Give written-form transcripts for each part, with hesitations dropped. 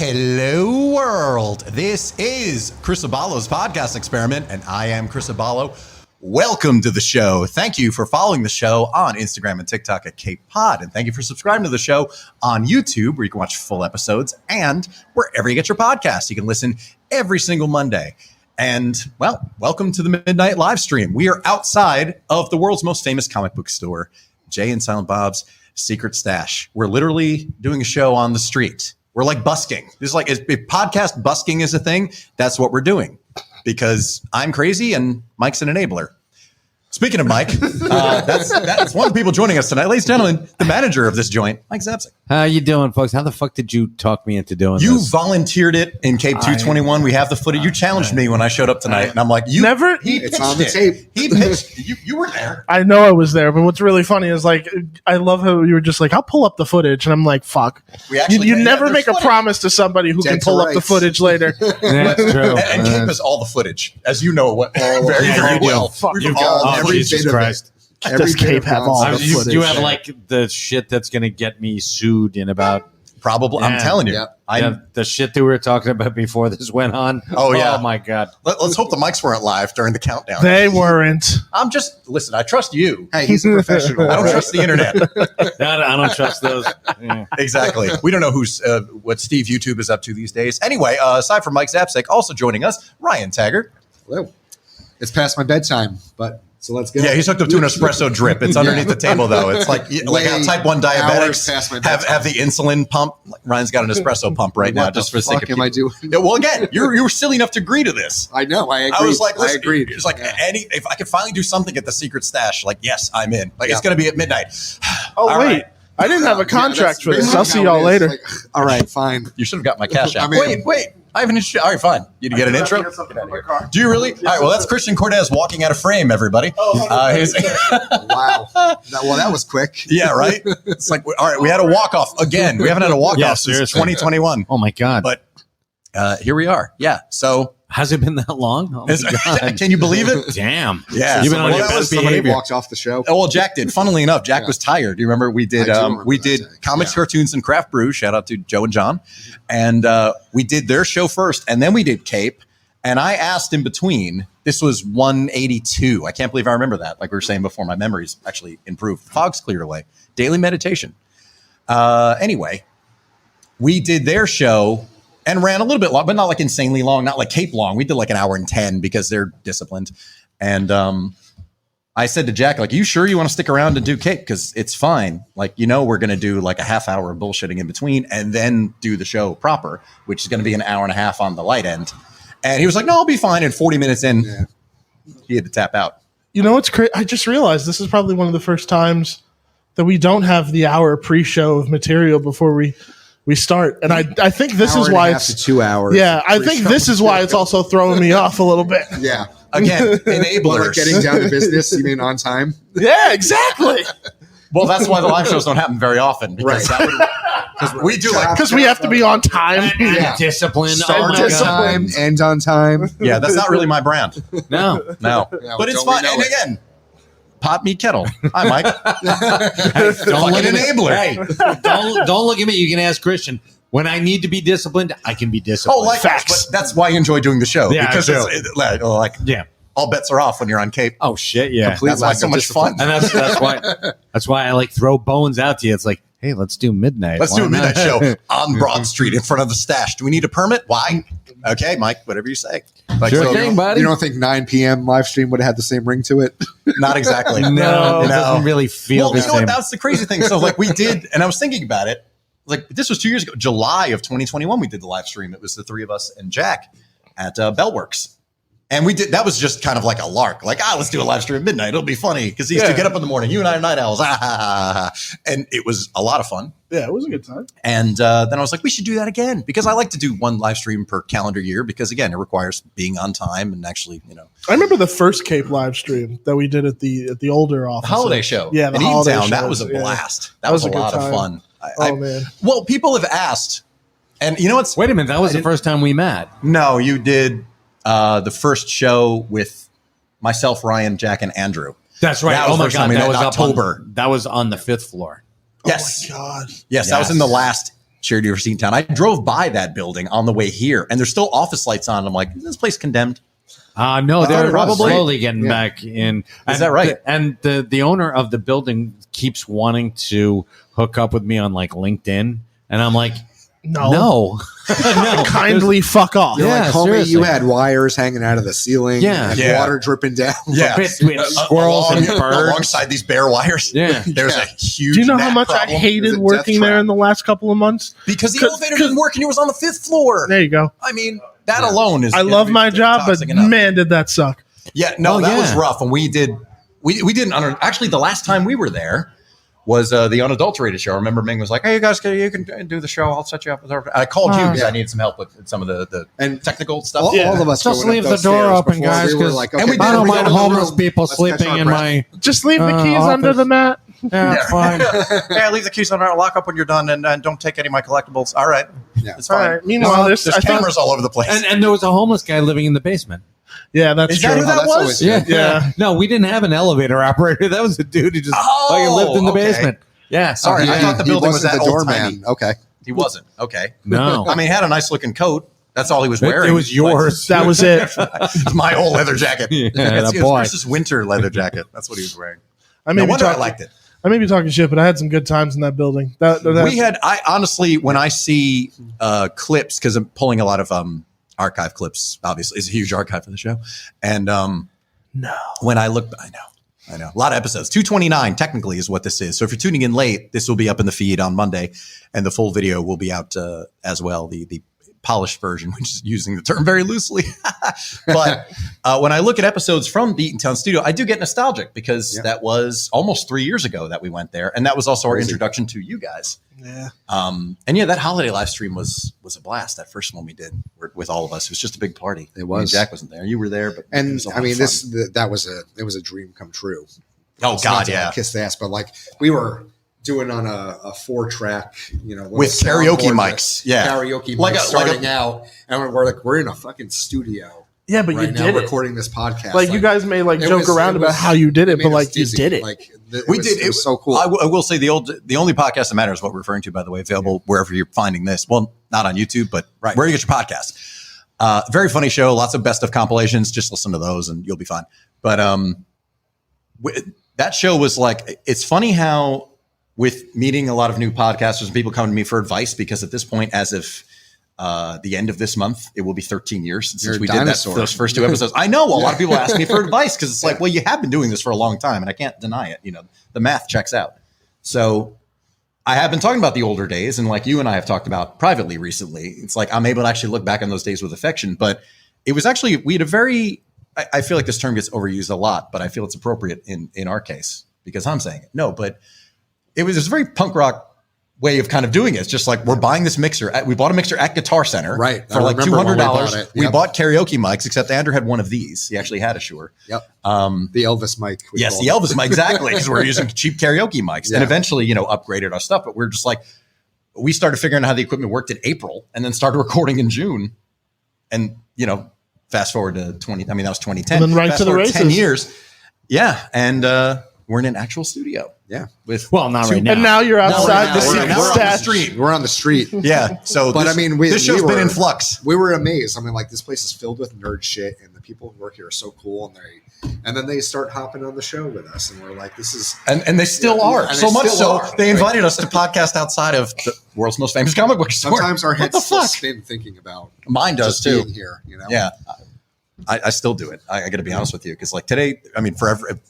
Hello, world. This is Chris Aballo's podcast experiment, and I am Chris Aballo. Welcome to the show. Thank you for following the show on Instagram and TikTok at CAPEPOD, and thank you for subscribing to the show on YouTube, where you can watch full episodes, and wherever you get your podcasts. You can listen every single Monday. And, well, welcome to the Midnight live stream. We are outside of the world's most famous comic book store, Jay and Silent Bob's Secret Stash. We're literally doing a show on the street. We're like busking. This is like, if podcast busking is a thing, that's what we're doing. Because I'm crazy and Mike's an enabler. Speaking of Mike, that's one of the people joining us tonight. Ladies and gentlemen, the manager of this joint, Mike Zapcic. How you doing, folks? How the fuck did you talk me into doing this? You volunteered it in Cape 221. We have the footage. You challenged me when I showed up tonight, and I'm like, you never. It's on the tape. He pitched. You were there. I know I was there, but what's really funny is like I love how you were just like, I'll pull up the footage, and I'm like, fuck. You never make a promise to somebody who can pull up the footage later. That's true. And Cape has all the footage, as you know very well. You've got Jesus Christ. Does Cape have all the footage? You have like the shit that's going to get me sued in about... Probably. I'm telling you. The shit that we were talking about before this went on. Oh, yeah. Oh, my God. Let's hope the mics weren't live during the countdown. They weren't. Listen, I trust you. Hey, he's a professional. I don't trust the internet. I don't trust those. Yeah. Exactly. We don't know what Steve YouTube is up to these days. Anyway, aside from Mike Zapcic, also joining us, Ryan Taggart. Hello. It's past my bedtime, so let's go. Yeah, he's hooked up to an espresso drip. It's underneath the table, though. It's like how type 1 diabetics have the insulin pump. Ryan's got an espresso pump right now, just for the sake of am I doing? Yeah, well, again, you were silly enough to agree to this. I know. I agreed. I was like, listen, I agreed. It's like if I could finally do something at the Secret Stash, like, yes, I'm in. Like, it's going to be at midnight. Oh, wait. Right. I didn't have a contract for this. I'll see y'all later. Like, all right, fine. You should have got my cash out. Wait. I have an intro. All right, fine. You get an intro? Do you really? All right, well, that's Christian Cortez walking out of frame, everybody. Wow. That was quick. Yeah, right? It's like, all right, we had a walk-off again. We haven't had a walk-off since 2021. Oh, my God. But here we are. Yeah, so... Has it been that long? Oh my God. Can you believe it? Damn. Yeah. You've been on your best behavior. Walked off the show. Oh, well, Jack did. Funnily enough, Jack was tired. Do you remember we did comics, cartoons, and craft brew. Shout out to Joe and John. And we did their show first, and then we did Cape. And I asked in between, this was 182. I can't believe I remember that. Like we were saying before, my memory's actually improved. The fog's cleared away. Daily meditation. Anyway, we did their show and ran a little bit long, but not like insanely long, not like Cape long. We did like an hour and 10 because they're disciplined. And I said to Jack, like, you sure you want to stick around and do Cape? Because it's fine. Like, we're going to do like a half hour of bullshitting in between and then do the show proper, which is going to be an hour and a half on the light end. And he was like, no, I'll be fine. And 40 minutes in, he had to tap out. You know what's crazy? I just realized this is probably one of the first times that we don't have the hour pre-show of material before we start, and I think this is why it's 2 hours. Yeah, I think this is why it's also throwing me off a little bit. Yeah, again, enablers. Well, like getting down to business. You mean on time? Yeah, exactly. Well, that's why the live shows don't happen very often because we do because we have to be on time. Discipline, start on time, end on time. Yeah, that's not really my brand. No, but it's fun. And again. Pot me kettle. Hi, Mike. Don't look at enabler. Hey, don't look at me. You can ask Christian. When I need to be disciplined, I can be disciplined. Oh, like facts. But that's why you enjoy doing the show. Yeah, because all bets are off when you're on Cape. Oh shit, yeah. That's why it's so much fun. And that's why I like throw bones out to you. It's like, hey, let's do midnight. Let's do a midnight show on Broad Street in front of the stash. Do we need a permit? Why? Okay, Mike, whatever you say. Like, sure thing, buddy. You don't think 9 p.m. live stream would have had the same ring to it? Not exactly. No, it doesn't really feel the same. What? That's the crazy thing. So like we did, and I was thinking about it. Like this was 2 years ago, July of 2021. We did the live stream. It was the three of us and Jack at Bellworks. And we did, that was just kind of like a lark. Like, let's do a live stream at midnight. It'll be funny. Because he used to get up in the morning. You and I are night owls. And it was a lot of fun. Yeah, it was a good time. And then I was like, we should do that again. Because I like to do one live stream per calendar year. Because, again, it requires being on time and actually, I remember the first Cape live stream that we did at the older office. Holiday show. Yeah, the in holiday Eatontown. show. That was a blast. That was a lot of fun. Man. Well, people have asked. And you know what's... Wait a minute. That was the first time we met. No, you did... the first show with myself, Ryan, Jack, and Andrew. That's right. That was my God. That was October. That was on the 5th floor. Yes. Oh, my God. Yes, that was in the last shared university in town. I drove by that building on the way here, and there's still office lights on. I'm like, is this place condemned? No, they're probably. slowly getting back in. Is that right? And the owner of the building keeps wanting to hook up with me on like LinkedIn, and I'm like, No. no. Kindly fuck off. You're Yeah, like, homie, seriously. you had wires hanging out of the ceiling. Yeah. and Yeah. water dripping down. Yeah. Between squirrels and birds. Alongside these bare wires. Yeah. There's a huge Do you know how gnat much I problem. hated There's a working death there trap. in the last couple of months? Because the 'Cause- elevator didn't work and it was on the 5th floor. There you go. I mean, that alone is. I love my job, but toxic enough. man, did that suck. Yeah, no, Oh, that yeah. was rough. And we didn't actually the last time we were there was the Unadulterated show. I remember Ming was like, "Hey, you guys, you can do the show. I'll set you up with her." I called you because yeah. I needed some help with some of the And technical stuff. All, Yeah. all of us Just going leave up the those door stairs open, before guys, we were 'cause like, and okay, we I did- don't we mind got a little homeless room. people Let's catch sleeping our in breath. my. Just leave the keys under office. the mat. Yeah, it's fine. Yeah, leave the keys on our lock up when you're done, and don't take any of my collectibles. All right, Yeah. it's All fine. right. Meanwhile, There's I think- cameras all over the place. And there was a homeless guy living in the basement. Yeah, that's Is true. that who that that's was? always- Yeah. No, we didn't have an elevator operator. That was a dude who just Oh, fucking lived in the okay. basement. Yeah, Sorry, sorry. I thought the building was wasn't that the old doorman. timey. Okay. He wasn't. Okay. No. I mean, he had a nice looking coat. That's all he was wearing. It was yours. That was it. It's my old leather jacket. Yeah, It's that boy. this winter leather jacket. That's what he was wearing. I may No be wonder I talking, liked it. I may be talking shit, but I had some good times in that building. I honestly, when I see clips, because I'm pulling a lot of archive clips, obviously, it's a huge archive for the show. And when I look, I know. A lot of episodes. 229 technically is what this is. So if you're tuning in late, this will be up in the feed on Monday, and the full video will be out as well. The polished version, which is using the term very loosely. But when I look at episodes from the Eatontown studio, I do get nostalgic because that was almost 3 years ago that we went there. And that was also our introduction to you guys. Yeah. And yeah, that holiday live stream was a blast. That first one we did with all of us. It was just a big party. It was. I mean, Jack wasn't there. You were there, but it And was a lot I mean, of fun. that was a dream come true. Oh It's not God, to, yeah. like, kiss the ass, but like we were doing on a 4-track, one With of the karaoke soundboards mics, yeah. karaoke Like mics a- starting out, and we're in a fucking studio Yeah, but right you now did it. recording this podcast. Like you guys may it joke was- around it about was- how you did it, made but us like you dizzy. did it. Like We did. It was so cool. I will say the only podcast that matters, what we're referring to, by the way, available wherever you're finding this. Well, not on YouTube, but where you get your podcast. Very funny show. Lots of best of compilations. Just listen to those and you'll be fine. But that show was like, it's funny how with meeting a lot of new podcasters and people coming to me for advice, because at this point, as of the end of this month, it will be 13 years since You're a we dinosaur. did those first 2 episodes. I know a lot of people ask me for advice because it's like, well, you have been doing this for a long time and I can't deny it. The math checks out. So I have been talking about the older days, and like you and I have talked about privately recently, it's like I'm able to actually look back on those days with affection. But it was actually, we had a very, I feel like this term gets overused a lot, but I feel it's appropriate in our case because I'm saying it. No, but it was this very punk rock way of kind of doing it. It's just like, we're buying this mixer. We bought a mixer at Guitar Center Right. for I like remember when we bought $200. it. We Yep. bought karaoke mics, except Andrew had one of these. He actually had a Shure. Yep. The Elvis mic. we Yes, called the it. Elvis mic, exactly, because we're using cheap karaoke mics, Yeah. and eventually, upgraded our stuff. But we're just like, we started figuring out how the equipment worked in April, and then started recording in June, and fast forward to 20. I mean, that was 2010. And then right Fast to the forward 10 races. years, yeah, and we're in an actual studio. Yeah. With Well, not right now. And now you're outside now. the We're secret now on the stash. street. We're on the street. Yeah, so But this, I mean, this show's we been were- in flux. We were amazed. I mean, like, this place is filled with nerd shit, and the people who work here are so cool, and then they start hopping on the show with us, and we're like, this is And they still Yeah, are. and So they much still so, are. they invited us to podcast outside of the world's most famous comic book store. sometimes our What heads the still fuck? spin thinking about Mine does just too. being here. Yeah. I still do it. I got to be honest with you. Cause like today, I mean,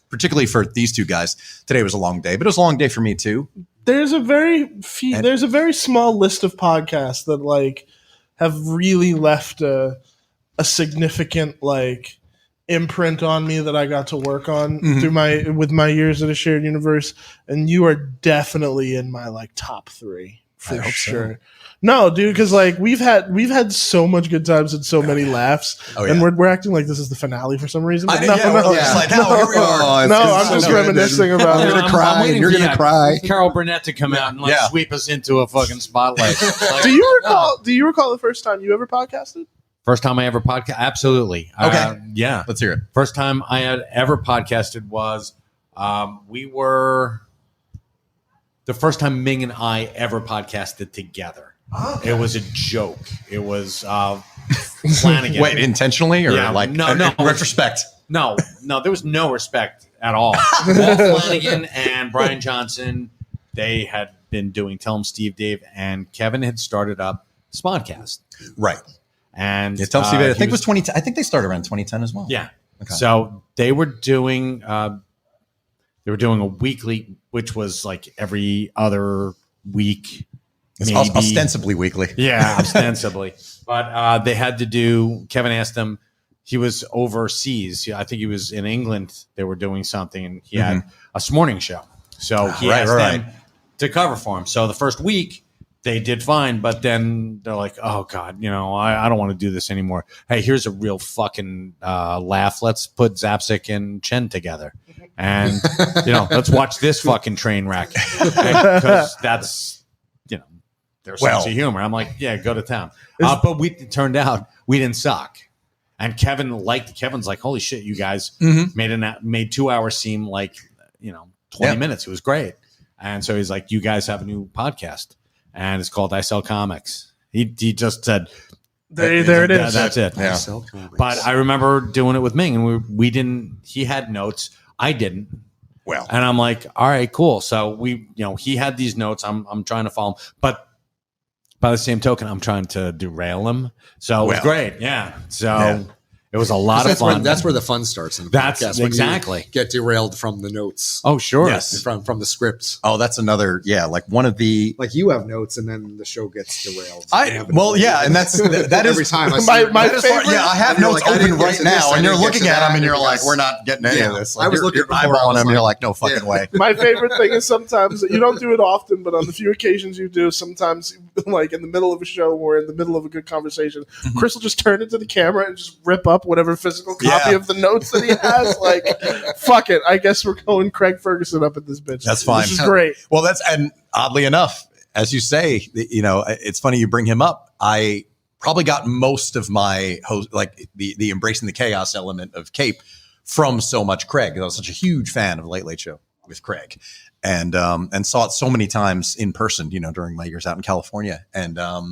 particularly for these two guys, today was a long day, but it was a long day for me too. There's a very small list of podcasts that like have really left a significant like imprint on me that I got to work on with my years at a shared universe, and you are definitely in my like top 3 for sure. No, dude, because like we've had so much good times and so many laughs, and we're acting like this is the finale for some reason. But We're just like, no, here we are. No, I'm just reminiscing about I'm it. gonna cry, waiting and you're for gonna cry. Carol Burnett to come out and like Yeah. sweep us into a fucking spotlight. Like, Do you recall the first time you ever podcasted? first time I ever podcast? Absolutely. Okay. Yeah. Let's hear it. First time I had ever podcasted was the first time Ming and I ever podcasted together. It was a joke. It was Flanagan. Wait, intentionally or like no, in retrospect? No, there was no respect at all. Walt Flanagan and Brian Johnson, they had been doing Tell 'em Steve Dave, and Kevin had started up SummerCast. Right. And Tell 'em Steve Dave, I think it was 2010. I think they started around 2010 as well. Yeah. Okay. So they were doing a weekly, which was like every other week. It's maybe. ostensibly weekly. Yeah, ostensibly. But they had to do, Kevin asked them, he was overseas. I think he was in England. They were doing something, and he had a morning show. So he asked them to cover for him. So the first week, they did fine. But then they're like, oh, God, I don't want to do this anymore. Hey, here's a real fucking laugh. Let's put Zapcic and Chen together. And, let's watch this fucking train wreck. Because that's, their sense of humor. I'm like, yeah, go to town. But it turned out we didn't suck. And Kevin's like, holy shit, you guys made 2 hours seem like, 20 minutes. It was great. And so he's like, you guys have a new podcast, and it's called I Sell Comics. He just said, there it is. That's it. I Sell Comics. But I remember doing it with Ming, and we didn't, he had notes. I didn't. Well, and I'm like, all right, cool. So he had these notes. I'm trying to follow him, but by the same token, I'm trying to derail him. So it was great. Yeah. So it was a lot of fun. That's where the fun starts in the That's podcast. When exactly. you get derailed from the notes. Oh, sure. Yes. From the scripts. Oh, that's another. Yeah. Like one of the. Like you have notes and then the show gets derailed. And that's that every is time I see my notes. favorite. Yeah, I have And you're notes like, I didn't open get right to now, this, and you're I didn't looking get to at them, that, and you're like, yes. we're not getting any of this. Like, I was looking you're before, I was eyeballing them, and you're like- like, no fucking way. My favorite thing is sometimes you don't do it often, but on the few occasions you do, sometimes like in the middle of a show or in the middle of a good conversation, Chris will just turn it to the camera and just rip up whatever physical copy of the notes that he has. Like, fuck it. I guess we're going Craig Ferguson up at this bitch. That's fine. This is great. Well, and oddly enough, as you say, it's funny you bring him up. I probably got most of my host, like the embracing the chaos element of Cape from so much Craig. I was such a huge fan of Late Late Show with Craig, and saw it so many times in person, during my years out in California. And I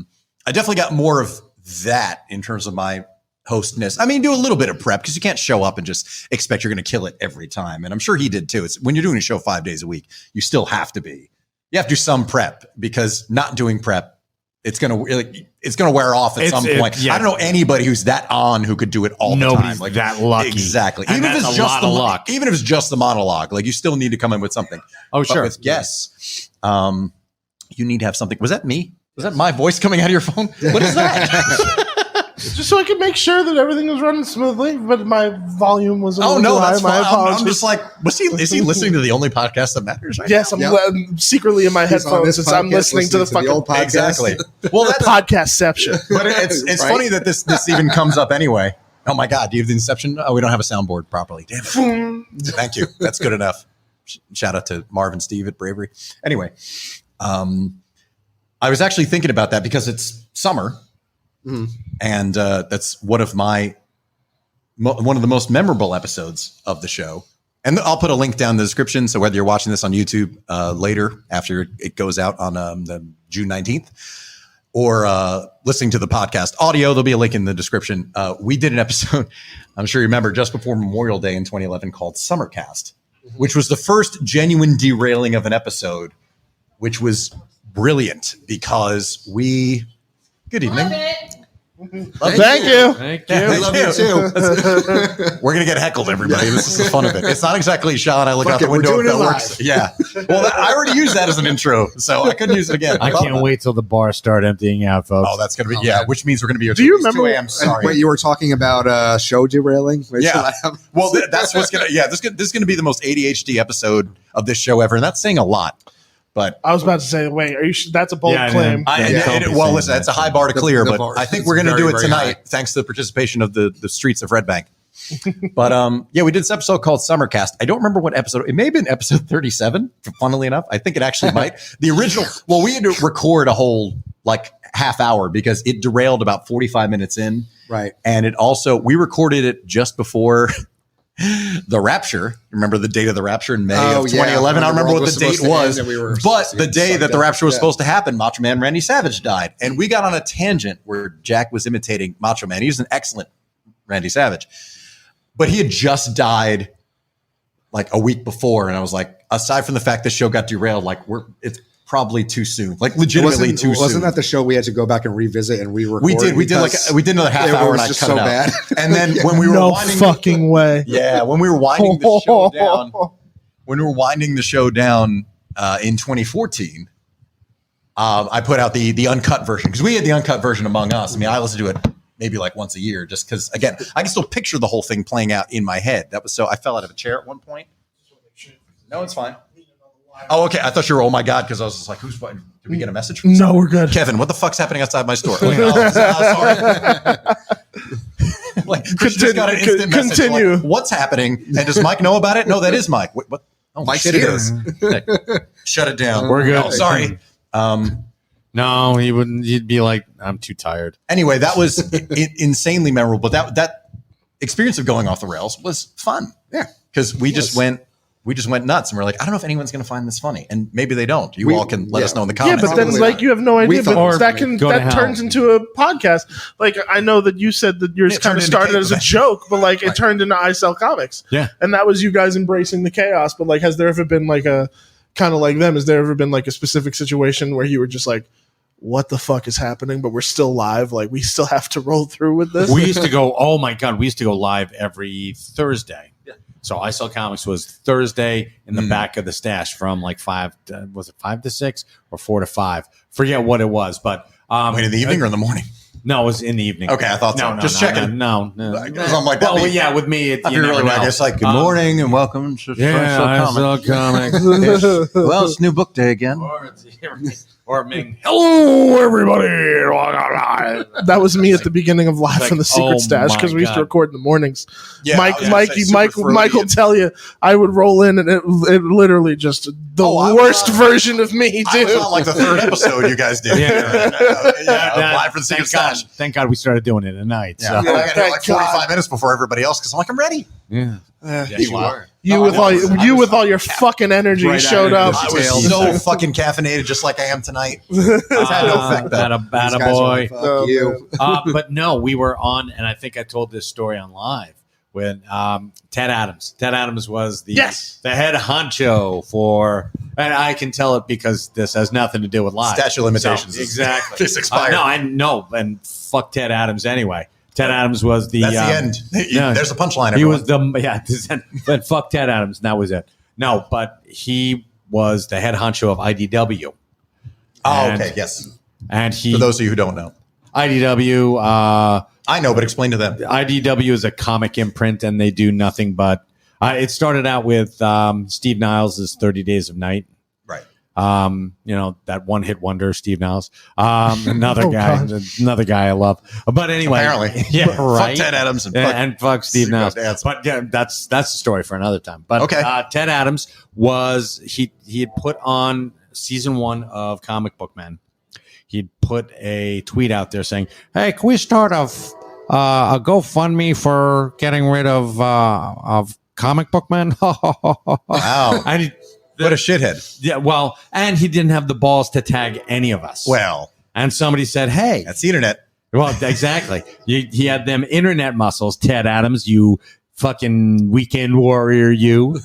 definitely got more of that in terms of my hostness. I mean, do a little bit of prep because you can't show up and just expect you're going to kill it every time. And I'm sure he did too. It's when you're doing a show 5 days a week, you still have to be. You have to do some prep because not doing prep, it's going to wear off at some point. I don't know anybody who's that on who could do it all the time. Nobody's Like that lucky. Exactly. And Even if that's it's a just lot of luck. Even if it's just the monologue, like you still need to come in with something. Oh, But sure. with guests, you need to have something. Was that me? Was that my voice coming out of your phone? What is that? Just so I could make sure that everything was running smoothly, but my volume was a Oh little no, high. that's My fine. apologies. I'm just like, is he listening to the only podcast that matters? Right Yes, I'm secretly in my He's on headphones this since I'm podcast listening to the fucking old podcast. Exactly. Well, that's podcastception. but it's Right? funny that this even comes up anyway. Oh my God, do you have the Inception? Oh, we don't have a soundboard properly. Damn it. Thank you. That's good enough. Shout out to Marv and Steve at Bravery. Anyway, I was actually thinking about that because it's summer. And that's one of the most memorable episodes of the show. And I'll put a link down in the description. So whether you're watching this on YouTube later after it goes out on the June 19th or listening to the podcast audio, there'll be a link in the description. We did an episode, I'm sure you remember, just before Memorial Day in 2011 called SummerCast, which was the first genuine derailing of an episode, which was brilliant because we... Good evening. Thank you. Thank Yeah, you. love you too. We're gonna get heckled, everybody. This is the fun of it. It's not exactly Sean. I look Fuck out the it, we're window. doing If it that live. works. Yeah. Well, I already used that as an intro, so I couldn't use it again. I can't wait till the bars start emptying out, folks. Oh, that's gonna be man. which means we're gonna be here. Do you till at least remember- 2 a.m. Sorry. Wait, you were talking about show derailing? Wait, Yeah. should I have- Well, that's what's gonna. Yeah, this is gonna be the most ADHD episode of this show ever, and that's saying a lot. But I was about to say, wait, are you? That's a bold Yeah, claim. well, listen, it's a high bar to clear, The but bar I think is we're gonna very, do it very tonight, high. thanks to the participation of the streets of Red Bank. But yeah, we did this episode called SummerCast. I don't remember what episode. It may have been episode 37. Funnily enough, I think it actually might. The original. Well, we had to record a whole like half hour because it derailed about 45 minutes in. Right. And it also we recorded it just before the Rapture. Remember the date of the Rapture in May of 2011? Yeah. I don't remember what the date was. But the day that the Rapture was Yeah. supposed to happen, Macho Man Randy Savage died. And we got on a tangent where Jack was imitating Macho Man. He was an excellent Randy Savage. But he had just died like a week before. And I was like, aside from the fact this show got derailed, like it's probably too soon. Like legitimately too soon. Wasn't that the show we had to go back and revisit and re-record? We did another half hour and I cut so it out. bad. And then when we were No winding fucking way. Yeah, when we were winding the show down, in 2014, I put out the uncut version because we had the uncut version among us. I mean, I listen to it maybe like once a year just because, again, I can still picture the whole thing playing out in my head. That was so I fell out of a chair at one point. No, it's fine. Oh, okay. I thought you were, oh my God, because I was just like, did we get a message from No, we're good. Kevin, what the fuck's happening outside my store? Sorry. Like, Chris just got an instant message. Continue. Like, what's happening? And does Mike know about it? No, that is Mike. What? Oh, Mike's shit, it here. is. Shut it down. We're good. Oh, sorry. No, he wouldn't. He'd be like, I'm too tired. Anyway, that was insanely memorable. That experience of going off the rails was fun. Yeah. Because we just went nuts and we're like, I don't know if anyone's going to find this funny. And maybe they don't. You all can let us know in the Yeah, comments. but then Probably like not. you have no idea. thought- But Or that turns into a podcast. Like I know that you said that yours It kind turned of into started as a chaos. joke, but like it turned into I Sell Comics. Yeah. And that was you guys embracing the chaos. But like, has there ever been like a kind of like them? Has there ever been like a specific situation where you were just like, what the fuck is happening? But we're still live. Like we still have to roll through with this. We used to go, oh my God, we used to go live every Thursday. So I Sell Comics was Thursday in the back of the stash from like 5 to 6 or 4 to 5? Forget what it was, but Wait, in the evening or in the morning? No, it was in the evening. Okay, I thought so. Just checking. No. Because I'm like, Well, yeah, with me, I feel really wacky. It's like, good morning and welcome to I Sell Comics. Well, it's new book day again. Or Ming. Hello, everybody. That was me at the beginning of Live Like, from the Secret oh Stash my because we used to God. record in the mornings. Yeah, Mike super will tell you I would roll in and it literally just the I worst was version of me, I was dude. on like the third episode you guys did. Live from the Secret Stash. Thank God we started doing it at night. Yeah. So. I got here like Thank 45 God. minutes before everybody else because I'm like, I'm ready. Yeah. You are. You with all your fucking energy Right showed out up. of I the was details. so fucking caffeinated, just like I am tonight. It's had no effect, though. Bada These guys are boy. like, fuck Oh, you. But no, we were on, and I think I told this story on live with Ted Adams. Ted Adams was the head honcho for, and I can tell it because this has nothing to do with live. Statute of limitations. So, exactly. Just expired. No, I know, and fuck Ted Adams anyway. Ted Adams was the. That's the end. no, There's a punchline. He Everyone. was but fuck Ted Adams, and that was it. No, but he was the head honcho of IDW. And- okay. Yes. And he For those of you who don't know, IDW. I know, but explain to them. IDW is a comic imprint, and they do nothing but. It started out with Steve Niles' 30 Days of Night. Right. That one-hit wonder, Steve Niles. Another guy, God. another guy I love. But anyway, Apparently. yeah, right. Fuck Ted Adams and fuck Steve Steve Niles. Niles. But yeah, that's the story for another time. But Okay. Ted Adams was he had put on season 1 of Comic Book Men. He'd put a tweet out there saying, "Hey, can we start a GoFundMe for getting rid of Comic Book Men?" Wow. And What a shithead. yeah, well, and he didn't have the balls to tag any of us. Well, And somebody said, "Hey, that's the internet. well, exactly." He had them internet muscles, Ted Adams. You fucking weekend warrior, you.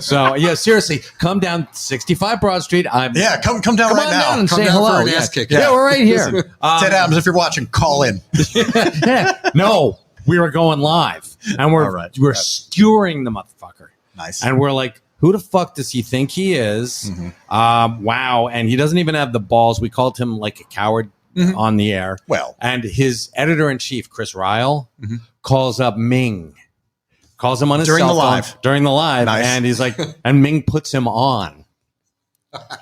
So yeah, seriously, come down 65 Broad Street. Come Come down on right now. down and Come say down hello. for an Yeah. ass kick. Yeah, we're right here. Ted Adams, if you're watching, call in. No, we were going live, and we're All right. skewering the motherfucker, Nice. and we're like, who the fuck does he think he is? Mm-hmm. Wow, and he doesn't even have the balls. We called him like a coward on the air. Well. And his editor-in-chief, Chris Ryle, calls up Ming, calls him on his During cell the phone live. during the live, Nice. and he's like, and Ming puts him on,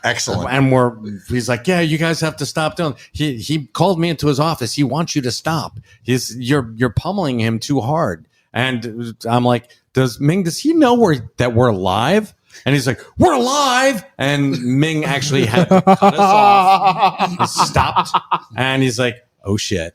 Excellent. and he's like, yeah, you guys have to stop doing. He called me into his office. He wants you to stop. You're pummeling him too hard, and I'm like, does he know that we're live? And he's like, we're live. And Ming actually had to cut us off. He stopped. And he's like, oh, shit.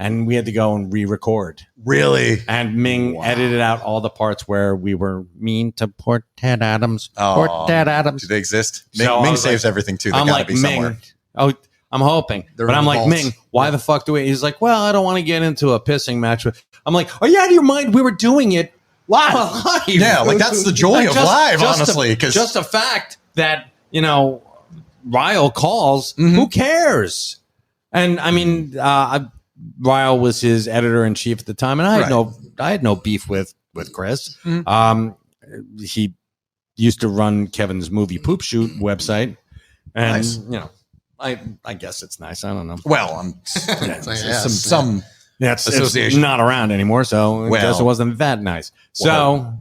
and we had to go and re-record. Really? And Ming edited out all the parts where we were mean to poor Ted Adams. Poor Ted Adams. Do they exist? So Ming saves everything too. They I'm gotta like, be somewhere. Ming. Oh, I'm hoping. They're but in I'm the like, vault. Ming, why the fuck do we? He's like, well, I don't want to get into a pissing match. I'm like, are you out of your mind? We were doing it live. Yeah, like that's the joy of live, honestly. Because just the fact that, Ryle calls, who cares? And I mean, Ryle was his editor in chief at the time, and I had no beef with Chris. He used to run Kevin's movie Poop Shoot website, and I guess it's nice. I don't know. Well, some it's association not around anymore, so I guess it wasn't that nice. So,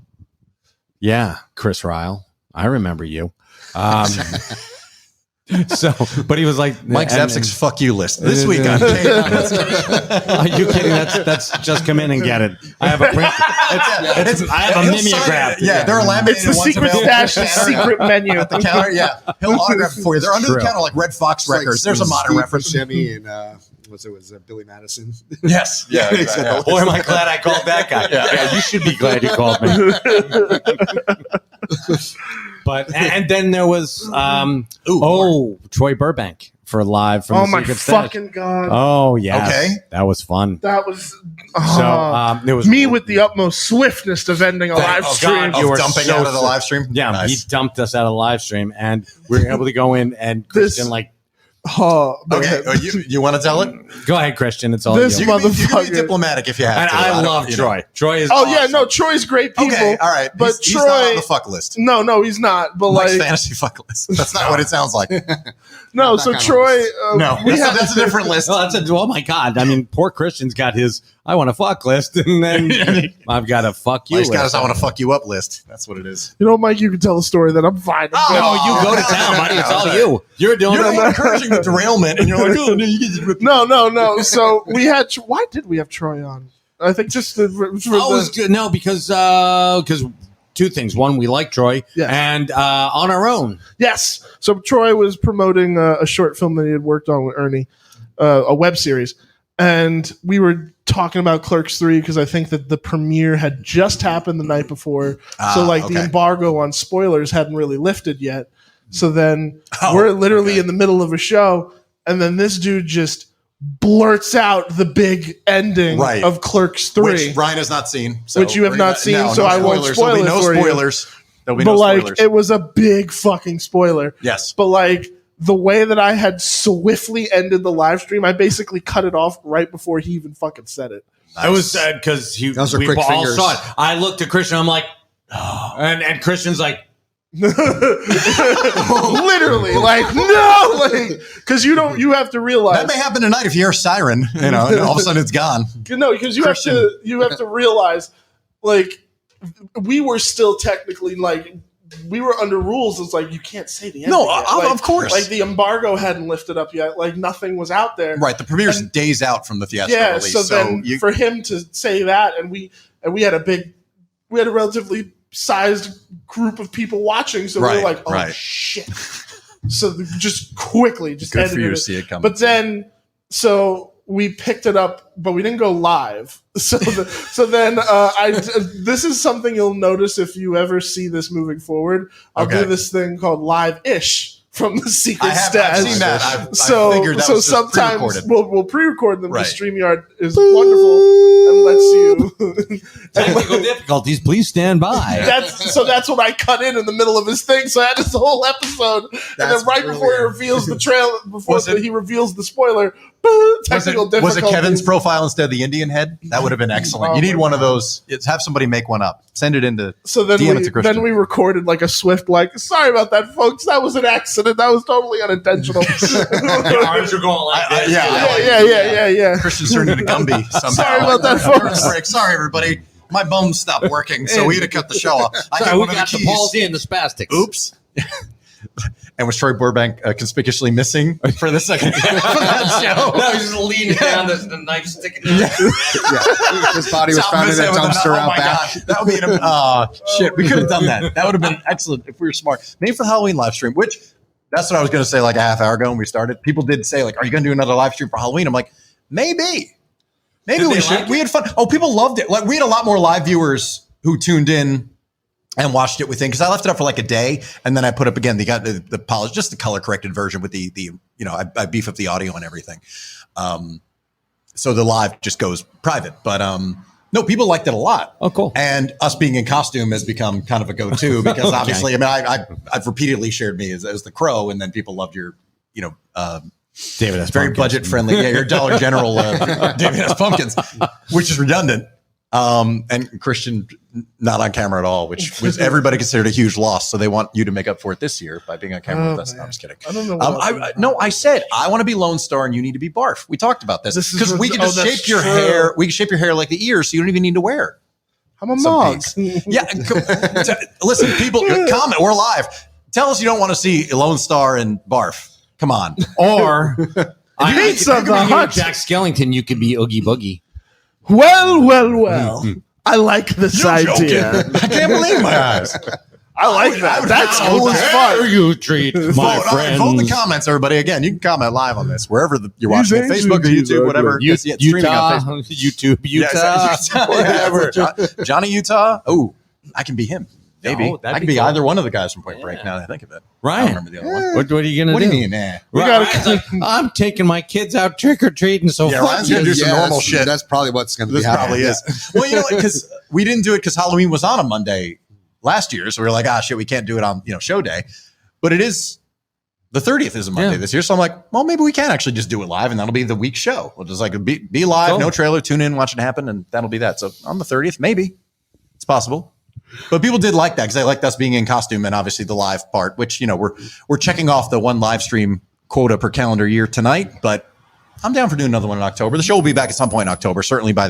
yeah, Chris Ryle, I remember you. But he was like Mike Zapcic's fuck you list this week on Are you kidding? That's just come in and get it. I have a print. I have a mimeograph. Yeah, there are laminated It's the ones secret available stash, the secret menu at the counter. Yeah, he'll autograph it for you. They're under the counter like Red Fox Records. There's a modern reference. Buscemi and was Billy Madison? Yes. Yeah. Exactly. Boy, am I glad I called that guy. Yeah, you should be glad you called me. But and then there was Troy Burbank for live from the my Secret Stash. fucking god! Oh yeah, Okay. that was fun. That was So it was me with the utmost swiftness of ending a live stream. You were dumping so out of the live stream. Yeah, Nice. he dumped us out of the live stream, and we were able to go in and Christian Okay, you want to tell it? go ahead, Christian. It's all This you. You can be motherfucker. diplomatic if you have And to. I don't- love you know. Troy. Troy is Oh yeah, awesome. no, Troy's great people. Okay, all right, but he's Troy, not on the fuck list. no, he's not. But Mike's like, fantasy fuck list. That's not what it sounds like. no. So kind of Troy, No, that's a different list. Oh my god! I mean, poor Christian's got his "I want to fuck" list, and then I've got a "fuck you" Mike's got list. his "I want to fuck you up" list. That's what it is. You know, Mike, you can tell a story that I'm fine. No, you go to town, buddy. It's all you. You're doing You're it. encouraging the derailment, and you're like, oh, no, you get to rip. No. So we had. Why did we have Troy on? I think just for Oh, it was good. No, because two things. One, we like Troy, Yes. and on our own. Yes. So Troy was promoting a short film that he had worked on with Ernie, a web series. And we were talking about Clerks 3 because I think that the premiere had just happened the night before. So the embargo on spoilers hadn't really lifted yet. So then we're literally in the middle of a show. And then this dude just blurts out the big ending of Clerks 3. Which Ryan has not seen. So Which you have not seen, so I won't spoil it for you. There'll be But no spoilers. it was a big fucking spoiler. Yes. But the way that I had swiftly ended the live stream, I basically cut it off right before he even fucking said it. I was sad because Those are we quick all fingers. saw it. I looked at Christian. I'm like, oh. And Christian's like, Literally, no, because you have to realize That may happen tonight if you hear a siren, and all of a sudden it's gone. no, because you have to realize we were still technically we were under rules. It's you can't say the ending. No, yet. of course. the embargo hadn't lifted up yet. Nothing was out there. Right, the premiere's days out from the theatrical Yeah, release. so then for him to say that, and we had a relatively sized group of people watching, so we were like, oh shit. So just quickly good edited for you to it. see it coming. But then so we picked it up, but we didn't go live. So then this is something you'll notice if you ever see this moving forward. I'll do this thing called live-ish from the Secret Stash. I've seen that. I figured that so was just sometimes pre-recorded. we'll pre-record them. Right. The StreamYard is wonderful and lets you. technical difficulties. Please stand by. That's what I cut in the middle of his thing. So I had this whole episode, and then right before he reveals the trail, he reveals the spoiler. Technical Was it difficulties. Kevin's profile instead of the Indian head? That would have been excellent. You need one of those. Have somebody make one up. Send it into. So then DM it to Christian. then we recorded a swift sorry about that, folks. That was an accident. That was totally unintentional. Your arms are going like this. Yeah. Christian's turned into Gumby somehow. Sorry about that, folks. Sorry, everybody. My bum stopped working, so we had to cut the show off. I Sorry, got we one of the got the keys. palsy and the spastics. Oops. And was Troy Burbank conspicuously missing for the second half of that show? No, he's just leaning down. There's the knife sticking out. His body was found in a dumpster out back. God. That would be shit. We could have done that. That would have been excellent if we were smart. Maybe for the Halloween live stream, which that's what I was going to say a half hour ago when we started. People did say are you going to do another live stream for Halloween? I'm like, maybe. Maybe we should. We had fun. Oh, people loved it. Like we had a lot more live viewers who tuned in and watched it within, because I left it up for like a day, and then I put up again. They got the polished, just the color corrected version with the I beef up the audio and everything. So the live just goes private, but no, people liked it a lot. Oh, cool. And us being in costume has become kind of a go-to because obviously, I mean, I've repeatedly shared me as the Crow, and then people loved your, David S. very Pumpkins. budget friendly. Yeah, your Dollar General David S. Pumpkins, which is redundant. And Christian not on camera at all, which was everybody considered a huge loss. So they want you to make up for it this year by being on camera with us. No, I'm just kidding. I don't know. I said I want to be Lone Star and you need to be Barf. We talked about this because we can just shape your true. hair. We can shape your hair like the ears, so you don't even need to wear. I'm a some mog. pigs. Yeah, listen, people, comment. We're live. Tell us you don't want to see Lone Star and Barf. Come on. Or Pizza the Hut. Jack Skellington, you could be Oogie Boogie. Well. I like this idea. I can't believe my eyes. I like that. That's cool as fuck. You treat my friends. Vote in the comments, everybody. Again, you can comment live on this wherever you're watching it, Facebook or YouTube, whatever. Utah, YouTube, Utah, whatever. Johnny Utah. Oh, I can be him. Maybe I can be either one of the guys from Point Break. Now that I think of it, Ryan. I don't remember the other one. What are you gonna do? What do you mean? Nah. Ryan's like, I'm taking my kids out trick or treating. So fuck Ryan's gonna you. do some normal shit. That's probably what's going to be This happening. probably is. Well, you know, because we didn't do it because Halloween was on a Monday last year, so we were like, shit, we can't do it on show day. But it is the 30th is a Monday this year, so I'm like, well, maybe we can actually just do it live, and that'll be the week show. We'll just like be live, no trailer, tune in, watch it happen, and that'll be that. So on the 30th, maybe it's possible. But people did like that because they liked us being in costume and obviously the live part, which, we're checking off the one live stream quota per calendar year tonight, but I'm down for doing another one in October. The show will be back at some point in October, certainly by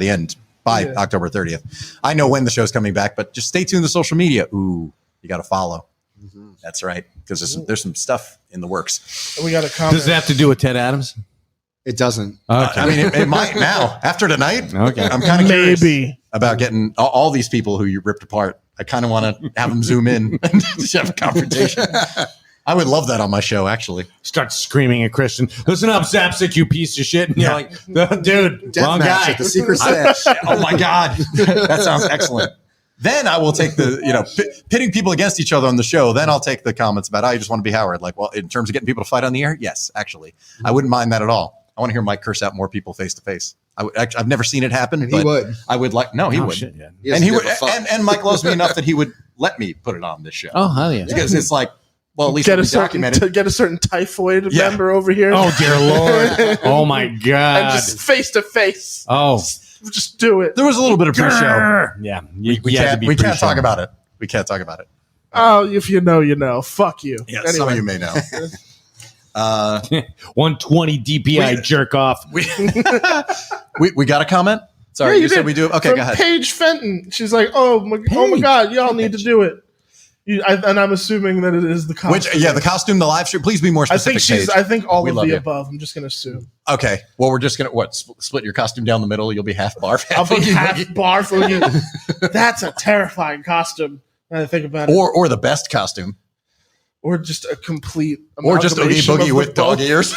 October 30th. I know when the show's coming back, but just stay tuned to social media. Ooh, you got to follow. Mm-hmm. That's right. Because there's some stuff in the works. We got a comment. Does it have to do with Ted Adams? It doesn't. Okay. I mean, it might now. After tonight, Okay. I'm kind of curious Maybe. about getting all these people who you ripped apart. I kind of want to have them zoom in and just have a confrontation. I would love that on my show, actually. Start screaming at Christian. Listen up, Zapcic, you piece of shit. And you're like, dude, Death wrong match guy. at the Secret Stash. Oh my God. That sounds excellent. Then I will take pitting people against each other on the show. Then I'll take the comments about, you just want to be Howard. Like, well, in terms of getting people to fight on the air, yes, actually. I wouldn't mind that at all. I want to hear Mike curse out more people face to face. I've never seen it happen. And he would. I would like. No, he would. Shit, yeah. And he would. And Mike loves me enough that he would let me put it on this show. Oh, hell yeah. Because it's like, well, at least Get it'll a be documented. get a certain typhoid member over here. Oh, dear Lord. Oh, my God. And just face to face. Oh. Just do it. There was a little bit of pre-show. Yeah. We can't talk about it. We can't talk about it. Oh, if you know, you know. Fuck you. Yeah, Anyway. some of you may know. 120 DPI jerk off. We got a comment? Sorry, Yeah, you said did. we do. Okay, From go ahead. Paige Fenton. She's like, oh my God, y'all need to do it. And I'm assuming that it is the costume. The costume, the live stream. Please be more specific. I think all We of love the you. above. I'm just gonna assume. Okay. Well, we're just gonna split your costume down the middle. You'll be half barf. I'll be half bar for you. That's a terrifying costume. When I think about it. or the best costume, Or just a complete. or just Oogie amalgamation Boogie of with the dog both. ears.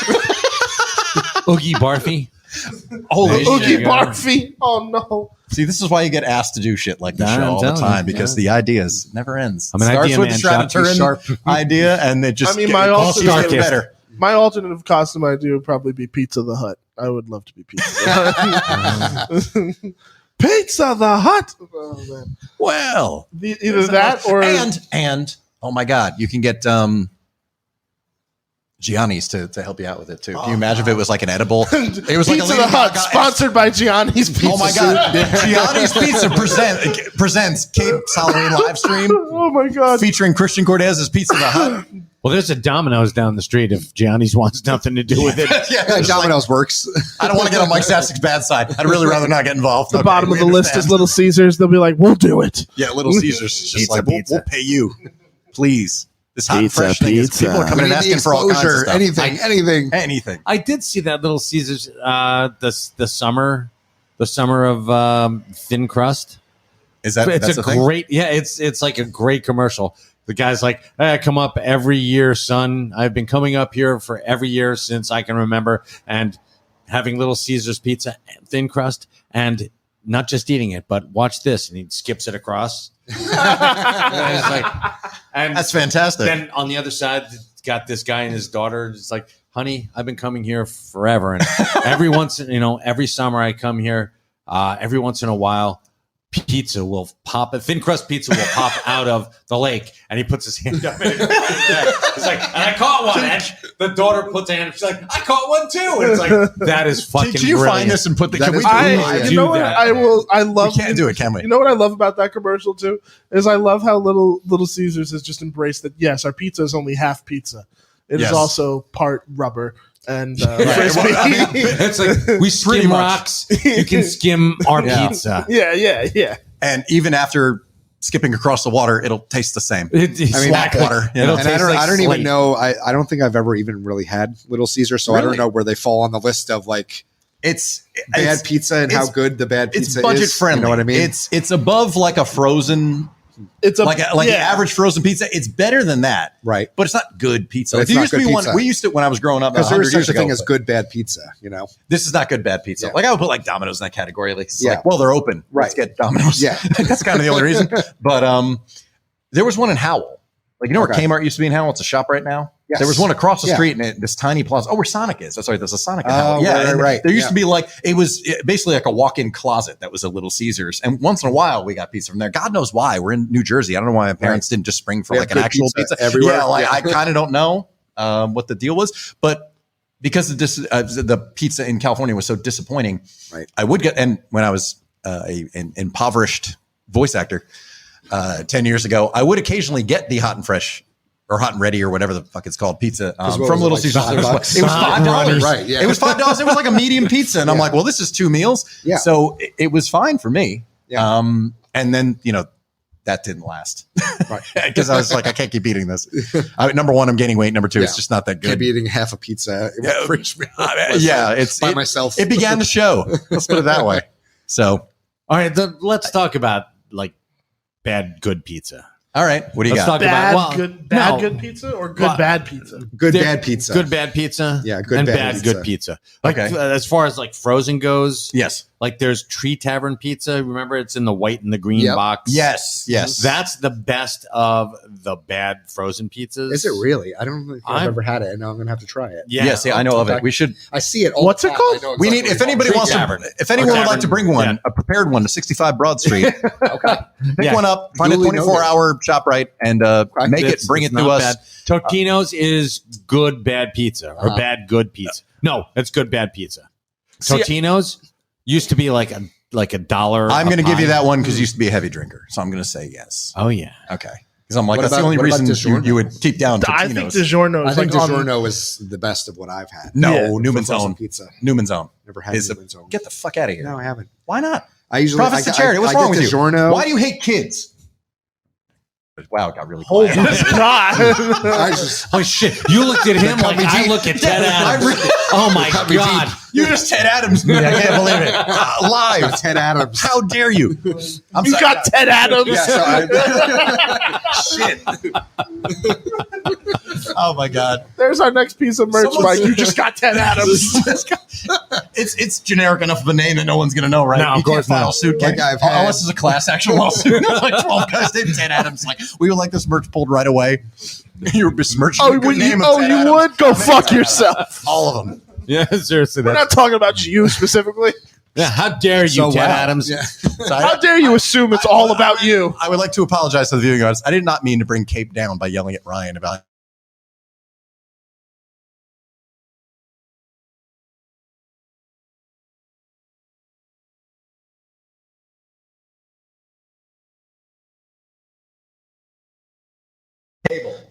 Oogie Barfy. Holy Nice. Oogie Yeah. Barfy. Oh no. See, this is why you get asked to do shit like this I'm show all the telling time you, because the ideas never ends. I'm an Starts idea with man, the Shroud sharp, Turin sharp. idea, and it just I mean, my keeps also- getting better. My alternative costume idea would probably be Pizza the Hut. I would love to be Pizza the Hut. Pizza the Hut. Oh, man. Well, Either that or and oh my God, you can get Gianni's to help you out with it too. Can you imagine if it was like an edible? It was like a Pizza Lady the Hut, Gaga- sponsored by Gianni's Pizza. Oh my God, Gianni's Pizza presents Cape's Halloween live stream Oh my God. featuring Christian Cortez's Pizza the Hut. Well, there's a Domino's down the street if Gianni's wants nothing to do with it. Yeah, Domino's works. I don't want to get on Mike Zapcic's bad side. I'd really rather not get involved. The bottom of the list is Little Caesars. They'll be like, we'll do it. Yeah, Little Caesars. It's just Pizza, like pizza. we'll pay you, please. This hot Pizza, fresh thing is pizza. people are coming We and need the asking for all kinds of exposure. stuff. Anything. I did see that Little Caesars the summer of thin crust. Is that It's that's a the thing? great it's like a great commercial. The guy's like, I come up every year, son. I've been coming up here for every year since I can remember, and having Little Caesars pizza, thin crust, and not just eating it, but watch this. And he skips it across. And That's fantastic. then on the other side, it's got this guy and his daughter. It's like, honey, I've been coming here forever. And every summer I come here, every once in a while, pizza will pop, a thin crust pizza will pop out of the lake. And he puts his hand up. It's like, and I caught one. And the daughter puts a hand up. She's like, I caught one too. And it's like, that is fucking Can you brilliant. find this and put the? Can we You know what? I love. We can't do it, can we? You know what I love about that commercial too is I love how Little Caesars has just embraced that. Yes, our pizza is only half pizza. It is also part rubber and frisbee. It's like we skim rocks. You can skim our pizza. Yeah. And even after skipping across the water, it'll taste the same. Swamp water. And I don't even know. I don't think I've ever even really had Little Caesar, so I don't know where they fall on the list of like it's bad pizza and how good the bad pizza is. It's budget friendly. You know what I mean? It's above like a frozen. It's an average frozen pizza. It's better than that, right? But it's not good pizza. It's not good pizza. We used to when I was growing up. Because there was such a thing as good bad pizza. You know, this is not good bad pizza. Yeah. Like I would put like Domino's in that category. Like, well, they're open. Right. Let's get Domino's. Yeah, that's kind of the only reason. But there was one in Howell. Like where Kmart used to be in Howell? It's a shop right now. Yes. There was one across the street in this tiny plaza. Oh, where Sonic is. That's right. There's a Sonic in Howell. Right. There used to be like it was basically like a walk-in closet that was a Little Caesars. And once in a while we got pizza from there. God knows why. We're in New Jersey. I don't know why my parents didn't just spring for like an actual pizza everywhere. Yeah, I kind of don't know what the deal was, but because the pizza in California was so disappointing, right? I would get, and when I was an impoverished voice actor 10 years ago, I would occasionally get the hot and fresh or hot and ready or whatever the fuck it's called pizza from Little Caesars. It was $5. Right. Yeah. It was $5. It was like a medium pizza. And I'm like, well, this is 2 meals. Yeah. So it was fine for me. Yeah. And then, that didn't last. Right. Because I was like, I can't keep eating this. Number one, I'm gaining weight. Number two, it's just not that good. Can't be eating half a pizza. It's by myself. It began the show. Let's put it that way. So, all right, let's talk about like bad good pizza. All right, what do you got? Good pizza or bad pizza? Good bad pizza. Good bad pizza. Yeah, good and bad pizza. good pizza. Like, okay. As far as like frozen goes, yes. Like there's Tree Tavern pizza. Remember, it's in the white and the green box. Yes. That's the best of the bad frozen pizzas. Is it really? I don't think I've ever had it, and now I'm gonna have to try it. Yeah, I know of it. We should. I see it. All What's the it time. called? Exactly we need. If anybody wants to, if anyone would like to bring one, a prepared one to 65 Broad Street. Okay, pick one up. Find a 24-hour ShopRite and make it. Bring it to us. Bad. Totino's is good bad pizza or bad good pizza. No, it's good bad pizza. Totino's used to be like a $1. I'm going to give you that one because you used to be a heavy drinker, so I'm going to say yes. Oh yeah. Okay. Because I'm like, that's the only reason you would keep down Totino's. I think DiGiorno. I think DiGiorno is the best of what I've had. No, Newman's Own pizza. Newman's Own. Never had Newman's Own. Get the fuck out of here. No, I haven't. Why not? I usually profits to charity. What's wrong with you? DiGiorno. Why do you hate kids? Wow, it got really Holy quiet. God. Oh shit! You looked at him like I look at Ted Adams. Oh my God! You just Ted Adams me. I can't believe it. Live, Ted Adams. How dare you? You got Ted Adams. Yeah, shit. Oh my God! There's our next piece of merch, Mike. You just got Ted Adams. It's generic enough of a name that no one's gonna know, right? No, of course file not. suit. Like unless it's a class action lawsuit. Like 12 guys named Ted Adams. Like we would like this merch pulled right away. You were besmirching the good name of Ted Adams. Would go fuck yourself. All of them. Yeah, seriously. We're not talking about you specifically. Yeah, how dare you, Ted Adams? Yeah. So how dare you assume it's all about you? I would like to apologize to the viewing audience. I did not mean to bring Cape down by yelling at Ryan about.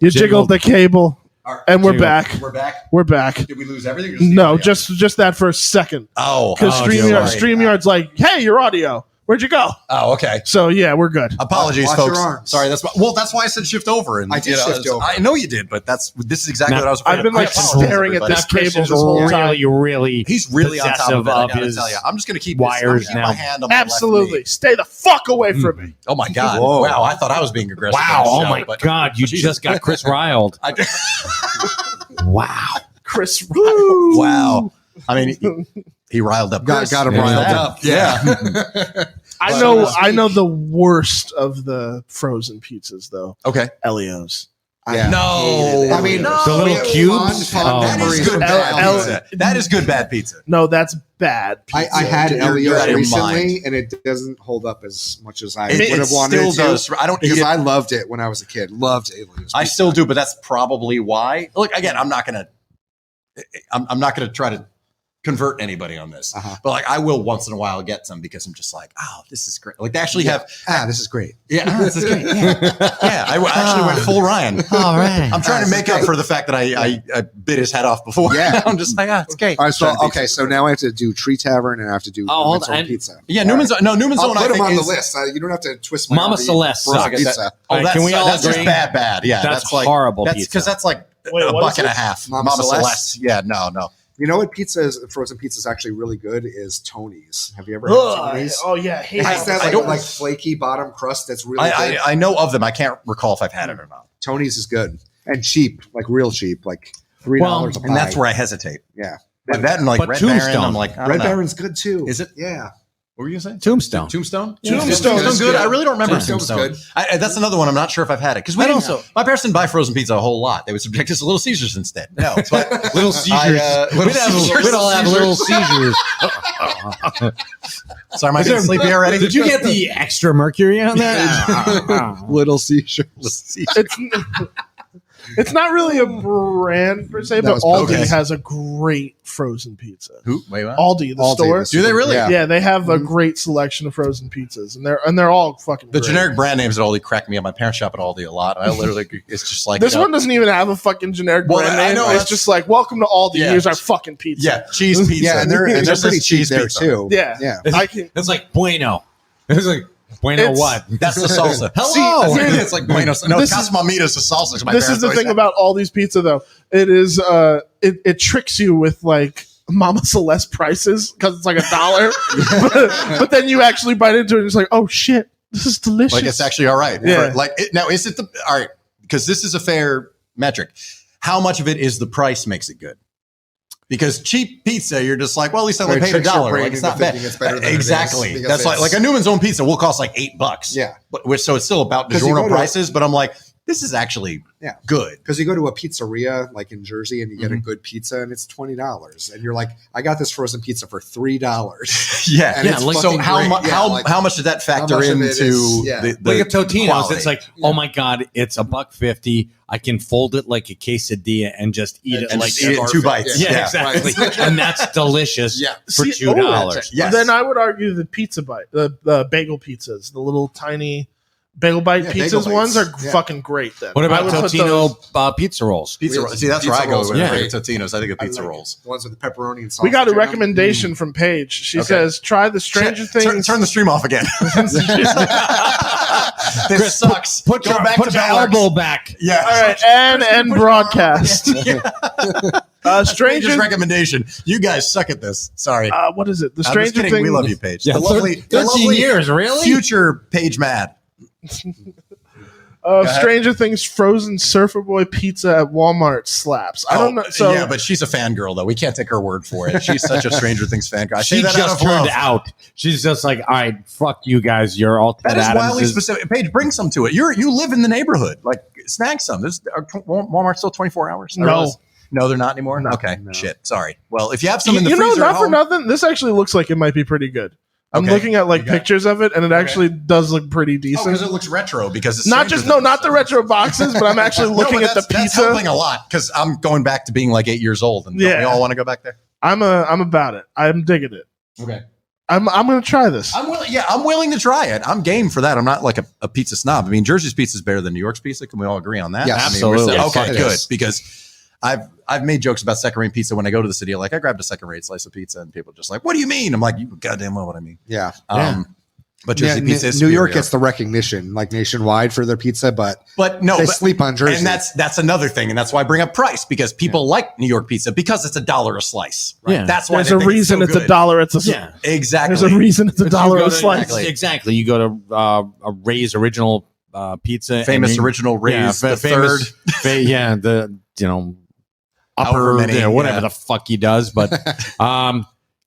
You jiggled the cable, and we're back. We're back. We're back. Did we lose everything? No, just that for a second. Oh, because StreamYard's like, hey, your audio. Where'd you go? Oh, okay. So yeah, we're good. Apologies, Watch folks. your arms. Sorry, that's that's why I said shift over. And I did shift over. I know you did, but this is exactly what I was. Afraid I've been of. staring at this cable this whole time. He's really on top of it. I gotta his tell you, I'm just going to keep wires keep now. my hand on my Absolutely, left knee. stay the fuck away from me. Oh my God! Whoa. Wow, I thought I was being aggressive. Wow! on the Oh show, my but God! You just got Chris riled. Wow! Chris, wow! I mean, he riled up. Got him riled up. Yeah. I know the worst of the frozen pizzas though. Okay. Elio's. Yeah. No. I mean, the little cubes. Fond That is memories good of bad Elio's. pizza. That is good bad pizza. No, that's bad pizza. I had You're out Elio's of your recently, mind. and it doesn't hold up as much as I It would have wanted still it to. does. I don't Because eat it. I loved it when I was a kid. Loved Elio's. I still do, but that's probably why. Look, again, I'm not gonna try to convert anybody on this, but like I will once in a while get some because I'm just like, oh, this is great. Like they actually have, this is great. this is great. Yeah, I actually went full Ryan. All right. I'm trying to make up for the fact that I bit his head off before. Yeah. I'm just like, it's great. All right, so so now I have to do Tree Tavern and I have to do hold Newman's Own on. Pizza. Yeah, Newman's Own. I'll I put think them on the is- list. You don't have to twist my Mama arm to eat Celeste frozen sucks. pizza. Oh, Right, that's, can we all that's just agree? bad. Yeah, That's like horrible That's pizza. because that's like Wait, a what buck is and it? a half. Mama Mama Celeste? Celeste. Yeah, no. You know what frozen pizza is actually really good is Tony's. Have you ever had Ugh, Tony's? oh yeah, I hate It has that. that I don't- like flaky bottom crust that's really good. I know of them. I can't recall if I've had it or not. Tony's is good and cheap, like real cheap, like $3 a pie. And that's where I hesitate. Yeah. But that and like but Red Tombstone. Baron, I'm like, I don't Red know. Baron's good too. Is it? Yeah. What were you saying? Tombstone. Tombstone? Tombstone Tombstone's is good. good. I really don't remember Tombstone's Tombstone. good. That's another one. I'm not sure if I've had it because we And didn't- also- my parents didn't buy frozen pizza a whole lot. They would subject us to Little Caesars instead. No, but Little Caesars. We'd all have little seizures. Sorry, am I getting sleepy already? Did you get the extra mercury on that? Little seizures. It's not really a brand per se, That but was Aldi okay. has a great frozen pizza. Who? Wait, what? Aldi, the Aldi, store. the Do they really? Yeah. Yeah, they have a great selection of frozen pizzas, and they're all fucking. The great. generic brand names at Aldi crack me up. My parents shop at Aldi a lot. I literally, it's just like This one doesn't even have a fucking generic Well, brand I name. know, It's that's- just like, welcome to Aldi. Yeah. Here's our fucking pizza. Yeah, cheese pizza. Yeah, and they're just pretty says cheap cheese there pizza. too. Yeah. Yeah. I can. It's like Bueno. It's like Bueno It's- what? That's the salsa. Hello. It's like Buenos. No, This Casa Mamita's the salsa. My This is parents the always thing said. about Aldi's pizza, though. It is it tricks you with like Mama Celeste prices because it's like $1, but then you actually bite into it and it's like, oh shit, this is delicious. Like it's actually all right. Yeah. Now is it the all right? Because this is a fair metric. How much of it is the price makes it good? Because cheap pizza, you're just like, well, at least I only Or it paid tricks your $1. brain Like it's into not bad. thinking it's better than it Exactly. is because That's like it's- a Newman's Own pizza will cost like $8. Yeah. But so it's still about 'Cause you DiGiorno go to- prices. But I'm like, this is actually Yeah. good. Because you go to a pizzeria like in Jersey and you get a good pizza and it's $20, and you're like, I got this frozen pizza for $3. Yeah. And it's like- So fucking how great. much? Yeah, how like, how much did that factor much of it into is- yeah. the Look at Totino's. quality? It's like, oh my god, it's $1.50. I can fold it like a quesadilla and just eat it and like just eat it in 2 bites. Yeah, Yeah. exactly. Right. And that's delicious Yeah. for See, $2. Yes. Then I would argue the pizza bite, the bagel pizzas, the little tiny bagel bite Yeah, pizzas bagel ones are bites. Yeah. fucking great. Then What I about would put those- Totino pizza rolls? Pizza rolls. See, that's where Pizza I go rolls with are great. Totino's. I think of I pizza like rolls. the ones with the pepperoni and sauce. We got a in them. recommendation from Paige. She Okay. says, try the Stranger Things. Turn the stream off again. This Chris, sucks. Put Go your, back put to your Alex. elbow back. Yeah. All right, and broadcast. Stranger's Stranger. recommendation. You guys suck at this. Sorry. What is it? The I'm just Stranger kidding. Things. We love you, Paige. Yeah, the lovely, the 13 lovely years, really? future Paige Mad. ahead. Stranger Things frozen Surfer Boy pizza at Walmart slaps. I don't know. So yeah, but she's a fangirl though. We can't take her word for it. She's such a Stranger Things fangirl. I say She that just out of turned love. out. She's just like, all right, fuck you guys. You're all That is wildly specific. Paige, bring some to it. You live in the neighborhood. Like, snag some. Are Walmart's still 24 hours? I No. realize- No, they're not anymore? No, okay, no. shit. Sorry. Well, if you have some you, in the you know, freezer at not for home- nothing. This actually looks like it might be pretty good. I'm Okay. looking at like You got- pictures of it, and it actually does look pretty Oh, decent. because it looks retro. Because it's Not Stranger just Things. not the retro boxes, but I'm actually No, looking but at the that's pizza. helping a lot because I'm going back to being like 8 years old, and don't Yeah. we all want to go back there. I'm about it. I'm digging it. Okay. I'm gonna try this. I'm willing. Yeah, I'm willing to try it. I'm game for that. I'm not like a pizza snob. I mean, Jersey's pizza is better than New York's pizza. Can we all agree on that? Yes. I mean, Absolutely. we're okay, It good. is. Because I've made jokes about second rate pizza when I go to the city. Like I grabbed a second rate slice of pizza, and people are just like, "What do you mean?" I'm like, "You goddamn well what I mean." Yeah. But Jersey Yeah, pizza is New York superior. gets the recognition like nationwide for their pizza, but but no, they but- sleep on Jersey. and that's another thing, and that's why I bring up price because people like New York pizza because it's $1 a slice. Right? Yeah. That's why There's they a think reason so it's good. $1. It's a Yeah. Exactly. There's a reason it's But you $1 go a to- slice. Exactly. You go to a Ray's original pizza. Famous and you- original Ray's the famous, third. yeah, the upper, many, whatever the fuck he does. But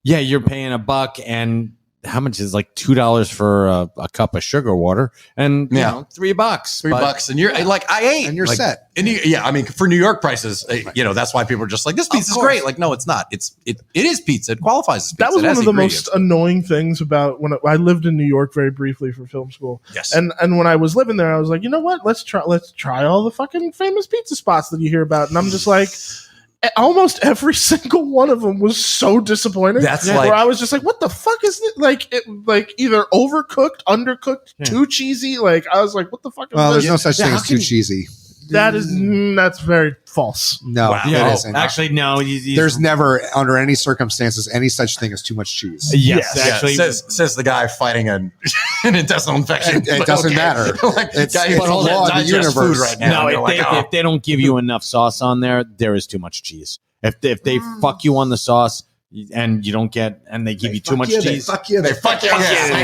yeah, you're paying $1, and how much is like $2 for a cup of sugar water, and you know, $3, $3, and you're like, I ate, and you're like, set. And I mean, for New York prices, you know, that's why people are just like, this pizza's great. Like, no, it's not. It is pizza. It qualifies as pizza. That was It one has of the ingredients. most annoying things about when I lived in New York very briefly for film school. Yes. And when I was living there, I was like, you know what? Let's try all the fucking famous pizza spots that you hear about. And I'm just like, almost every single one of them was so disappointing. That's where I was just like, what the fuck is this? Like, either overcooked, undercooked, too cheesy. Like, I was like, what the fuck is Well, this? there's no such thing as too cheesy. That's very false. No, Wow. it isn't. Actually, no. There's never, under any circumstances, any such thing as too much cheese. Yes, Yeah, actually. says the guy fighting an intestinal infection. It doesn't matter. Like, It's guy a who can't law of the digest food universe. right now. No, You're like, if they don't give you enough sauce on there is too much cheese. If they fuck you on the sauce and you don't get, and they give you too much cheese, They fuck you on the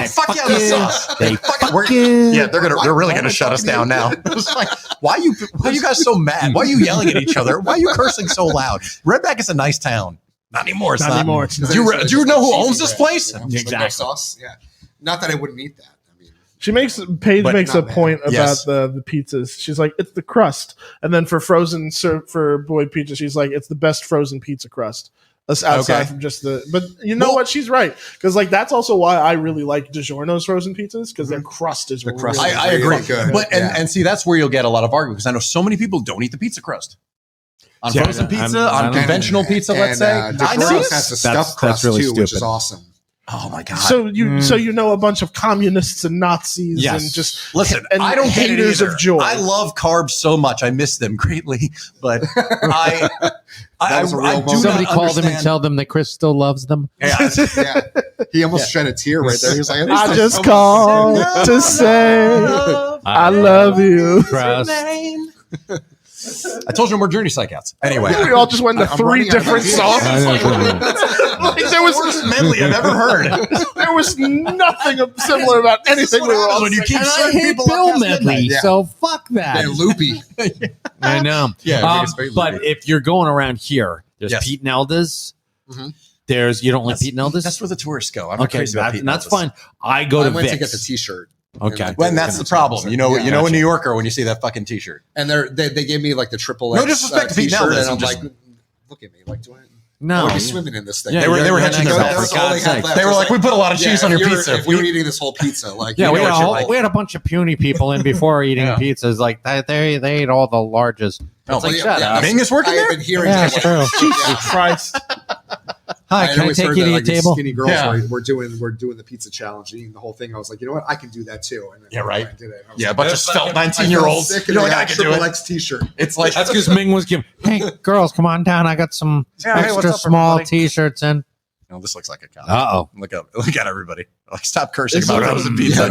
sauce. They fuck you. Yeah, they're really gonna shut us down now. It's like, why are you guys so mad? Why are you yelling at each other? Why are you cursing so loud? Redback is a nice town. Not anymore. It's not anymore. It's not. Do you know who owns this place? Exactly. Sauce. Yeah. Not that I wouldn't eat that. Paige But makes a point about Yes. the pizzas. She's like, it's the crust, and then for for Boyd Pizza, she's like, it's the best frozen pizza crust. That's outside from just the. But you know what? She's right, because like that's also why I really like DiGiorno's frozen pizzas, because their crust is The crust really is I agree. good. But and see, that's where you'll get a lot of argument, because I know so many people don't eat the pizza crust. On Yeah, frozen I'm- pizza, I'm- on conventional pizza, let's say. I know DiGiorno's this. has the That's stuffed crust really too, which is stupid. awesome. Oh my god! So you know a bunch of communists and Nazis Yes. and just Listen, and I don't get it haters either. of joy. I love carbs so much; I miss them greatly. But I was a real do moment. not Somebody call them and understand- tell them that Chris still loves them. Yeah. Yeah. He almost shed a tear right there. He was like, I just called to say I love you. Crust. I told you we're journey psychouts. Anyway, We all just went into I'm three running out of different ideas. songs. Like, there was worst medley I've ever heard. there was nothing similar about anything we were all when you keep And I shutting hate people Bill up past Medley, midnight. Yeah. so fuck that. They're loopy. I know. Yeah, it's very but loopy. if you're going around here, there's Yes. Pete and Elda's. Mhm. You don't like Pete and Elda's? That's where the tourists go. I'm not Okay, crazy about Pete and that's Elda's. fine. I go I to went to Vic's. get the T-shirt. Okay. And, Well, that's the problem. You know, Yeah, a New Yorker when you see that fucking T-shirt. And they gave me like the triple No X, disrespect to Pete T-shirt, Nelson, and I'm just- like, look at me, like, do I No. want to be swimming in this thing? Yeah, They were you're hedging an their expert, bets. for That's all they God's had sake. left. They were It's like, we put a lot of cheese on your pizza. If you're eating this whole pizza, like, Yeah, you we know had, what you're like. we had a bunch of puny people in before eating Yeah. pizzas. Like they ate all the largest. Oh, It's like, yeah, shut yeah, up. Bing is working I there? have been hearing Yeah, that, it's true. like, Jesus Christ. Hi, I'd can I always take heard you to that, your like, these table? Skinny girls Yeah. we're doing the pizza challenge, eating the whole thing. I was like, you know what, I can do that too. And then Yeah, right. I did it. I was Yeah, a like, bunch of svelte I felt 19-year-olds. sick, You're and like, I I got can do triple it. X T-shirt. It's like That's because Ming was giving. Hey, girls, come on down. I got some Yeah, hey, what's extra up, small everybody? T-shirts in. No, this looks like a cop. Uh-oh. Look at everybody. Like, stop cursing This about is- frozen pizza.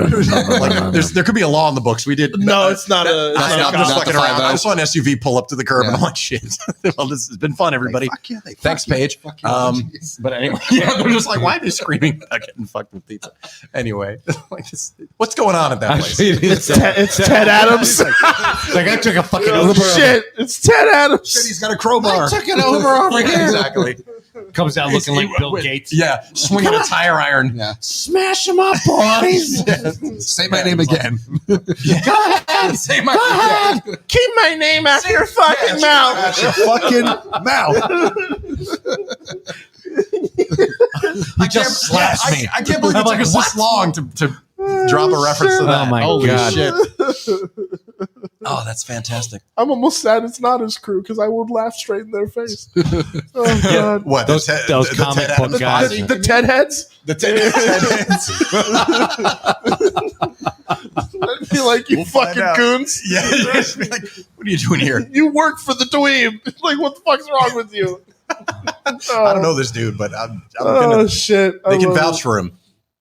Like, there could be a law in the books. We did. No, it's not a. It's I'm not a just not fucking the around. 5-0. I saw an SUV pull up to the curb, and Yeah. I'm like, shit. Well, this has been fun, everybody. Like, fuck yeah, they Thanks, fuck you, Paige. fuck you, jeez. But anyway, yeah, they're just like, why are they screaming about getting fucked with pizza? Anyway, like this, what's going on at that place? It's Ted Adams. Like I took a fucking Oh, Uber. shit. It's Ted Adams. Shit, he's got a crowbar. an Uber over Yeah, exactly. Comes out looking like Bill Gates. Yeah, swinging a tire iron. Yeah. Smash them up, boys. Say my name again. Go ahead. Say my Go ahead. Keep my name out your fucking mouth. That's your fucking mouth. He just slaps me. I can't believe it took us this long to drop a reference to that. Oh, my Holy God. shit. Oh, that's fantastic. I'm almost sad it's not his crew because I would laugh straight in their face. Oh, God. What? Those comic Ted book Adams guys. posse? The Ted heads? The Ted I'd be like, you We'll find fucking out. goons. Yeah, you'd just be like, what are you doing here? You work for the dweeb. Like, what the fuck's wrong with you? I don't know this dude, but I'm Oh, gonna. shit. They I can love vouch it. for him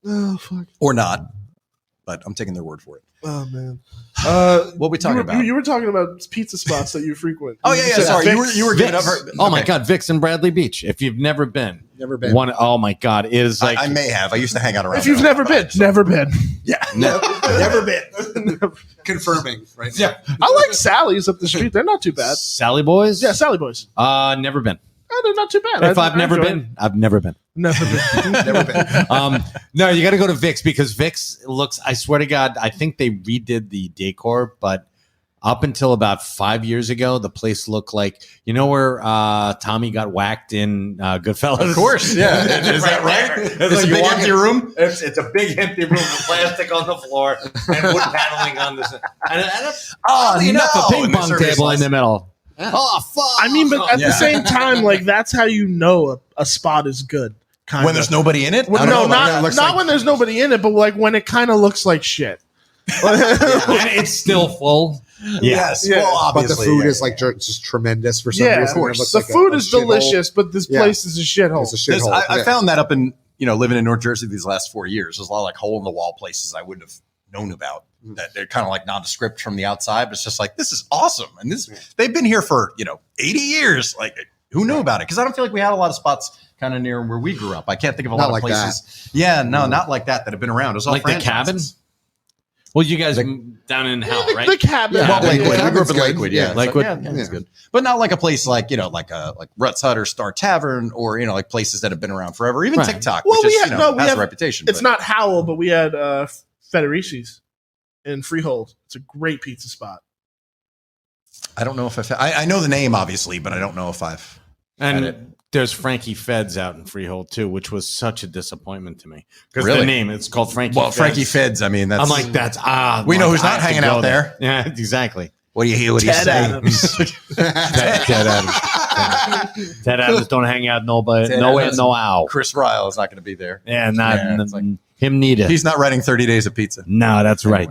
Oh, fuck. or not, but I'm taking their word for it. Oh man. What are we talking about? You were talking about pizza spots that you frequent. Oh yeah. said Sorry, Vic's. you were giving up. Oh my God, Vic's in Bradley Beach. If you've never been, Oh my God, it is like I may have. I used to hang out around. If you've never been, never been. Yeah, Never been. Confirming right now. Yeah. I like Sally's up the street. They're not too bad. Sally Boys. Yeah, Sally Boys. Never been. Oh, they're not too bad. If I've never been, I've never been. Never been. Never been. No, you got to go to Vic's because Vic's looks. I swear to God, I think they redid the decor, but up until about 5 years ago, the place looked like where Tommy got whacked in Goodfellas. Of course, yeah. Is that right? It's a big empty room. It's a big empty room with plastic on the floor and wood paneling on this. And enough a ping pong table in the middle. Oh fuck! I mean, but at the same time, like that's how you know a spot is good. When there's nobody in it. Well, no, not when there's nobody in it, but like when it kind of looks like shit. And it's still full. Yes. Yeah. Well, But the obviously, food is like just tremendous for some reason. Of course. It looks The like food a is shithole. delicious, but this place is a shithole. It's a shithole. I found that up in living in North Jersey these last 4 years. There's a lot of like hole in the wall places I wouldn't have known about. That they're kind of like nondescript from the outside, but it's just like this is awesome, and they've been here for 80 years. Like who knew about it? Because I don't feel like we had a lot of spots kind of near where we grew up. I can't think of a lot of places. Yeah, no, not like that have been around. It was all Like the cabin. Well, you guys down in hell, right? The cabin. Yeah. Well, Lakewood. Yeah. We grew up in Good. Lakewood. Yeah, Yeah. Lakewood. Lakewood. It's good, but not like a place like like Rutt's Hut or Star Tavern or like places that have been around forever. Even Right. TikTok, Well, which we is, had- we has have- a reputation. It's not Howell, but we had Federici's in Freehold. It's a great pizza spot. I don't know if I know the name obviously, but I don't know if I've. And there's Frankie Feds out in Freehold too, which was such a disappointment to me because Really? the name it's called Frankie. Well, Feds. Frankie Feds. I mean, that's. I'm like that's We know who's I not have to hanging go out there. Yeah, exactly. What do you hear? What do you Ted say? Adams. Ted Adams. Ted Adams don't hang out nobody, Ted no Adams. in, no out. Chris Ryle is not going to be there. Yeah, not Yeah, it's like- him neither. He's not writing 30 Days of Pizza. No, that's right.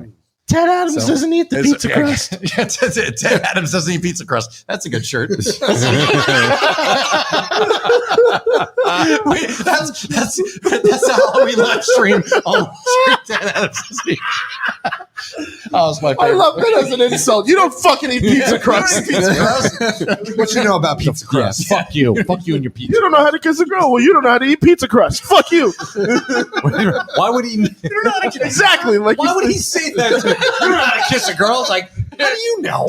Ted Adams So- doesn't eat the pizza crust. Yeah, Ted Adams doesn't eat pizza crust. That's a good shirt. Wait, that's a Halloween live stream. Oh, Ted Adams doesn't eat. Oh, it's my favorite. I love that as an insult. You don't fucking eat pizza crust. Pizza crust. What you know about pizza crust? Fuck you. Fuck you and your pizza. You don't know how to kiss a girl. Well, you don't know how to eat pizza crust. Fuck you. Why would he? Exactly. Like Why would he say that? To me? You don't know how to kiss a girl. It's like, how do you know?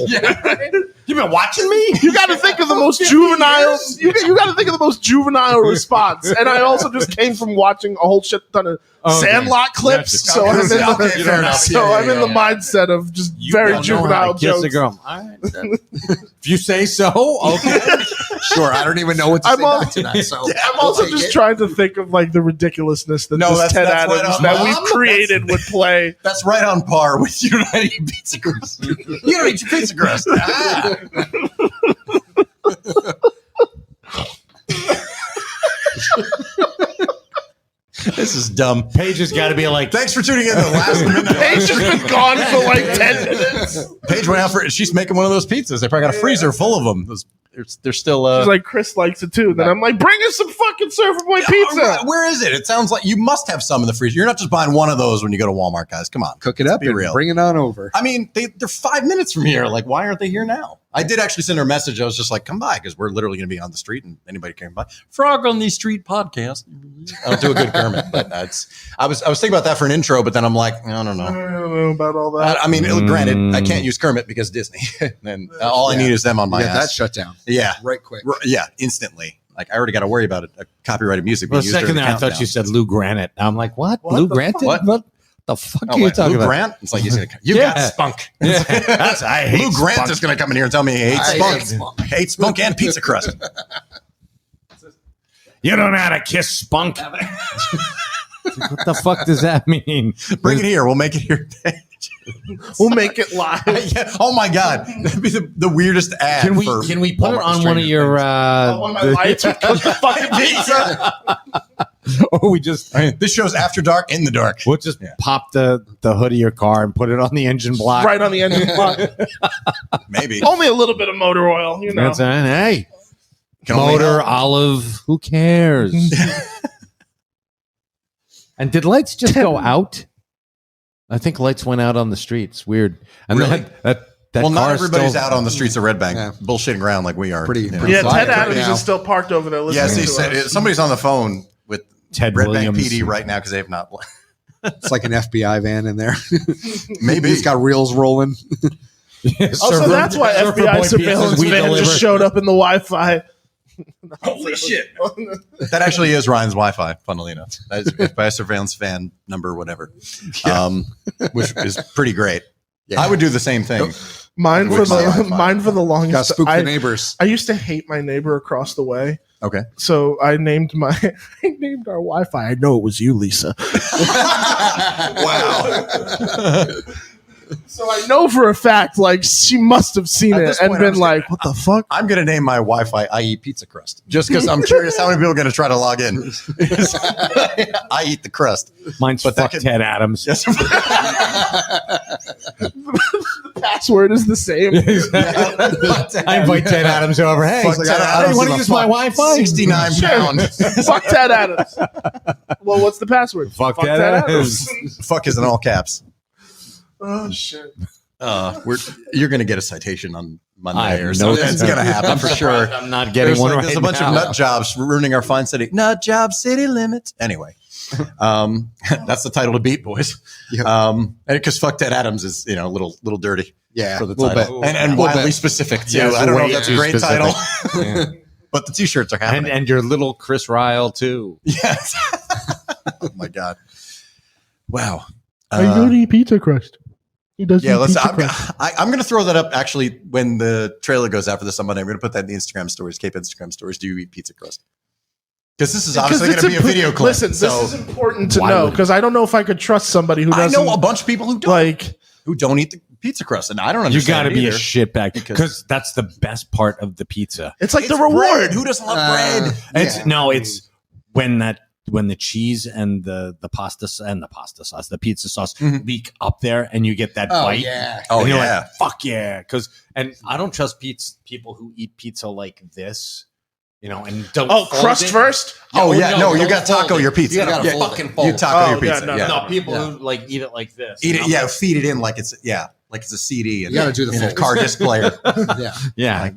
You've been watching me. You got to think of the most juvenile. You got to think of the most juvenile response. And I also just came from watching a whole shit ton of Sandlot clips, Gotcha. so I'm in the, Okay, fair enough. so Yeah, I'm in the mindset of just very don't know how juvenile to kiss a jokes. girl. All right. If you say so, okay. Sure, I don't even know what to I'm say all- back to that. So I'm also just trying to think of like the ridiculousness that No, this that's- Ted that's right Adams on. that Mom, we've created would play. That's right on par with you don't eat pizza crust. You don't eat your pizza crust. Ah. This is dumb. Paige has got to be like, Thanks for tuning in to the last minute. Paige has been gone for like 10 minutes. Paige went out for. She's making one of those pizzas. They probably got a freezer full of them. They're still. She's like, Chris likes it too. Then I'm like, bring us some fucking Surfer Boy pizza. Where is it? It sounds like you must have some in the freezer. You're not just buying one of those when you go to Walmart, guys. Come on, cook it up be and real. bring it on over. I mean, they're 5 minutes from here. Like, why aren't they here now? I did actually send her a message. I was just like, come by because we're literally going to be on the street and anybody can by. Frog on the Street podcast. I don't do a good Kermit, but I was thinking about that for an intro, but then I'm like, I don't know. I don't know about all that. I mean, granted, I can't use Kermit because Disney. And all I need is them on my Yeah, that ass. shut down. Yeah, Right quick. yeah, instantly. Like I already got to worry about it. Copyrighted music. for a being used during second the there, I thought countdown. you said Lou Granite. I'm like, what? Lou the Grant? fuck? What the fuck Oh, are you wait, talking Lou about? Grant? It's like he's gonna. You Yeah. got spunk. Yeah. That's, I hate Lou Grant spunk. is going to come in here and tell me he hates I spunk. hate spunk. Hates spunk and pizza crust. You don't know how to kiss spunk. What the fuck does that mean? Bring it here. We'll make it here. We'll make it live. Yeah. Oh my god, that'd be the weirdest ad. Can we for put it Walmart on one of Stranger your Things. One of my lights would cook the fucking pizza. or we just I mean, this show's after dark in the dark. we'll just pop the hood of your car and put it on the engine block. Right on the engine block. Maybe. Only a little bit of motor oil, you know. That's hey. Can only Motor, help. olive, who cares? And did lights just go out? I think lights went out on the streets. Weird. And Really? that Well, not car everybody's still, out on the streets of Red Bank Yeah. bullshitting around like we are. Pretty- you know. pretty Yeah, quiet Ted right Adams now. is still parked over there Yeah, listening see, to us. somebody's on the phone with Ted Red Williams. Bank PD right now because they have not. It's like an FBI van in there. Maybe He's got reels rolling. Also, that's why FBI surveillance van just showed up in the Wi-Fi. Holy shit! That actually is Ryan's Wi-Fi. Funnily enough, that is FBI surveillance fan number whatever, which is pretty great. Yeah. I would do the same thing. Mine for With my the Wi-Fi. mine for the Got to longest. spook the neighbors. I used to hate my neighbor across the way, Okay. so I named our Wi-Fi. I know it was you, Lisa. Wow. So I know for a fact, like she must have seen At it this and point, been I'm like, "What the fuck?" I'm gonna name my Wi-Fi I eat pizza crust just because I'm curious how many people are gonna try to log in. I eat the crust. Mine's But that fuck could- Ted Adams. Yes. The password is the same. I invite Ted Adams over. Hey, Fuck Ted Adams. you want to use my Wi-Fi? 69 pound. Fuck Ted Adams. Well, what's the password? Fuck Ted Adams. Fuck is in all caps. Oh shit! You're going to get a citation on Monday I or know something. that. It's going to happen for sure. I'm not getting one right There's a bunch now. of nut jobs ruining our fine city. Nut job city limits. Anyway, that's the title to beat, boys. Yep. And because fuck Ted Adams is a little dirty Yeah, for the little title, bit. and Little wildly bit. specific too. Yeah, it's I don't know if way that's a too great specific. title, Yeah. but the t-shirts are happening. And your little Chris Ryle too. Yes. Oh my god. Wow. Are you going to eat pizza crust? He does. Yeah, eat let's. pizza I'm, crust. I'm going to throw that up actually when the trailer goes out for this on Monday. I'm going to put that in the Instagram stories, Cape Instagram stories. Do you eat pizza crust? Because this is obviously going to be a video clip. Listen, so this is important to Why know would- because I don't know if I could trust somebody who I doesn't. know a bunch of people who don't like. eat the pizza crust, and I don't You understand. got to be a either. shitbag Because- because that's the best part of the pizza. It's like It's the reward. bread. Who doesn't love bread? It's when the cheese and the pasta and the pasta sauce, the pizza sauce Mhm. leak up there, and you get that Oh, bite. yeah. Oh And you're yeah. like, fuck yeah! And I don't trust people who eat pizza like this, and don't. Oh, fold crust it. first. Oh yeah. No, you don't got taco fold it. your pizza. You gotta Yeah. fucking fold You it. taco Oh, your yeah, pizza. no, yeah. No, people who like eat it like this. Eat And it. I'm Yeah. like, Feed it in like it's like it's a CD. And You gotta do the in a fold. car disc player. Yeah. yeah. Like,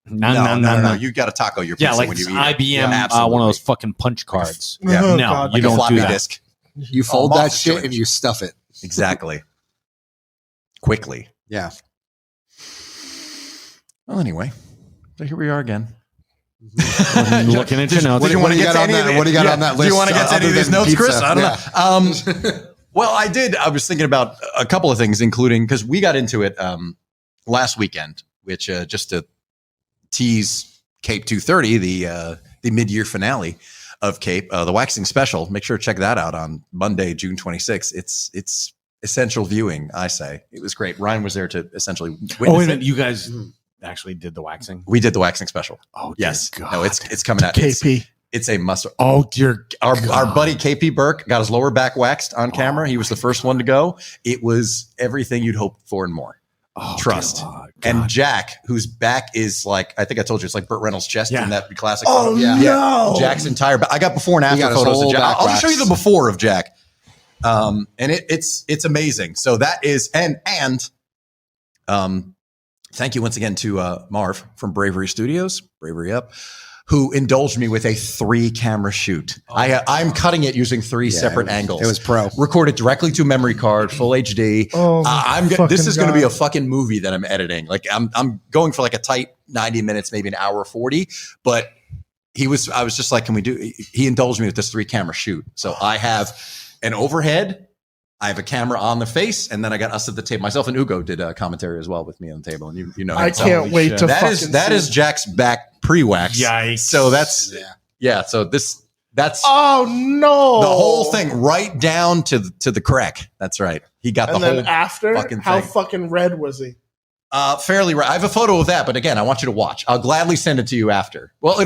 no. no. You got to taco your pizza Yeah, like when you it's eat it. IBM, Yeah, one of absolutely. those fucking punch cards. Yeah. Oh, No, God. you Like a don't floppy do that. disk. You fold Oh, that monster shit joint. and you stuff it. Exactly. Quickly. Well, anyway, so here we are again. Looking at your notes. Did you want to do get to any of What do you got yeah. on that list? Do you want to get to any other of these than notes, pizza? Chris? I don't know. Well, I did. I was thinking about a couple of things, including because we got into it last weekend, which just to tease Cape 230, the mid-year finale of Cape, the waxing special. Make sure to check that out on Monday, June 26th. It's essential viewing, I say. It was great. Ryan was there to essentially witness Oh, wait a it. minute. You guys actually did the waxing? We did the waxing special. Oh, dear Yes. God. No, it's coming out. KP. It's a must. Oh, dear. Our buddy KP Burke got his lower back waxed on camera. He was the first one to go. It was everything you'd hope for and more. Oh, Trust. God. And Jack, whose back is like, I think I told you, it's like Burt Reynolds' chest Yeah. in that classic. Oh photo. yeah. no! Jack's entire back. I got before and He after got his photos of whole Jack. back I'll show you the waxed. before of Jack. And it's amazing. So that is, and thank you once again to Marv from Bravery Studios, Bravery Up, who indulged me with a 3-camera shoot. I'm cutting it using 3 separate angles. It was pro. Recorded directly to memory card, full HD. Oh, This is going to be God. a fucking movie that I'm editing. Like I'm going for like a tight 90 minutes, maybe an hour 40. But I was just like, can we do? He indulged me with this 3-camera shoot. So I have an overhead. I have a camera on the face, and then I got us at the table. Myself and Ugo did a commentary as well with me on the table, and you know I him. So can't wait shit. to that fucking is see. Jack's back pre-wax. Yikes. So that's Yeah. So that's Oh no! the whole thing right down to the crack. That's right. He got And the then whole after, fucking how thing. fucking red was he? Fairly right. I have a photo of that, but again, I want you to watch. I'll gladly send it to you after. Well,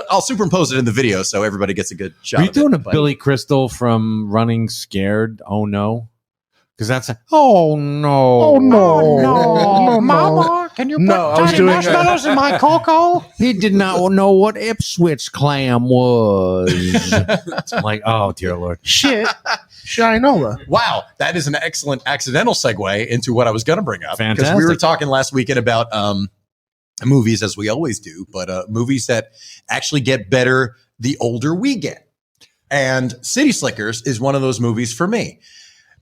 I'll superimpose it in the video so everybody gets a good shot. Are you of it, doing a but- Billy Crystal from Running Scared? Oh, no. Because that's oh, no. Oh, no. No, Mama. Can you No, put I was tiny doing marshmallows in my cocoa? He did not know what Ipswich clam was. I'm like, oh dear Lord. shit, Shinola. Wow, that is an excellent accidental segue into what I was going to bring up. Because we were Fantastic. talking last weekend about movies, as we always do, but movies that actually get better the older we get. And City Slickers is one of those movies for me,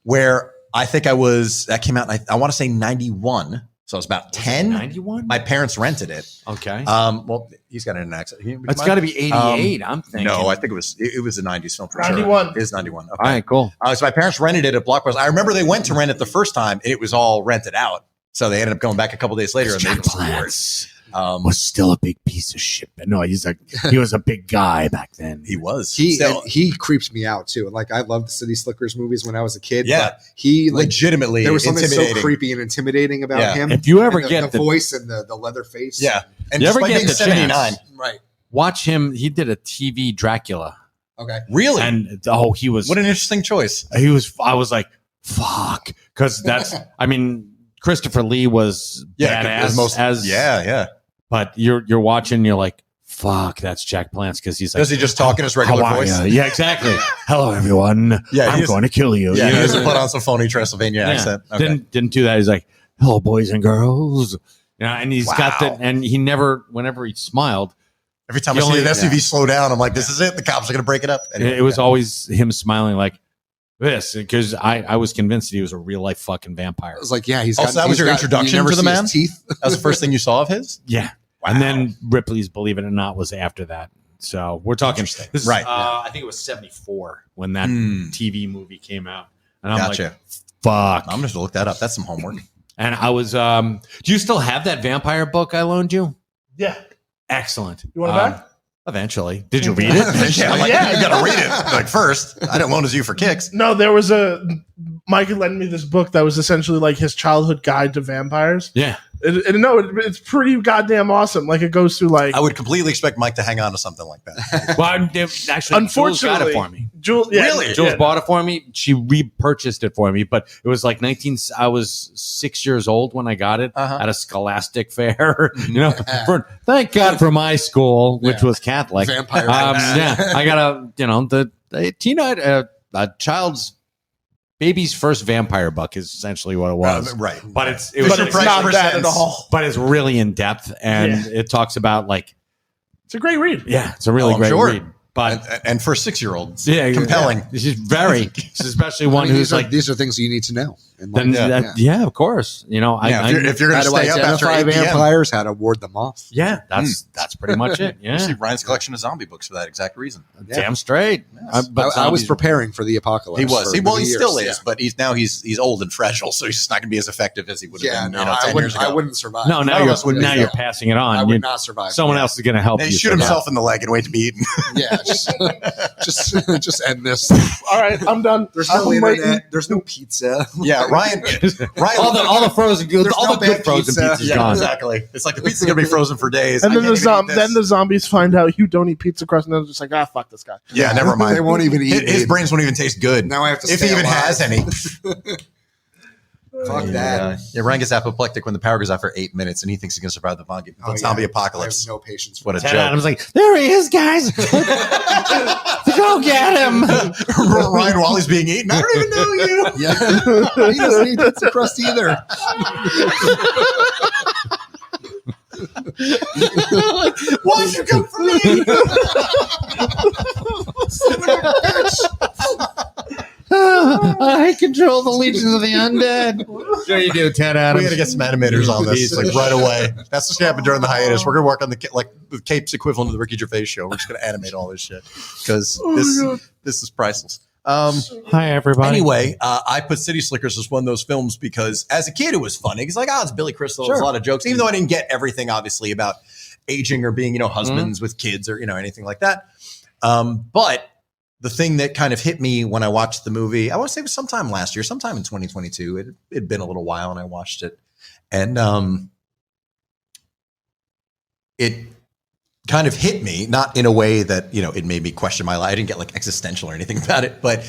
where I think that came out, I want to say 91. So I was about 10. 91? My parents rented it. Okay. Well, he's got an accent. It's got to be 88, I'm thinking. No, I think it was a 90s film for 91. sure. It is 91. Okay. All right, cool. So my parents rented it at Blockbuster. I remember they went to rent it the first time and it was all rented out. So they ended up going back a couple days later and Jack they Palance was still a big piece of shit. No, he was a big guy back then. He was. He creeps me out too. Like I loved the City Slickers movies when I was a kid. Yeah. But he legitimately there was something so intimidating. creepy and intimidating about him. If you ever And get the voice and the leather face. Yeah. And You ever despite get being the 79. chance? Right. watch him, he did a TV Dracula. Okay. Really? And he was What an interesting choice. I was like, fuck. Because that's I mean, Christopher Lee was badass yeah. but you're watching, you're like, fuck, that's Jack Palance, because he's like, Does he just talk in his regular "How are voice? ya?" Yeah, exactly. Hello, everyone. Yeah, I'm going to kill you. Yeah, You he know? doesn't put on some phony Transylvania accent. Okay. Didn't do that. He's like, hello, boys and girls. Yeah, and he's got that, and he never, whenever he smiled, Every time He I see an only- SUV slow down, I'm like, this is it. The cops are going to break it up. Anyway, it was always him smiling like this, because I was convinced that he was a real life fucking vampire. I was like, yeah, he's Also, that was your introduction to the man? Teeth. That was the first thing you saw of his? Yeah. And then Ripley's Believe It or Not was after that. So we're talking, Interesting. this is, Right. I think it was 74 when that Hmm. TV movie came out. And I'm Gotcha. like, fuck. I'm just going to look that up. That's some homework. And I was, do you still have that vampire book I loaned you? Yeah. Excellent. You want it back? Eventually. Did you read it? Yeah, I'm like, Yeah. you got to read it. Like, first, I didn't loan it to you for kicks. No, there was Mike had lent me this book that was essentially like his childhood guide to vampires. Yeah. It's pretty goddamn awesome. Like it goes through like I would completely expect Mike to hang on to something like that. Well, actually, Jules got it Unfortunately, for me. Really? Jules bought it for me. She repurchased it for me, but it was like I was 6 years old when I got it at a Scholastic fair. You know, thank God for my school, which was Catholic. Vampire. Yeah, I got a child's baby's first vampire book is essentially what it was. Right. But it But was it's price not per that cents. at all. but it's really in depth, and it talks about like, It's a great read. yeah, it's a really I'm great sure. read. But And for a 6-year-old, yeah, compelling. Yeah. She's very, especially one I mean, who's like, these are things you need to know. in life. then Yeah. of course, you know, Yeah, if you're going How to to stay up after identify 8 p.m. vampires, how to ward them off. yeah, that's pretty much it. You see Yeah, Ryan's collection of zombie books for that exact reason. damn straight. But I was zombies- preparing for the apocalypse. He was. for Well, he many still years. is, but he's old and fragile, so he's just not going to be as effective as he would have Yeah, been. no, 10 I years wouldn't. ago. I wouldn't survive. No, None of us would be, you're though. passing it on. I You- would not survive. Someone else is going to help He you. shoot himself in the leg and wait to be eaten. Yeah, just end this. All right, I'm done. There's no I'm waiting. internet. There's no pizza. Yeah, Ryan. all the frozen, There's all no the good bad frozen pizza. pizza's Yeah, gone. exactly. It's like the pizza's going to be frozen for days. And I then can't even eat this. the zombies find out you don't eat pizza crust, and they're just like, fuck this guy. Yeah, never mind. They won't even eat His it. brains won't even taste good. Now I have to if stay he even alive. has any. Fuck that. Yeah, Ryan gets apoplectic when the power goes out for 8 minutes, and he thinks he's going to survive the zombie Oh, zombie yeah. apocalypse. I have no patience for What a Ted joke! Adams like, there he is, guys. Go get him. Ryan Wally's being eaten. I don't even know you. Yeah, he doesn't eat pizza crust either. Why'd you come for me? I control the legions of the undead. Sure you do, Ted We Adams. got to get some animators on this like right away. That's what's going to happen during the hiatus. We're going to work on the Cape's equivalent of the Ricky Gervais show. We're just going to animate all this shit because this is priceless. Hi, everybody. Anyway, I put City Slickers as one of those films because as a kid it was funny. It's like, it's Billy Crystal. There's a lot of jokes, even though I didn't get everything obviously about aging or being, husbands with kids or, anything like that. But the thing that kind of hit me when I watched the movie, I want to say it was sometime last year, sometime in 2022. It'd been a little while and I watched it. And it kind of hit me, not in a way that, it made me question my life. I didn't get like existential or anything about it, but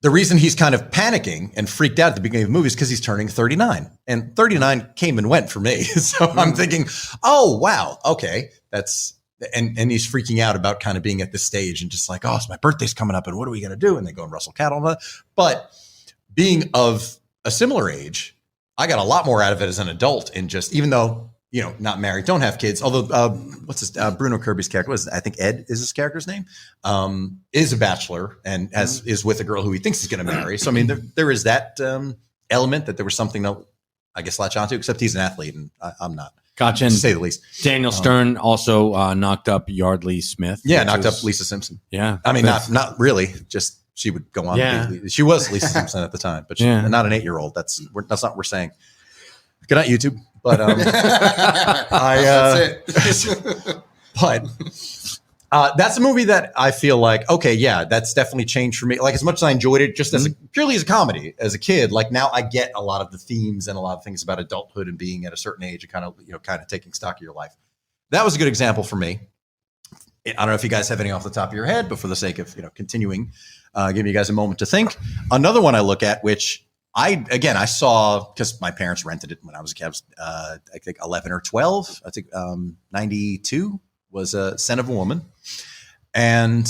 the reason he's kind of panicking and freaked out at the beginning of the movie is because he's turning 39. And 39 came and went for me. So I'm thinking, oh, wow, okay. And he's freaking out about kind of being at this stage and just like, oh, it's my birthday's coming up and what are we going to do? And they go and rustle cattle. But being of a similar age, I got a lot more out of it as an adult and just, even though, not married, don't have kids. Although, what's his, Bruno Kirby's character I think Ed is his character's name, is a bachelor and is with a girl who he thinks he's going to marry. So, I mean, there is that element that there was something that I guess latch onto, except he's an athlete and I'm not. Gotcha. To say the least. Daniel Stern also knocked up Yardley Smith. Yeah, knocked up Lisa Simpson. Yeah. I mean, not really. Just she would go on. Yeah. She was Lisa Simpson at the time, but not an 8-year-old. That's not what we're saying. Good night, YouTube. But that's it. But that's a movie that I feel like, okay, yeah, that's definitely changed for me. Like as much as I enjoyed it just as purely as a comedy as a kid, like now I get a lot of the themes and a lot of things about adulthood and being at a certain age and kind of taking stock of your life. That was a good example for me. I don't know if you guys have any off the top of your head, but for the sake of, continuing, giving you guys a moment to think. Another one I look at, which I saw because my parents rented it when I was a kid. I was, I think 11 or 12. I think 92 was Son of a Woman. And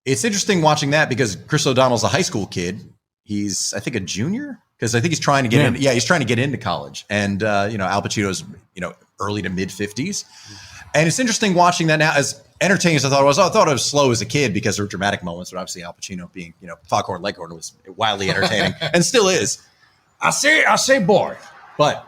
it's interesting watching that because Chris O'Donnell's a high school kid. He's, I think, a junior because I think he's trying to get in. Yeah, he's trying to get into college. And, Al Pacino's, early to mid 50s. And it's interesting watching that now as entertaining as I thought it was. I thought it was slow as a kid because there were dramatic moments, but obviously Al Pacino being, Foghorn Leghorn was wildly entertaining and still is. I say boy, but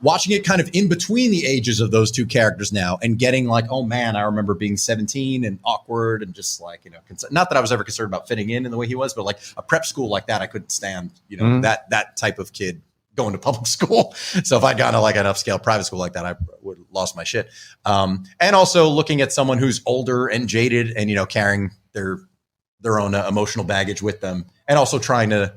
watching it kind of in between the ages of those two characters now and getting like, oh man, I remember being 17 and awkward and just like, not that I was ever concerned about fitting in the way he was, but like a prep school like that, I couldn't stand, that type of kid going to public school. So if I'd gone to like an upscale private school like that, I would have lost my shit. And also looking at someone who's older and jaded and, carrying their own emotional baggage with them and also trying to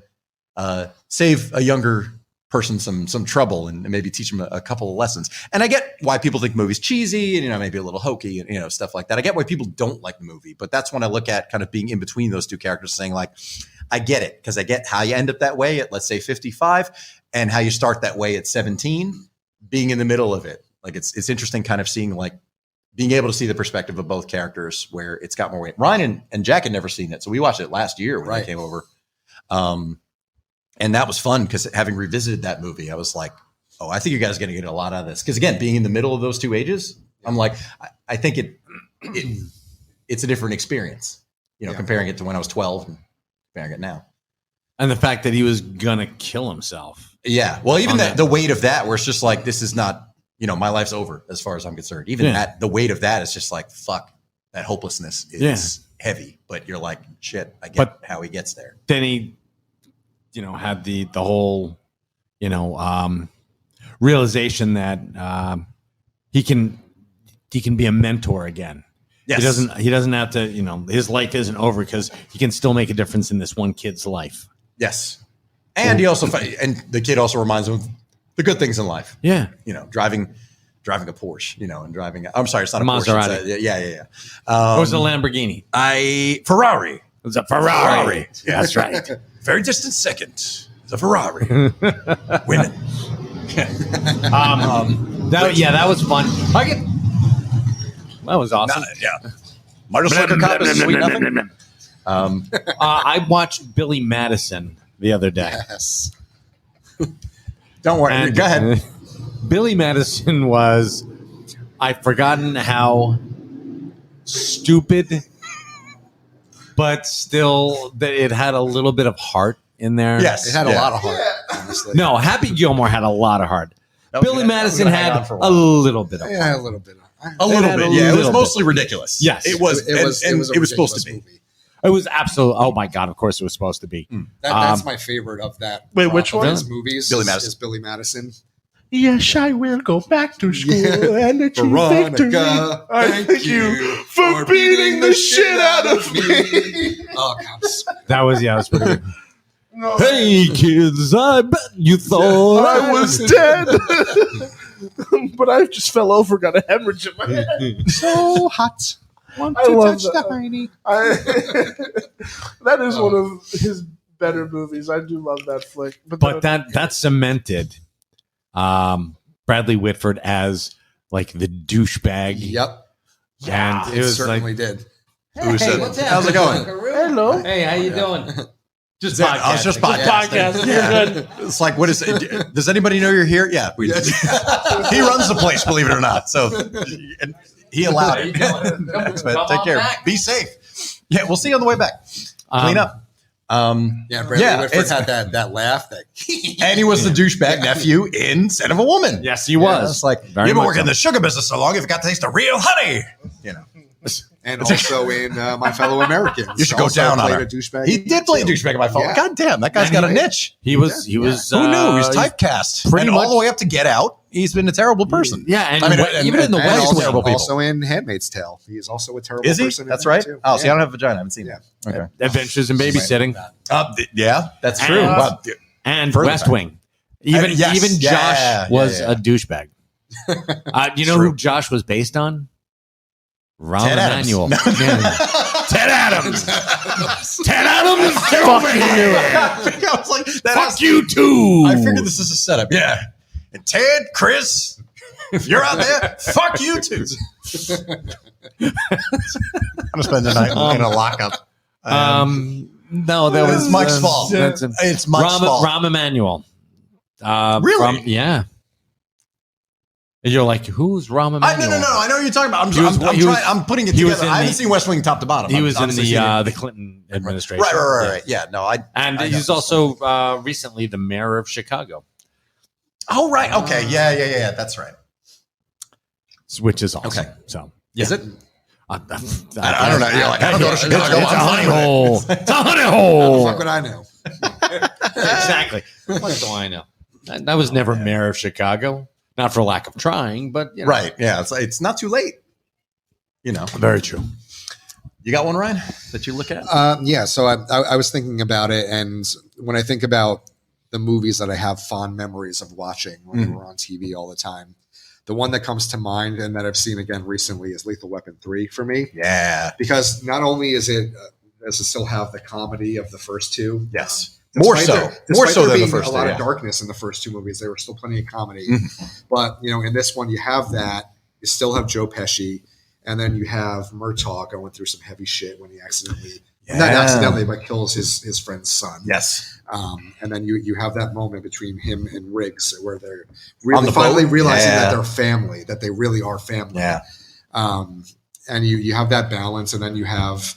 save a younger person some trouble and maybe teach them a couple of lessons. And I get why people think movies cheesy and, maybe a little hokey and, stuff like that. I get why people don't like the movie, but that's when I look at kind of being in between those two characters saying like, I get it because I get how you end up that way at, let's say 55 and how you start that way at 17 being in the middle of it. Like it's interesting kind of seeing like being able to see the perspective of both characters where it's got more weight. Ryan and Jack had never seen it. So we watched it last year when I came over. And that was fun because having revisited that movie, I was like, oh, I think you guys are going to get a lot out of this. Because again, being in the middle of those two ages, I'm like, I think it's a different experience, comparing it to when I was 12 and comparing it now. And the fact that he was going to kill himself. Yeah. Well, even the weight of that, where it's just like, this is not, my life's over as far as I'm concerned. Even that, the weight of that is just like, fuck, that hopelessness is heavy. But you're like, shit, I get how he gets there. Then he, had the whole, realization that he can be a mentor again. Yes. He doesn't have to, his life isn't over because he can still make a difference in this one kid's life. Yes. And he also, and the kid also reminds him of the good things in life. Yeah. Driving a Porsche, and driving, I'm sorry, it's not a Maserati. Porsche. Yeah. It was a Lamborghini. Ferrari. It was a Ferrari. Yeah, that's right. Very distant second. It's a Ferrari. Winning. That was fun. That was awesome. Motorcycle cop is sweet nothing. I watched Billy Madison the other day. Yes. Don't worry. Go ahead. Billy Madison was, I've forgotten how stupid, but still that it had a little bit of heart in there. Yes. It had a lot of heart, honestly. No, Happy Gilmore had a lot of heart. Billy Madison had a little bit of heart. Yeah, a little bit. A little bit. Yeah, it was mostly ridiculous. Yes. It was. It was supposed to be. Movie. It was absolutely. Oh my god! Of course, it was supposed to be. That's my favorite of that. Wait, which of one? his movies? Billy Madison. Is Billy Madison. Yes, I will go back to school and achieve victory. Veronica, I thank you for beating the shit out of me. Oh God. That was pretty good. No. Hey kids, I bet you thought I was dead. But I just fell over, got a hemorrhage in my head. So hot. I love that. That is one of his better movies. I do love that flick. But that cemented Bradley Whitford as like the douchebag. Yep. And it was certainly did. Who said, what's how's it going? Hello. Hey, how you doing? Just I was just Podcast. You're good. It's like, what is it? Does anybody know you're here? Yeah. He runs the place, believe it or not. So and he allowed it. Thanks, man. Take care. Be safe. Yeah, we'll see you on the way back. Clean up. Bradley Whitford had that laugh. And he was the douchebag nephew in Son of a Woman. Yes, he was. It's like, Very you've been much working in so. the sugar business so long, you've got to taste the real honey. And also in My Fellow Americans. You should go Also down on played her. a douchebag. He did play a douchebag in my phone. Yeah. God damn, that guy's got a niche. He was. Who knew? He was typecast. pretty And all much- the way up to Get Out, he's been a terrible person. Yeah, and I mean, even in the and West also Wing. terrible people. Also in Handmaid's Tale. He's also a terrible Is he? person. in That's that right. Too. Oh, see, I don't have a vagina. I haven't seen it. Okay. Adventures in Babysitting Yeah, that's true. And- Well, and Further West back. Wing. Even Yes. Josh Yeah, was yeah. a douchebag. You know True. who Josh was based on? Rahm Ted Adams. Emanuel. No. Ted Adams. Ted Adams, get over here. I was like, Fuck you too. I figured this is a setup. Yeah. And Ted, Chris, if you're out there, fuck you too. I'm gonna spend the night in a lockup. No, that was Mike's fault. It's Mike's fault. Rahm Emanuel. Really? Yeah. And you're like, who's Rahm Emanuel? No. I know what you're talking about. I'm putting it he was together. in I haven't the- seen West Wing top to bottom. He was in Obviously seen the Clinton administration. Right. Yeah, no, And I he's know. also recently the mayor of Chicago, Oh, right. Okay. Yeah. That's right. which is awesome. Okay. So Is it? I I don't know. You're like, I don't go to Chicago. It's a I'm honey fine with it. hole. It's a honey How hole. the fuck would I know? Exactly. What do I know? I was never mayor of Chicago. Not for lack of trying, but you know. Right. Yeah. It's not too late. You know. Very true. You got one, Ryan, that you look at? So I was thinking about it, and when I think about the movies that I have fond memories of watching when we were on TV all the time, the one that comes to mind and that I've seen again recently is Lethal Weapon 3 for me. Yeah. Because not only does it still have the comedy of the first two. Yes. More so Despite than there the being first a lot two, of yeah. darkness in the first two movies. There were still plenty of comedy. But, in this one, you have that. You still have Joe Pesci. And then you have Murtaugh going through some heavy shit when he not accidentally, but kills his friend's son. Yes. And then you have that moment between him and Riggs where they're On really the finally boat? realizing Yeah. that they're family, that they really are family. Yeah. And you have that balance, and then you have,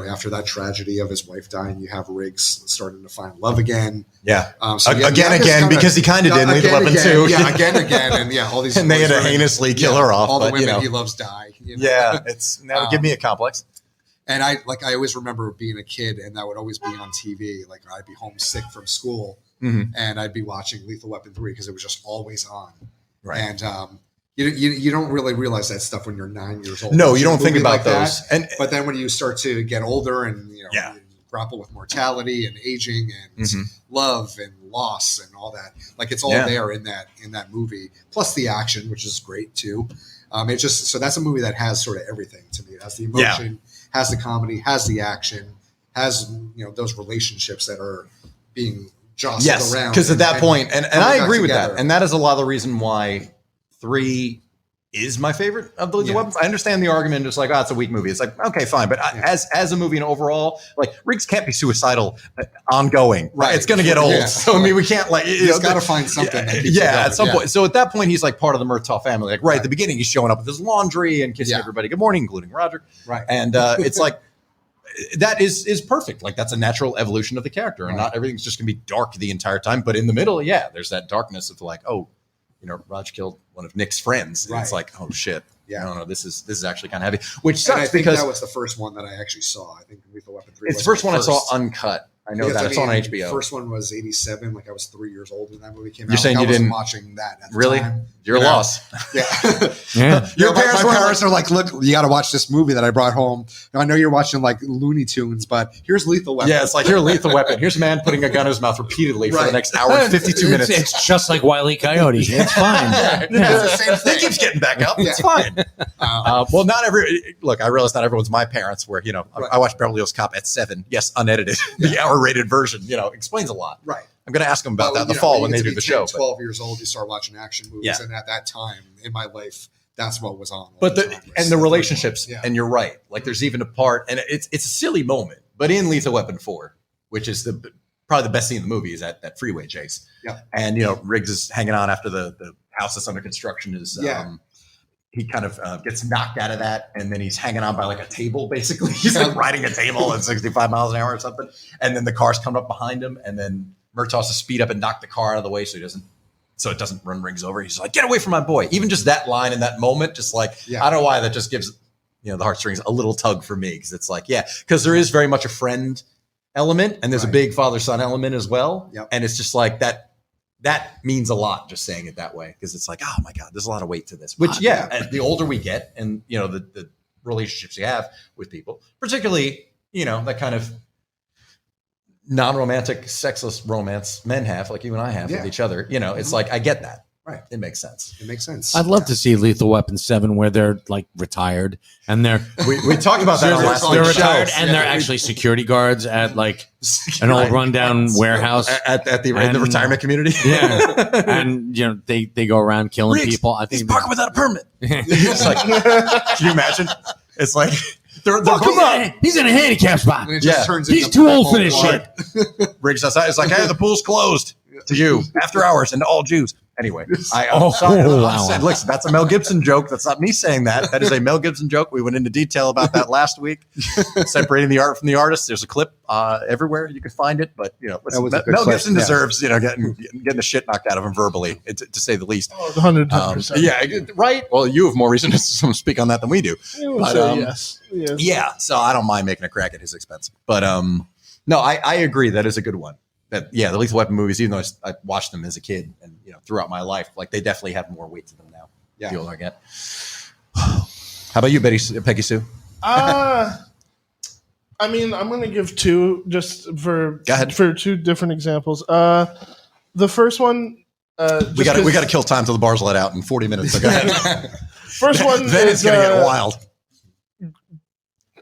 after that tragedy of his wife dying, you have Riggs starting to find love again. Yeah. So you have again, this kinda- because he kind of did Lethal Weapon again, 2. Yeah, again, and all these. And they had to women- heinously kill her off. All the but, women you know. he loves die. Yeah. It's now give me a complex. And I always remember being a kid, and that would always be on TV. Like I'd be homesick from school, and I'd be watching Lethal Weapon 3 because it was just always on. Right. And you don't really realize that stuff when you're 9 years old. No, Watching you don't a think movie about like that. those. But then when you start to get older and you grapple with mortality and aging and love and loss and all that, like it's all there in that movie. Plus the action, which is great too. It just so that's a movie that has sort of everything to me. It has the emotion, has the comedy, has the action, has those relationships that are being jostled around. Because at that point, and I agree with together. that, and that is a lot of the reason why 3 is my favorite of the Lethal Weapons. I understand the argument, just like, it's a weak movie. It's like, okay, fine, but as a movie and overall, like Riggs can't be suicidal ongoing. Right. It's going to get old. Yeah. So I mean, we can't like He's got to find something. that keeps it going. at some point. So at that point, he's like part of the Murtaugh family. Like right at the beginning, he's showing up with his laundry and kissing everybody good morning, including Roger. Right. And it's like that is perfect. Like that's a natural evolution of the character, and not everything's just gonna be dark the entire time. But in the middle, there's that darkness of like, Roger killed one of Nick's friends. And it's like, oh shit. Yeah, no, this is actually kind of heavy. Which sucks and I think because that was the first one that I actually saw. I think Lethal Weapon 3. it's the first one I saw uncut. I know that. It's on HBO. The first one was 87. Like I was 3 years old when that movie came out. You're saying I you wasn't didn't watching that at the really? time. You're lost. Yeah. Yeah. Your parents my were parents are like, look, you got to watch this movie that I brought home. Now, I know you're watching like Looney Tunes, but here's Lethal Weapon. Yeah, it's like, here's Lethal Weapon. Here's a man putting a gun in his mouth repeatedly for the next hour and 52 minutes. It's just like Wile E. Coyote. It's fine. It's the same thing. He keeps getting back up. Yeah. It's fine. Well, not every. Look, I realize not everyone's my parents. Where I watched Beverly Hills Cop at 7. Yes, unedited. The R-rated version. Explains a lot. Right. I'm going to ask them about that in the fall when they do the show. 12 years old, you start watching action movies, Yeah. and at that time in my life, that's what was on. But the relationships, and you're right. Like there's even a part, and it's a silly moment, but in Lethal Weapon 4, which is probably the best scene in the movie, is that freeway chase. Yeah. And Riggs is hanging on after the house that's under construction is. He kind of gets knocked out of that, and then he's hanging on by like a table, basically. He's like riding a table at 65 miles an hour or something. And then the car's coming up behind him, and then Murtaugh has to speed up and knock the car out of the way so it doesn't run Riggs over. He's like, get away from my boy. Even just that line in that moment, just like, I don't know why that just gives, the heartstrings a little tug for me. Cause it's like, because there is very much a friend element, and there's a big father-son element as well. Yep. And it's just like that means a lot, just saying it that way, because it's like, oh my God, there's a lot of weight to this. Which, the older we get, and the relationships you have with people, particularly, that kind of non-romantic, sexless romance men have, like you and I have with each other. It's like, I get that. Right. It makes sense. It makes sense. I'd love to see Lethal Weapon 7 where they're like retired and they're we talked about that on last they're week's retired show. and they're actually security guards at like an old rundown warehouse at the retirement community. Yeah, and they go around killing Riggs, people. I think he's parking without a permit. It's like, can you imagine? It's like they're come on, he's in a handicap spot. And it just turns He's into too old for this shit. Riggs outside. It's like, hey, the pool's closed to you after hours and to all Jews. Anyway, sorry. Listen, that's a Mel Gibson joke. That's not me saying that. That is a Mel Gibson joke. We went into detail about that last week. Separating the art from the artist. There's a clip everywhere you can find it. But listen, Mel Gibson deserves getting the shit knocked out of him verbally, to say the least. 110%. Right. Well, you have more reason to speak on that than we do. Yes. Yeah. So I don't mind making a crack at his expense. But no, I agree. That is a good one. That the Lethal Weapon movies, even though I watched them as a kid and throughout my life, like they definitely have more weight to them now. Yeah, the older I get. How about you, Peggy Sue? I mean, I'm going to give two just for two different examples. The first one, we got to kill time till the bars let out in 40 minutes. So go ahead. First one, then it's going to get wild.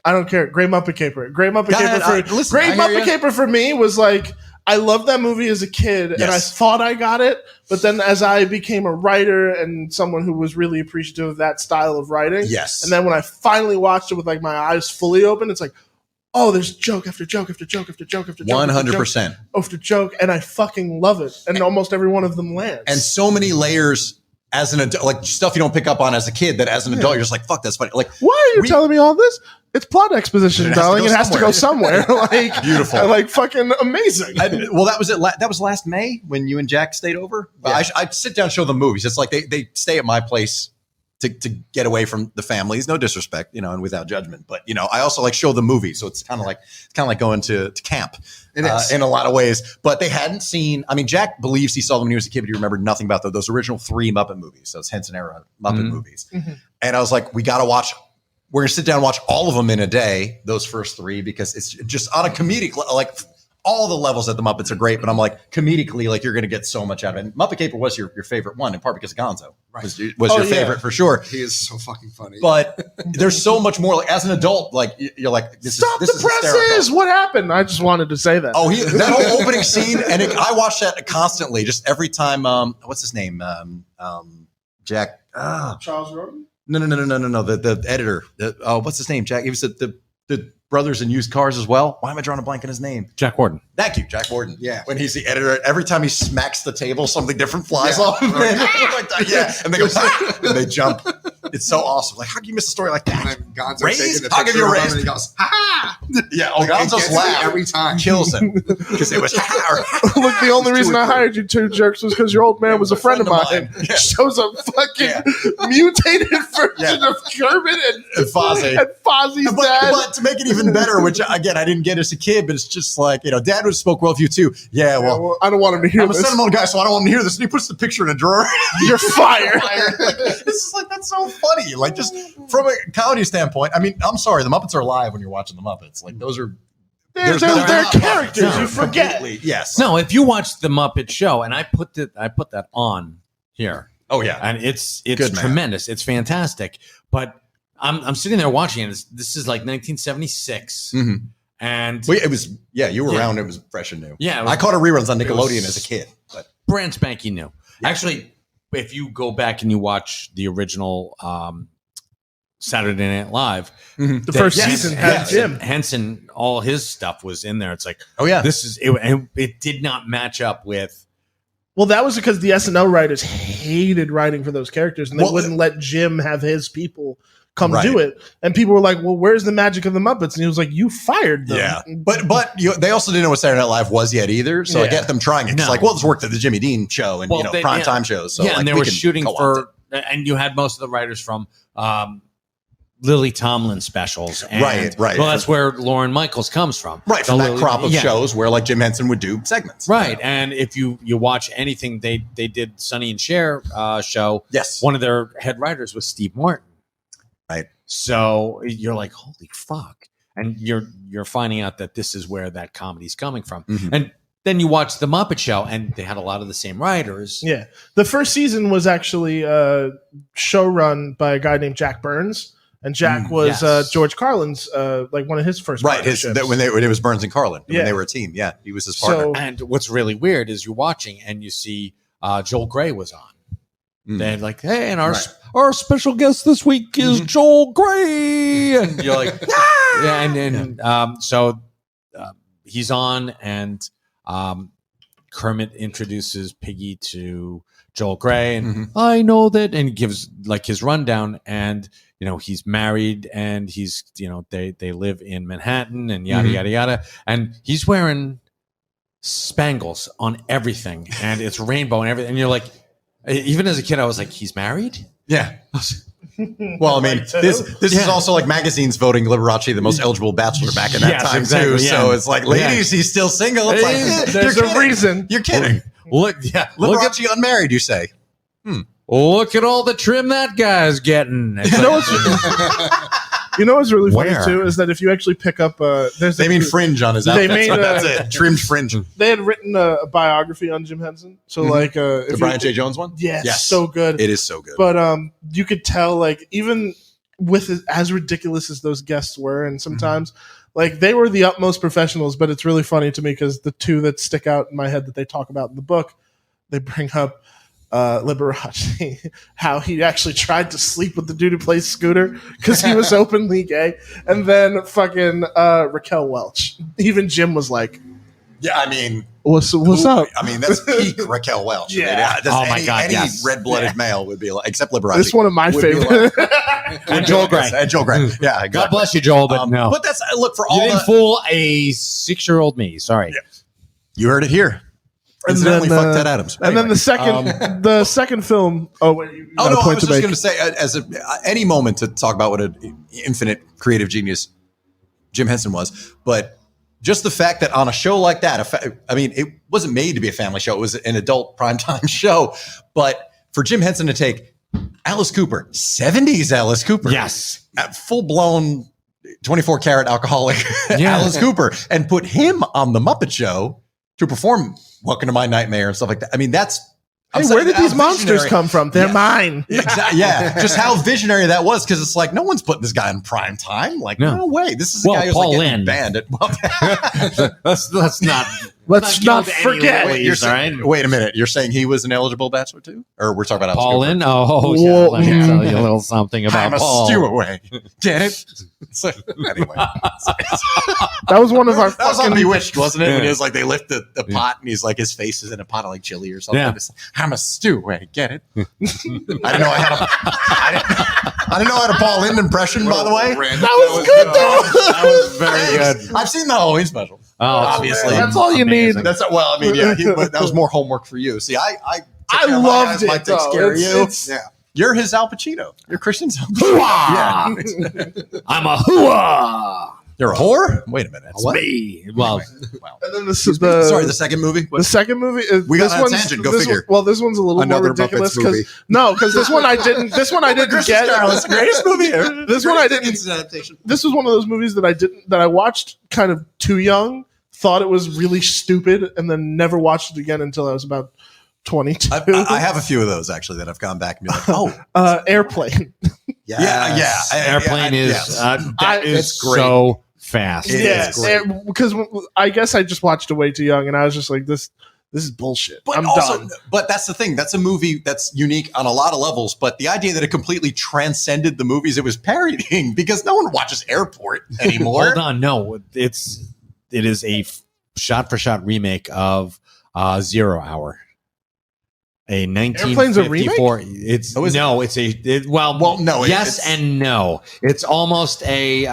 I don't care. Great Muppet Caper. Great Muppet Caper for me was like, I loved that movie as a kid, and I thought I got it. But then as I became a writer and someone who was really appreciative of that style of writing, and then when I finally watched it with like my eyes fully open, it's like, oh, there's joke after joke after joke after joke after joke. 100% after joke, and I fucking love it. And almost every one of them lands. And so many layers as an adult, like stuff you don't pick up on as a kid that as an adult, you're just like, fuck, that's funny. Like, why are you telling me all this? It's plot exposition, darling. It has to go somewhere. Like beautiful, like fucking amazing. Well, that was it. That was last May when you and Jack stayed over. Yeah. I'd sit down and show them movies. It's like they stay at my place to get away from the families. No disrespect, and without judgment. But I also like show them movies. So it's kind of like going to camp in a lot of ways. But they hadn't seen. I mean, Jack believes he saw them when he was a kid, but he remembered nothing about those original 3 Muppet movies, those Henson era Muppet movies. Mm-hmm. And I was like, we got to watch. We're going to sit down and watch all of them in a day, those first 3, because it's just on a comedic, like all the levels of the Muppets are great, but I'm like, comedically, like you're going to get so much out of it. And Muppet Caper was your favorite one, in part because Gonzo was your favorite for sure. He is so fucking funny. But there's so much more. Like as an adult, like you're like, this Stop is the presses! What happened? I just wanted to say that. Oh, that whole opening scene, and I watch that constantly, just every time. What's his name? Jack. Charles Grodin? No. The editor. What's his name? Jack. He was the brothers in used cars as well. Why am I drawing a blank on his name? Jack Warden. Thank you, Jack Warden. Yeah. When he's the editor, every time he smacks the table, something different flies off. And they go, and they jump. It's so awesome. Like, how can you miss a story like that? And then Gonzo Raise? taking the I'll give picture you a of him raise. and he goes, ha! Yeah, Like, it Gonzo's gets me laugh every time. kills him because it was. Look, the only reason I hired you two jerks was because your old man was a friend of mine. Yeah. Shows a fucking mutated version of Kermit and Fozzie. and Fozzie's dad. But to make it even better, which again I didn't get as a kid, but it's just like, Dad would spoke well of you too. Yeah, well, I don't want him to hear I'm a this. sentimental guy, so I don't want him to hear this. And he puts the picture in a drawer. You're fired. Like, it's just like, that's so funny. Like, just from a comedy standpoint, I mean, I'm sorry, the Muppets are alive when you're watching the Muppets. Like, those are They're not characters. Muppets. You forget. Completely. Yes. No, if you watch the Muppet Show, and I put that on here. Oh yeah. And it's Good, man. tremendous. It's fantastic. But I'm sitting there watching it. This is like 1976. Mm-hmm. And It was, you were Yeah. around. It was fresh and new. Yeah, it was- I caught a reruns on it Nickelodeon was- as a kid. But brand spanking new. Yeah. Actually, if you go back and you watch the original Saturday Night Live, The first season had Jim. Henson, all his stuff was in there. It's like, oh yeah, this is it, and it did not match up with. Well, that was because the SNL writers hated writing for those characters, and they Well, wouldn't let Jim have his people come Right. do it. And people were like, "Well, where's the magic of the Muppets?" And he was like, "You fired them." yeah. But they also didn't know what Saturday Night Live was yet either. So I Yeah. get them trying it. It's No. like, well, let's work to the Jimmy Dean show and Well, they- primetime shows. So yeah, like, and they we were can shooting co-opt for, and you had most of the writers from Lily Tomlin specials. And, Right. Well, that's where Lorne Michaels comes from. right from The that Lily- crop of yeah. shows where like Jim Henson would do segments. Right, and if you watch anything, they did Sonny and Cher show. Yes. One of their head writers was Steve Martin. Right. So you're like, holy fuck, and you're finding out that this is where that comedy's coming from. Mhm. And then you watch the Muppet Show, and they had a lot of the same writers. Yeah. The first season was actually show run by a guy named Jack Burns, and Jack was yes. George Carlin's one of his first Right. partnerships. When it was Burns and Carlin, Yeah. when they were a team. Yeah. He was his partner. So- And what's really weird is you're watching and you see Joel Grey was on. Mm. They're like, hey, and our Right. our special guest this week is Joel Grey, and you're like, yeah, and so he's on, and Kermit introduces Piggy to Joel Grey, and I know that, and he gives like his rundown, and he's married, and he's they live in Manhattan, and yada yada yada, and he's wearing spangles on everything, and it's rainbow and everything, and you're like, even as a kid, I was like, he's married. Yeah. Well, I mean, this is also like magazines voting Liberace the most eligible bachelor back in that Yes, time exactly, too. yeah. So it's like, ladies, he's still single. It's like, There's you're a kidding. reason. You're kidding. Look, look at Liberace unmarried, you say? look at all the trim that guy's getting. It's You know like, what's really funny Where? too is that if you actually pick up there's They mean fringe on his They outfit. made So a- that's it. Trimmed fringe. they had written a biography on Jim Henson. So like The if Brian you, J. Jones one? yes, so good. It is so good. But you could tell like even with as ridiculous as those guests were, and sometimes like they were the utmost professionals. But it's really funny to me because the two that stick out in my head that they talk about in the book, they bring up Liberace, how he actually tried to sleep with the dude who plays Scooter because he was openly gay, and then fucking Raquel Welch. Even Jim was like, Yeah, I mean, What's up? I mean, that's peak Raquel Welch. Yeah. I mean, that's Oh my God, any yes. red-blooded male would be like, except Liberace. This is one of my would be favorite. and Joel Grey. And Joel Grey. Yeah, exactly. God bless you, Joel, but no. But that's look for You all didn't the. fool a 6-year-old me. Sorry. You heard it here. And Incidentally, then, fuck Ted Adams. And then Anyway. the second film. Oh wait, you Oh got no, a I point was to just make. going to say, as any moment to talk about what an infinite creative genius Jim Henson was, but just the fact that on a show like that, I mean, it wasn't made to be a family show; it was an adult primetime show. But for Jim Henson to take Alice Cooper, 70s Alice Cooper, Yes. full blown 24 karat alcoholic Yeah. Alice Cooper, and put him on the Muppet Show to perform "Welcome to My Nightmare" and stuff like that. I mean, that's. I'm Hey, saying where did how these monsters visionary- come from? They're Yeah. mine. Exactly. Yeah, just how visionary that was, because it's like no one's putting this guy in prime time. Like, No. no way. This is a Well, guy who's Paul like getting Lynde. banned. Let's not. Let's not forget. Wait a minute. You're saying he was an eligible bachelor too? Or we're talking about Paul Alice in? Cooper? Oh, yeah. Let me tell you a little something about I'm a Paul. stowaway. Get it? So, anyway. That was one of our That was on fucking. Bewitched, wasn't it? Yeah. When he was like, they lift the pot and he's like, his face is in a pot of like chili or something. Yeah. I'm a stowaway. Get it? I didn't know I didn't know I had a Paul Lynde impression, by the way. That was good though. That was very good. I've seen the Halloween special. Oh, obviously. That's all you need. That's well, I mean, yeah, but that was more homework for you. See, I loved it. Might Though. scare you. It's- Yeah. You're his Al Pacino. You're Christian's Al Pacino. Yeah. I'm a hooah. You're a whore? Wait a minute. That's me. Well, Wow. And then Sorry, the second movie? The second movie is We got this on a one's- tangent. Go this figure. Well, this one's a little Another more ridiculous Muppets movie. because this one I didn't. This one I didn't Christmas get. Carol is the greatest movie ever. This one I didn't. It's an adaptation. This was one of those movies that I watched kind of too young, thought it was really stupid, and then never watched it again until I was about 22. I have a few of those actually that I've gone back and be like, oh, Airplane. Yes. Airplane is yes. that is It's great. so fast. It is great. Because I guess I just watched it way too young, and I was just like, this is bullshit. But I'm also, done. but that's the thing. That's a movie that's unique on a lot of levels. But the idea that it completely transcended the movies it was parodying, because no one watches Airport anymore. Hold on, no, it is a shot-for-shot remake of 0 Hour. A Airplane's a 1954. It's Oh, is no, it's a well, no, yes it's and no. It's almost a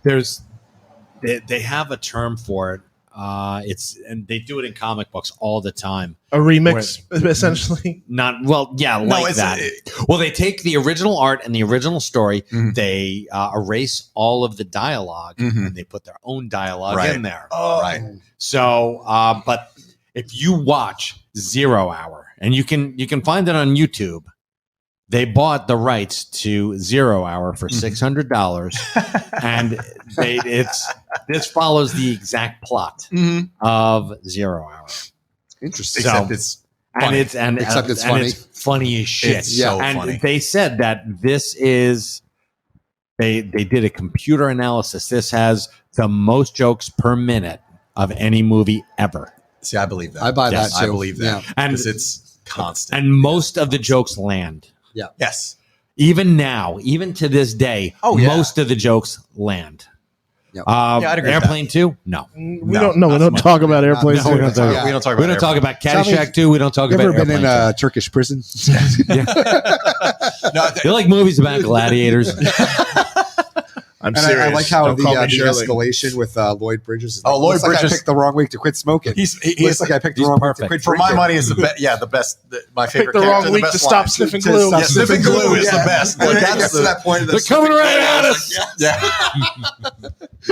they have a term for it. And they do it in comic books all the time. A remix, essentially. Not well, yeah, like that. Well, they take the original art and the original story. Mhm. They erase all of the dialogue Mhm. and they put their own dialogue Right. in there. Right. So, but if you watch 0 Hour, and you can find it on YouTube, they bought the rights to 0 Hour for $600, and this follows the exact plot Mhm. of 0 Hour. Interesting. Except So- it's And funny. it's Except it's and funny. it's funny as shit. It's so and funny. they said that this is they did a computer analysis. This has the most jokes per minute of any movie ever. See, I believe that. I buy Yes, that too. I believe that. And Because it's constant. and most of the jokes land. Yes. Even now, even to this day, Oh, yeah. most of the jokes land. Yep. I'd agree with Airplane 2? No. We No, don't not so much. talk about airplanes. No, we don't talk Yeah. We don't talk We about don't talk about Tell me- Caddyshack 2. We don't talk You about ever been in Airplane a Turkish prison? 2. No, You like movies about gladiators? I'm And serious. I like how Don't the call me Shirley. escalation with Lloyd Bridges. Is Oh, Lloyd looks like Bridges- I picked the wrong week to quit smoking. he's Looks like I picked the he's wrong perfect. week to quit for my drinking. money is the best. Yeah, the best. My favorite. Picked the wrong character, week best to stop line. sniffing To glue. stop Yeah, sniffing glue is the best. And Like, then it that's gets to the- that point of the They're coming right at us. Yeah.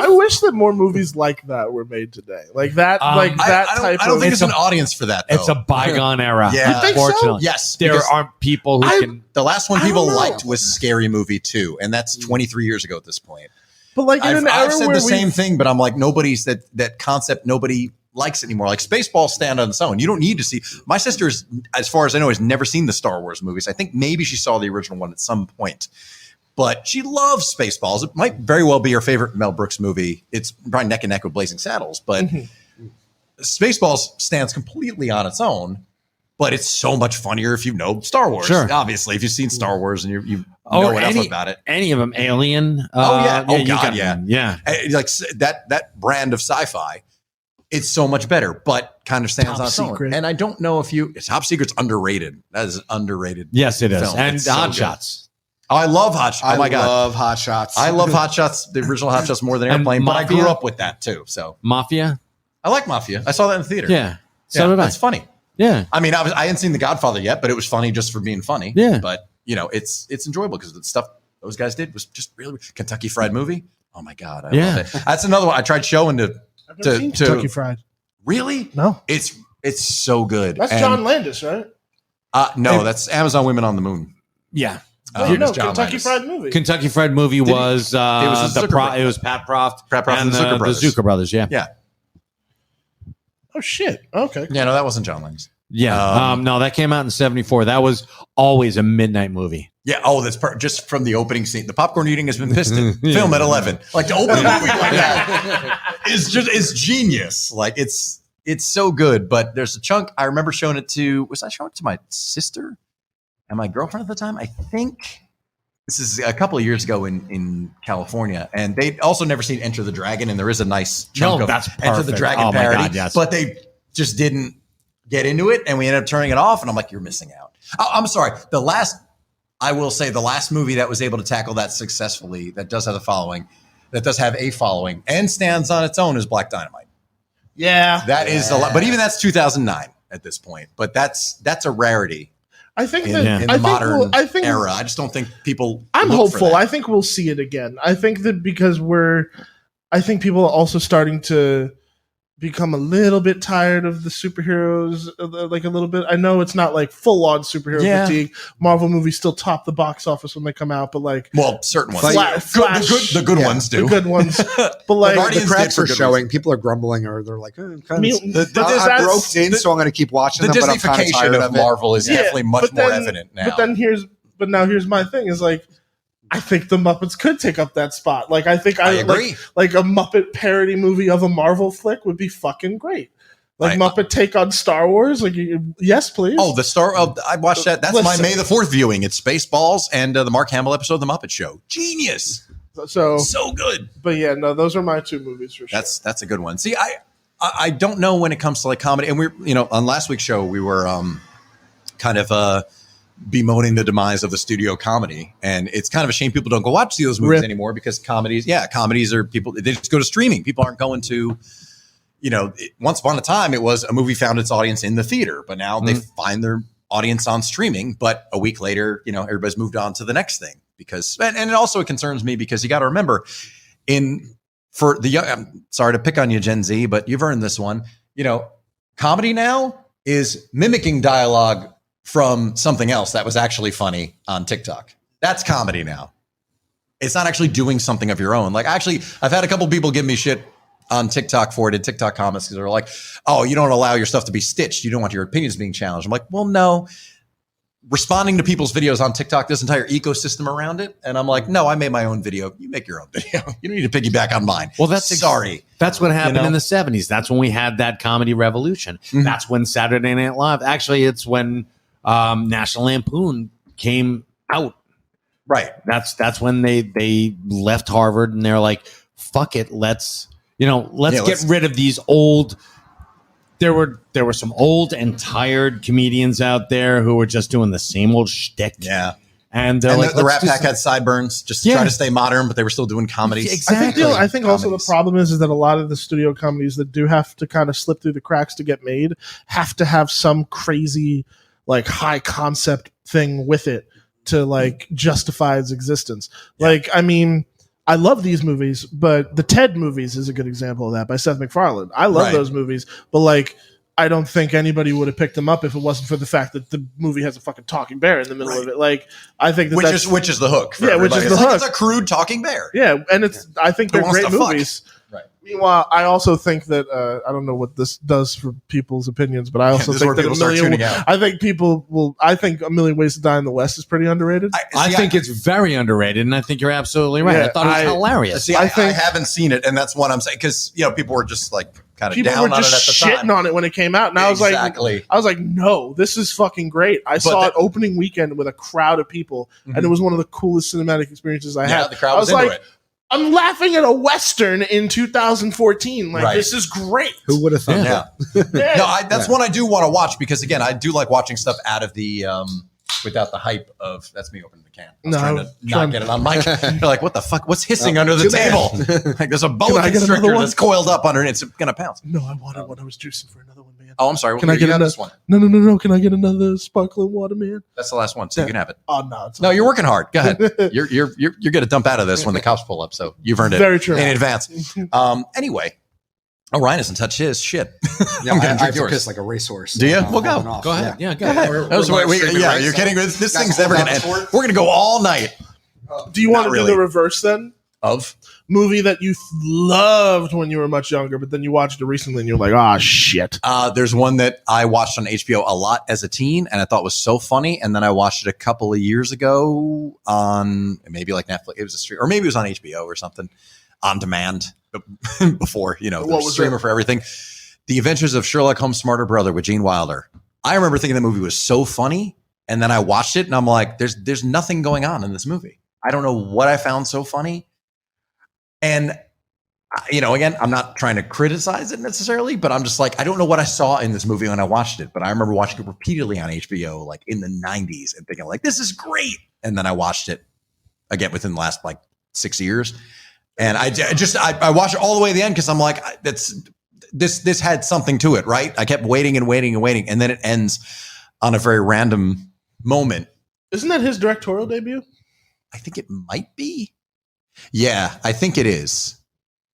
I wish that more movies like that were made today. Like that, Um, like that I type don't think of. there's an audience for that. Though. It's a bygone era. Yeah. You think so? Unfortunately. yes. There because aren't people who I- can. the last one I people don't know. liked was Scary Movie 2, and that's 23 years ago at this point. But like in I've an era said where the same thing, but I'm like, nobody's that concept. Nobody likes anymore. Like Spaceballs stand on its own. You don't need to see. My sister's, as far as I know, has never seen the Star Wars movies. I think maybe she saw the original one at some point, but she loves Spaceballs. It might very well be her favorite Mel Brooks movie. It's probably neck and neck with Blazing Saddles, but Spaceballs stands completely on its own. But it's so much funnier if you know Star Wars. Sure. Obviously, if you've seen Star Wars and you Or know enough any- about it. Any of them, Alien. Oh, yeah. Oh, you God, got- yeah. yeah. Like that brand of sci-fi, it's so much better, but kind of stands Top on its own. Secret. And I don't know if Top Secret's underrated. That is an underrated. Yes, it is. film. And It's so Hot good. Shots. Oh, I love Hot Shots. Oh my god, love Hot Shots. I love Hot Shots. The original Hot Shots more than And Airplane, but I Mafia? grew up with that too. So Mafia. I like Mafia. I saw that in the theater. Yeah. So did I. That's funny. Yeah. I mean, I hadn't seen The Godfather yet, but it was funny just for being funny. Yeah. But it's enjoyable because the stuff those guys did was just really Kentucky Fried Movie. Oh my god, I Yeah. love it. That's another one I tried showing I've never seen Kentucky Fried. Really? No, It's so good. that's And, John Landis, right? No, that's Amazon Women on the Moon. Yeah. Oh, no, it's John Kentucky Landis. Fried Movie. Kentucky Fried Movie was was the Zucker it was Pat Proft, Pat Proft and the Zucker brothers. The Zucker brothers. Yeah. Yeah. Oh shit. Okay. Yeah, no, that wasn't John Landis. Yeah. No, that came out in '74. That was always a midnight movie. Yeah. Oh, that's just from the opening scene. The popcorn eating has been piston. Film at 11. Like to open a movie like that is genius. Like it's so good. But there's a chunk. I remember showing it to. Was I showing it to my sister and my girlfriend at the time? I think this is a couple of years ago in California, and they'd also never seen Enter the Dragon. And there is a nice chunk of Enter the Dragon parody. God, yes. But they just didn't get into it, and we ended up turning it off. And I'm like, you're missing out. I'm sorry. I will say the last movie that was able to tackle that successfully, that does have a following, and stands on its own is Black Dynamite. Yeah. That is a lot. But even that's 2009 at this point. But that's a rarity. I think in the modern era. I just don't think people. I'm hopeful. I think we'll see it again. I think that because I think people are also starting to become a little bit tired of the superheroes, like a little bit. I know it's not like full on superhero fatigue. Marvel movies still top the box office when they come out, but like, well, certain ones, the good ones do. The good ones, but like the cracks are showing. People are grumbling, or they're like, I'm roped in, so I'm going to keep watching them. The Disneyfication of Marvel is definitely much more evident now. But now here's my thing: is like, I think the Muppets could take up that spot. Like, I agree. Like a Muppet parody movie of a Marvel flick would be fucking great. Like Muppet take on Star Wars. Like, yes, please. Oh, I watched that. That's my May the 4th viewing. It's Spaceballs and the Mark Hamill episode of The Muppet Show. Genius. So good. But yeah, no, those are my two movies for sure. That's a good one. See, I don't know when it comes to like comedy. And we're, on last week's show, we were kind of bemoaning the demise of the studio comedy, and it's kind of a shame people don't go watch those movies anymore, because comedies are people, they just go to streaming. People aren't going to, once upon a time it was a movie found its audience in the theater, but now they find their audience on streaming. But a week later, everybody's moved on to the next thing, because and it also concerns me, because you got to remember, for the young, I'm sorry to pick on you, Gen Z, but you've earned this one. Comedy now is mimicking dialogue from something else that was actually funny on TikTok. That's comedy now. It's not actually doing something of your own. Like, actually, I've had a couple people give me shit on TikTok for it, in TikTok comments, because they're like, oh, you don't allow your stuff to be stitched. You don't want your opinions being challenged. I'm like, well, no. Responding to people's videos on TikTok, this entire ecosystem around it. And I'm like, no, I made my own video. You make your own video. You don't need to piggyback on mine. Well, that's what happened in the 70s. That's when we had that comedy revolution. Mm-hmm. That's when Saturday Night Live, actually, it's when National Lampoon came out. Right. That's when they left Harvard, and they're like, fuck it, let's get rid of these old. There were some old and tired comedians out there who were just doing the same old shtick. Yeah. And like, the Rat Pack had sideburns, just trying to stay modern, but they were still doing comedies. Exactly. I think also the problem is that a lot of the studio comedies that do have to kind of slip through the cracks to get made have to have some crazy, like, high concept thing with it to like justify its existence. Yeah. Like, I mean, I love these movies, but the Ted movies is a good example of that, by Seth MacFarlane. I love those movies, but like, I don't think anybody would have picked them up if it wasn't for the fact that the movie has a fucking talking bear in the middle of it. Like, I think which is the hook. Which is the hook. It's a crude talking bear. Yeah, and I think they're great movies. Right. Meanwhile, I also think that I don't know what this does for people's opinions, but I also think that I think A Million Ways to Die in the West is pretty underrated. I think it's very underrated, and I think you're absolutely right. I thought it was hilarious. See, I haven't seen it, and that's what I'm saying, because people were just like kind of down on it at the time. Shitting on it when it came out, and I was like, no, this is fucking great. I saw it opening weekend with a crowd of people, and it was one of the coolest cinematic experiences I had. The crowd was into it. I'm laughing at a Western in 2014. Like, this is great. Who would have thought that? No, that's one I do want to watch, because, again, I do like watching stuff out of the without the hype of, that's me opening the can. I was trying to not get it on mic. You're like, what the fuck? What's hissing under the table? Like, there's a boa constrictor that's coiled up under it. It's going to pounce. No, I wanted one. I was juicing for another one, man. Oh, I'm sorry. Can I get this one? No. Can I get another sparkling water, man? That's the last one, so you can have it. Oh, no. No, you're working hard. Go ahead. You're going to dump out of this when the cops pull up, so you've earned it. Very true. In advance. Anyway. Oh, Ryan doesn't touch his shit. Yeah, I have to piss like a racehorse. Do you? Well, go. Go ahead. Yeah, go ahead. You're kidding. This thing's never going to end. We're going to go all night. Do you want to do the reverse then? Of movie that you loved when you were much younger, but then you watched it recently and you're like, oh, shit. There's one that I watched on HBO a lot as a teen, and I thought was so funny. And then I watched it a couple of years ago on maybe like Netflix. It was a stream, or maybe it was on HBO or something on demand before, the streamer for everything. The Adventures of Sherlock Holmes' Smarter Brother with Gene Wilder. I remember thinking the movie was so funny, and then I watched it and I'm like, there's nothing going on in this movie. I don't know what I found so funny. And, again, I'm not trying to criticize it necessarily, but I'm just like, I don't know what I saw in this movie when I watched it. But I remember watching it repeatedly on HBO, like in the 90s, and thinking, like, this is great. And then I watched it again within the last, like, 6 years. And I watched it all the way to the end because I'm like, this had something to it, right? I kept waiting and waiting and waiting. And then it ends on a very random moment. Isn't that his directorial debut? I think it might be. Yeah, I think it is.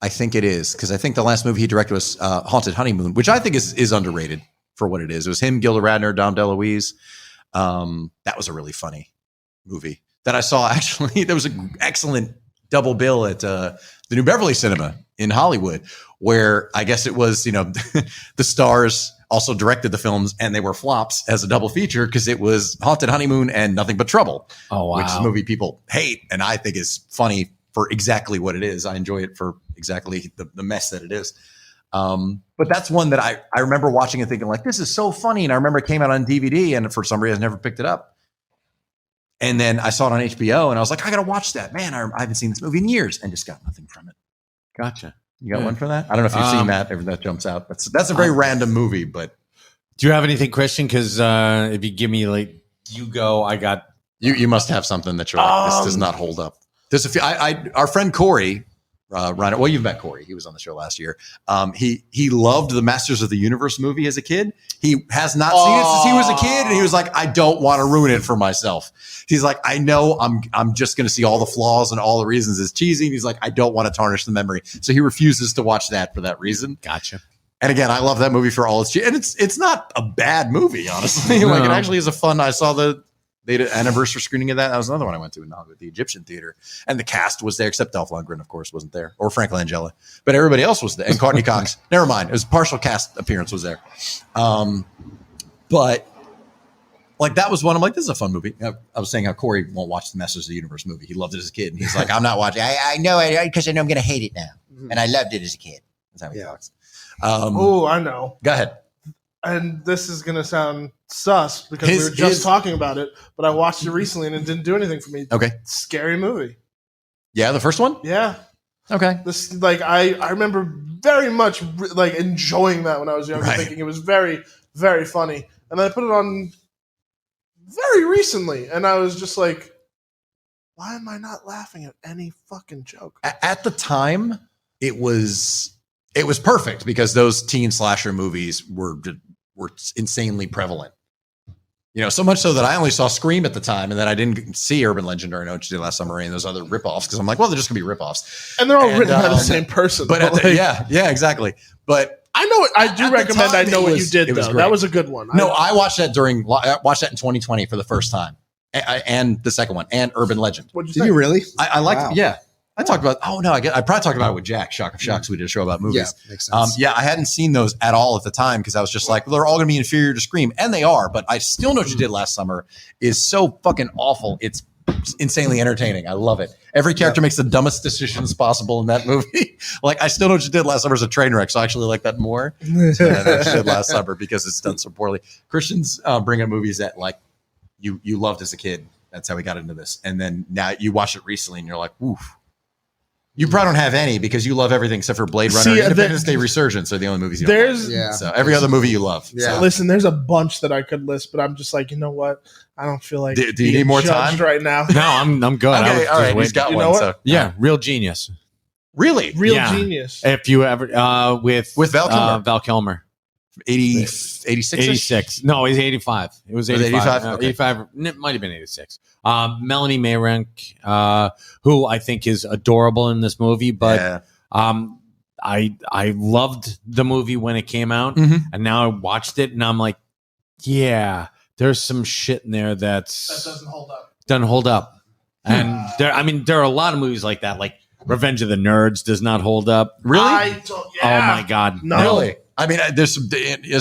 Because I think the last movie he directed was Haunted Honeymoon, which I think is underrated for what it is. It was him, Gilda Radner, Dom DeLuise. That was a really funny movie that I saw. Actually, there was an excellent double bill at the New Beverly Cinema in Hollywood, where I guess it was, the stars also directed the films, and they were flops as a double feature because it was Haunted Honeymoon and Nothing But Trouble. Oh, wow. Which is a movie people hate, and I think is funny for exactly what it is. I enjoy it for exactly the mess that it is. But that's one that I remember watching and thinking, like, this is so funny. And I remember it came out on DVD, and for some reason I never picked it up. And then I saw it on HBO, and I was like, I got to watch that. Man, I haven't seen this movie in years, and just got nothing from it. Gotcha. You got one for that? I don't know if you've seen that, if that jumps out. That's a very random movie, but. Do you have anything, Christian? Because if you give me, like, you go, I got. You must have something that you're like, this does not hold up. There's a few. Our friend Corey, well, you've met Corey. He was on the show last year. He loved the Masters of the Universe movie as a kid. He has not seen it since he was a kid, and he was like, I don't want to ruin it for myself. He's like, I know I'm just going to see all the flaws and all the reasons it's cheesy. And he's like, I don't want to tarnish the memory, so he refuses to watch that for that reason. Gotcha. And again, I love that movie for all its cheese, and it's not a bad movie, honestly. No. Like, it actually is a fun. I saw the anniversary screening of that. That was another one I went to in Hollywood, the Egyptian Theater. And the cast was there, except Dolph Lundgren, of course, wasn't there. Or Frank Langella. But everybody else was there. And Courtney Cox. Never mind. It was a partial cast appearance was there. But, like, that was one. I'm like, this is a fun movie. I was saying how Corey won't watch the Masters of the Universe movie. He loved it as a kid. And he's like, I'm not watching. I know it because I know I'm going to hate it now. Mm-hmm. And I loved it as a kid. That's how he talks. I know. Go ahead. And this is going to sound sus because we were just talking about it, but I watched it recently and it didn't do anything for me. Okay. Scary movie. Yeah, the first one? Yeah. Okay. This, like, I remember very much like enjoying that when I was younger, thinking it was very, very funny. And then I put it on very recently, and I was just like, why am I not laughing at any fucking joke? At the time, it was perfect because those teen slasher movies were insanely prevalent. So much so that I only saw Scream at the time, and then I didn't see Urban Legend or I Know What You Did Last Summer and those other ripoffs because I'm like, well, they're just gonna be ripoffs, and they're all written by the same person. But yeah, exactly. But I know I do recommend. I Know What You Did. Though that was a good one. No, I watched that in 2020 for the first time, and the second one, and Urban Legend. Did you really? I liked it. Yeah. I talked about. Oh no, I probably talked about it with Jack. Shock of Shocks. We did a show about movies. Yeah, makes sense. I hadn't seen those at all at the time because I was just like, well, they're all going to be inferior to Scream, and they are. But I Still Know What You Did Last Summer is so fucking awful. It's insanely entertaining. I love it. Every character makes the dumbest decisions possible in that movie. Like, I Still Know What You Did Last Summer is a train wreck, so I actually like that more than I Know What You Did Last Summer because it's done so poorly. Christians bring up movies that like you loved as a kid. That's how we got into this, and then now you watch it recently, and you're like, oof. You probably don't have any because you love everything except for Blade Runner. Independence Day Resurgence are the only movies you don't love. Yeah. So every other movie you love. Yeah. So. Listen, there's a bunch that I could list, but I'm just like, you know what? I don't feel like do you need more time right now. No, I'm good. Okay, all right. He's got one. So. Yeah, Real Genius. Really? Real Genius. If you ever with Val Kilmer. Val Kilmer. 86? No, he's 85. It was 85. Okay. 85. It might have been 86. Melanie Mayrank, who I think is adorable in this movie, but I loved the movie when it came out, and now I watched it, and I'm like, yeah, there's some shit in there that doesn't hold up. Doesn't hold up. And there are a lot of movies like that, like Revenge of the Nerds does not hold up. Really? Oh my God. No. Really? I mean, there's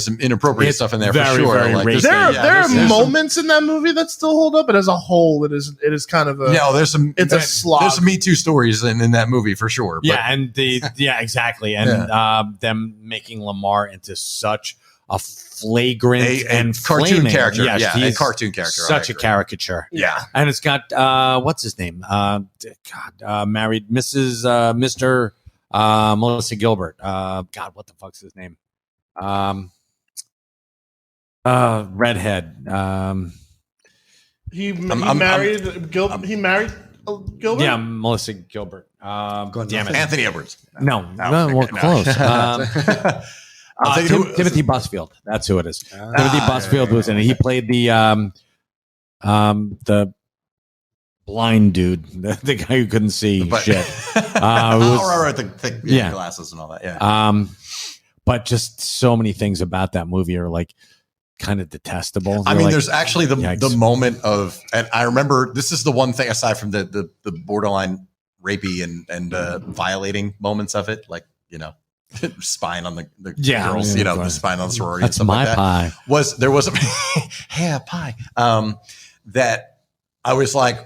some inappropriate stuff in there for very, sure. very Like, racist. There are there's moments in that movie that still hold up, but as a whole, it is kind of a there's some. It's a slog. There's some Me Too stories in that movie for sure. But, Yeah, and exactly, and them making Lamar into such a flagrant and cartoon flaming, character. Yes, Yeah, he a is cartoon character. such a caricature. Yeah. And it's got what's his name? Married Mr. Melissa Gilbert. God, what the fuck's his name? Redhead. he married Gilbert. He married Gilbert. Yeah, Melissa Gilbert. Damn it, Anthony Edwards. no, we're close. Timothy Busfield. That's who it is. Timothy Busfield was in it. He played the blind dude, the guy who couldn't see shit. Right, the glasses and all that. Yeah. But just so many things about that movie are like kind of detestable. I mean, like, there's actually the moment of, and I remember this is the one thing aside from the borderline rapey and violating moments of it, like, spying on the girls, the spying on the sorority. That's and stuff my like that. pie. There was a pie that I was like,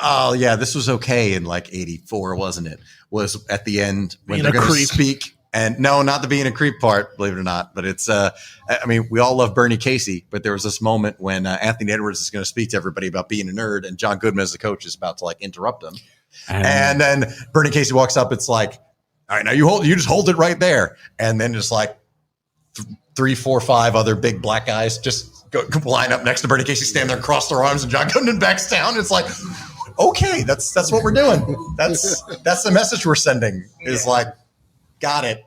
oh yeah, this was okay in like 84, wasn't it? Was at the end when they're going to speak. And no, not the being a creep part, believe it or not. But it's, I mean, we all love Bernie Casey, but there was this moment when Anthony Edwards is going to speak to everybody about being a nerd, and John Goodman as the coach is about to like interrupt him. And then Bernie Casey walks up. It's like, all right, now you just hold it right there. And then just like 3, 4, 5 other big black guys just go line up next to Bernie Casey, stand there, cross their arms, and John Goodman backs down. It's like, okay, that's what we're doing. That's the message we're sending. Is like, got it.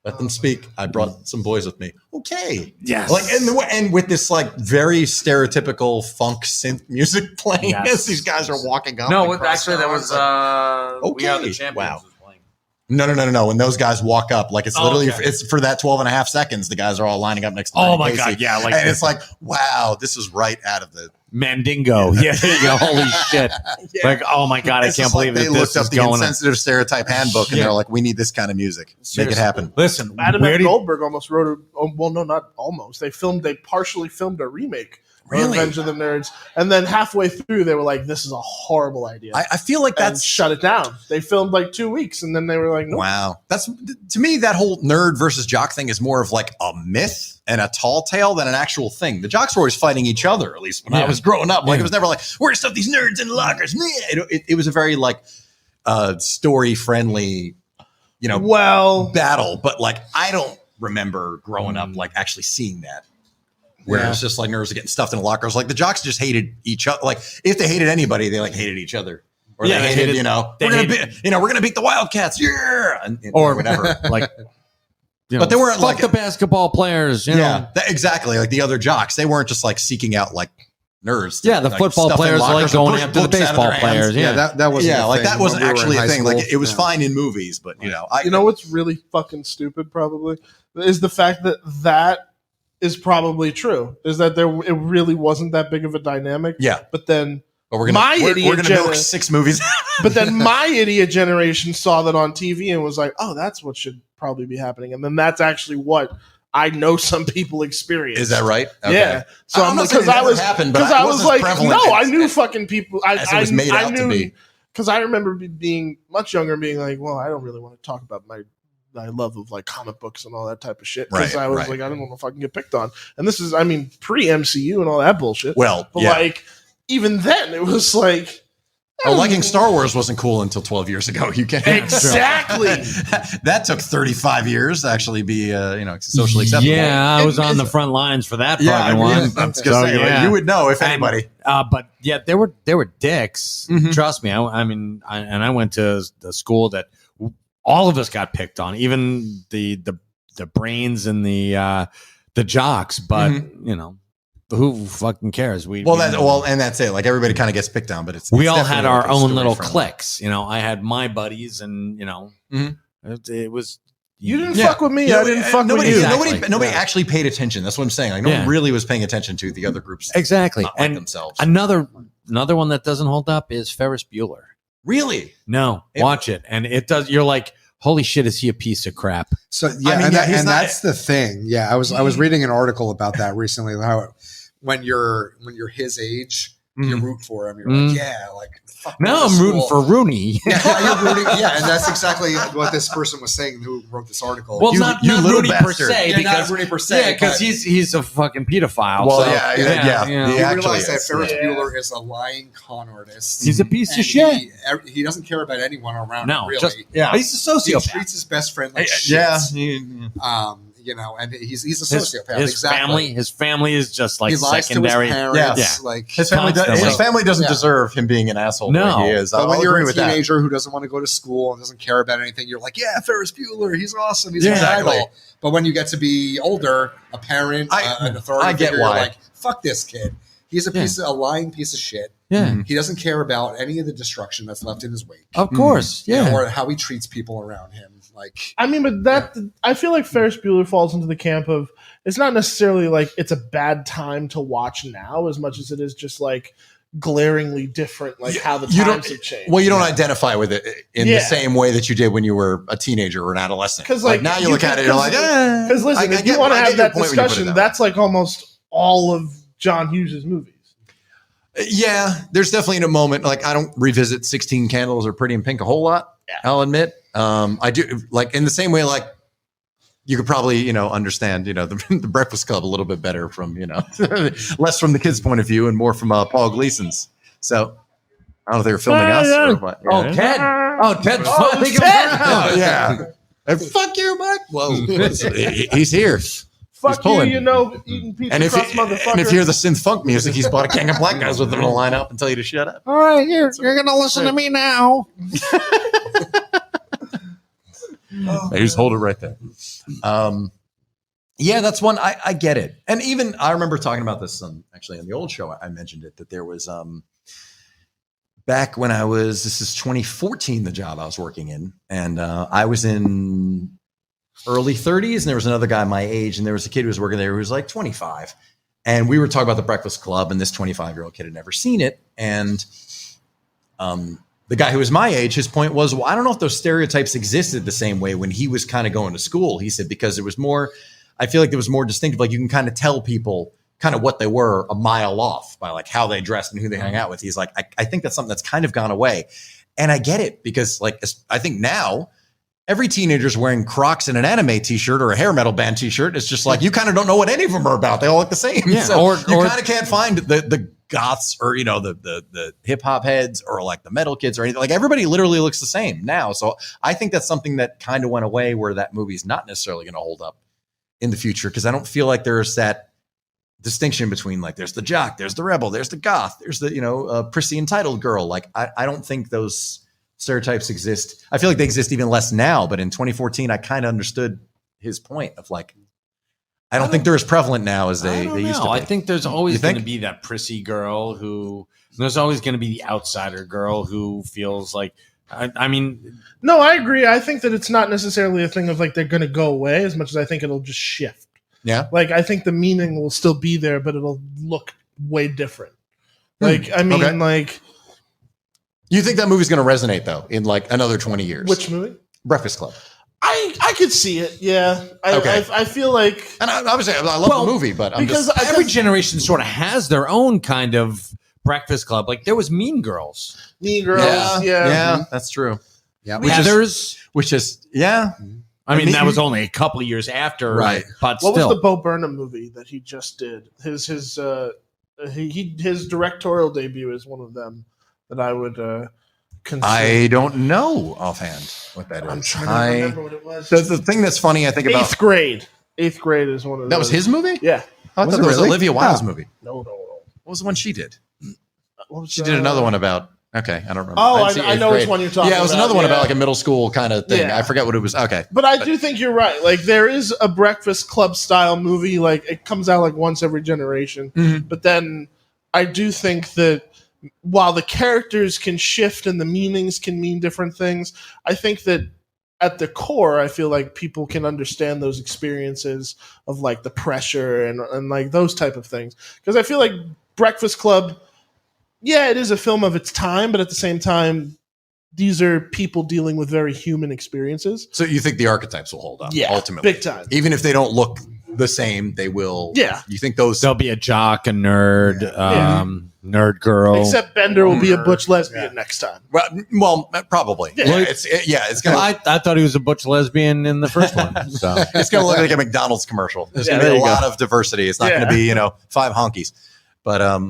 Let them speak. I brought some boys with me. Okay. Yes. Like, and with this like very stereotypical funk synth music playing as these guys are walking up. No, actually, that was okay. We Are the Champions. Wow. Was playing. No. When those guys walk up, like it's literally it's for that 12 and a half seconds. The guys are all lining up next to Oh Bernie my Casey. God! Yeah, like and it's like, wow, this is right out of the Mandingo. Yeah, holy shit! Yeah. Like, oh my God, I can't believe they that looked this up is the going insensitive stereotype handbook, and they're like, we need this kind of music. Make it happen. Listen, Adam and Goldberg almost wrote not almost. They partially filmed a remake of Revenge of the Nerds, and then halfway through they were like, "This is a horrible idea." I feel like and shut it down. They filmed like 2 weeks, and then they were like, "Nope." Wow, that's to me that whole nerd versus jock thing is more of like a myth and a tall tale than an actual thing. The jocks were always fighting each other. At least when I was growing up, like it was never like we're gonna stuff these nerds in lockers. It was a very like story friendly, battle. But like I don't remember growing up like actually seeing that. Where it's just like nerds are getting stuffed in lockers. Like the jocks just hated each other. Like if they hated anybody, they like hated each other. Or they hated, we're gonna beat the Wildcats, or whatever. Like, but they weren't like the basketball players. Exactly. Like the other jocks, they weren't just like seeking out like nerds. The football players are like going after the baseball players. That wasn't that wasn't actually a thing. Like it was fine in movies, but you know what's really fucking stupid probably is the fact that is probably true. Is that it really wasn't that big of a dynamic. Yeah. But then we're gonna milk 6 movies. But then my idiot generation saw that on TV and was like, oh, that's what should probably be happening. And then that's actually what I know some people experience. Is that right? Okay. Yeah. So I'm not saying it never happened, but I was like, prevalent. I knew fucking people. It was made out to be. Because I remember being much younger and being like, well, I don't really want to talk about my love of like comic books and all that type of shit. Because I was like, I don't know if I can get picked on. And this is, I mean, pre-MCU and all that bullshit. Well, but like, even then, it was like, liking Star Wars wasn't cool until 12 years ago. You can't exactly. That took 35 years to actually be, socially acceptable. Yeah, I was on the front lines for that fucking one. I was gonna say, like, you would know if anybody. But yeah, they were dicks. Mm-hmm. Trust me. I went to the school that all of us got picked on, even the brains and the jocks. But who fucking cares? And that's it. Like everybody kind of gets picked on, but we all had our own little cliques. I had my buddies, and it was. You didn't fuck with me. I didn't fuck with you. Exactly. Nobody actually paid attention. That's what I'm saying. Like no one really was paying attention to the other groups. Exactly. And themselves. Another one that doesn't hold up is Ferris Bueller. Really? No, watch it. And it does. You're like, holy shit, is he a piece of crap? So yeah, I mean, and that's the thing. Yeah, I was reading an article about that recently. How when you're his age, you root for him. You're like, yeah, like fuck. Now I'm rooting for Rooney. Yeah, you're rooting. Yeah, and that's exactly what this person was saying who wrote this article. Well, not Rooney per bastard. se, Yeah, because not Rooney per se, because he's a fucking pedophile. Well, so, yeah. You He realize that is. Ferris Bueller is a lying con artist. He's a piece of And shit. He doesn't care about anyone around him, really. He's a He sociopath. treats his best friend like shit. Yeah. And he's a sociopath. His family is just like he lies secondary. to his parents. Yeah. Like His Constantly. family doesn't Yeah. deserve him being an asshole. No. the way he is. But I'll when you're agree a with that. teenager who doesn't want to go to school and doesn't care about anything, you're like, yeah, Ferris Bueller, he's awesome, he's an Exactly. idol. But when you get to be older, a parent, an authority I get figure, why. you're like, fuck this kid. He's a lying piece of shit. Yeah, He doesn't care about any of the destruction that's left in his wake. of course. Yeah. Or how he treats people around him. Like, I mean, but I feel like Ferris Bueller falls into the camp of it's not necessarily like it's a bad time to watch now as much as it is just like glaringly different, like how the times have changed. Well, you don't identify with it in Yeah. the same way that you did when you were a teenager or an adolescent. 'Cause, like like, now you you look can- at it, you're like, Because listen, if you want to have that discussion, that that's like almost all of John Hughes' movies. yeah, there's definitely a moment like I don't revisit 16 Candles or Pretty in Pink a whole lot. Yeah. I'll admit. I do like in the same way, like you could probably, understand, the Breakfast Club a little bit better from, less from the kids' point of view and more from Paul Gleason's. So I don't know if they were filming us or what. Oh, Ted. Oh, Ted's finally Ted! Oh, yeah. And fuck you, Mike. Whoa. He's here. Fuck pulling. you, eating pizza And if, crust, motherfucker. and if you hear the synth funk music, he's bought a gang of black guys with him to line up and tell you to shut up. All right, you're going to listen to me now. Hey, just hold it right there. Yeah, that's one. I get it. And even I remember talking about this actually on the old show. I mentioned it that there was back when this is 2014, the job I was working in. And I was in early 30s and there was another guy my age. And there was a kid who was working there who was like 25. And we were talking about the Breakfast Club and this 25-year-old kid had never seen it. And the guy who was my age, his point was, well, I don't know if those stereotypes existed the same way when he was kind of going to school. He said, because it was more, I feel like it was more distinctive. Like you can kind of tell people kind of what they were a mile off by like how they dressed and who they hang out with. He's like, I think that's something that's kind of gone away. And I get it because like, I think now every teenager's wearing Crocs and an anime t-shirt or a hair metal band t-shirt. It's just like, you kind of don't know what any of them are about. They all look the same. Yeah, So or you kind of can't find the goths or, the hip hop heads or like the metal kids or anything. Like everybody literally looks the same now. So I think that's something that kind of went away where that movie's not necessarily going to hold up in the future. Cause I don't feel like there's that distinction between like, there's the jock, there's the rebel, there's the goth, there's the, prissy entitled girl. Like, I don't think those stereotypes exist. I feel like they exist even less now, but in 2014, I kind of understood his point of like, I don't think they're as prevalent now as they used to be. I think there's always going to be that prissy girl there's always going to be the outsider girl who feels like, I mean. No, I agree. I think that it's not necessarily a thing of like they're going to go away as much as I think it'll just shift. Yeah. Like I think the meaning will still be there, but it'll look way different. Like, I mean, Okay. like. You think that movie's going to resonate though in like another 20 years? Which movie? Breakfast Club. I could see it. Yeah. I feel like. And obviously, I love the movie, but I'm because just every generation sort of has their own kind of Breakfast Club. Like there was Mean Girls. Mean Girls. yeah, that's true. yeah, Heathers. Which is yeah. I mean, that was only a couple of years after, Right. But What still. was the Bo Burnham movie that he just did? His directorial debut is one of them that I would consider. I don't know offhand what that is. I'm trying to remember what it was. The thing that's funny, I think about Eighth grade. Eighth grade is one of that was his movie. Yeah. I thought that was Olivia Wilde's movie. No. What was the one she did? What was She did another one about. Okay, I don't remember. Oh, I'd see I eighth know which grade. one you're talking about. Yeah, it was another one yeah. about like a middle school kind of thing. Yeah. I forget what it was. Okay, But I do think you're right. Like there is a Breakfast Club style movie. Like it comes out like once every generation. Mhm. But then I do think that while the characters can shift and the meanings can mean different things, I think that at the core, I feel like people can understand those experiences of like the pressure and like those type of things. Because I feel like Breakfast Club, yeah, it is a film of its time, but at the same time, these are people dealing with very human experiences. So you think the archetypes will hold up? Yeah, ultimately, big time. Even if they don't look the same, they will. Yeah. You think those? There'll be a jock, a nerd, nerd girl. Except Bender will be a butch lesbian next time. Well, probably. Yeah. It's gonna. I thought he was a butch lesbian in the first one. So It's gonna look like a McDonald's commercial. There's gonna there be a you lot of diversity. It's not gonna be 5 honkies, but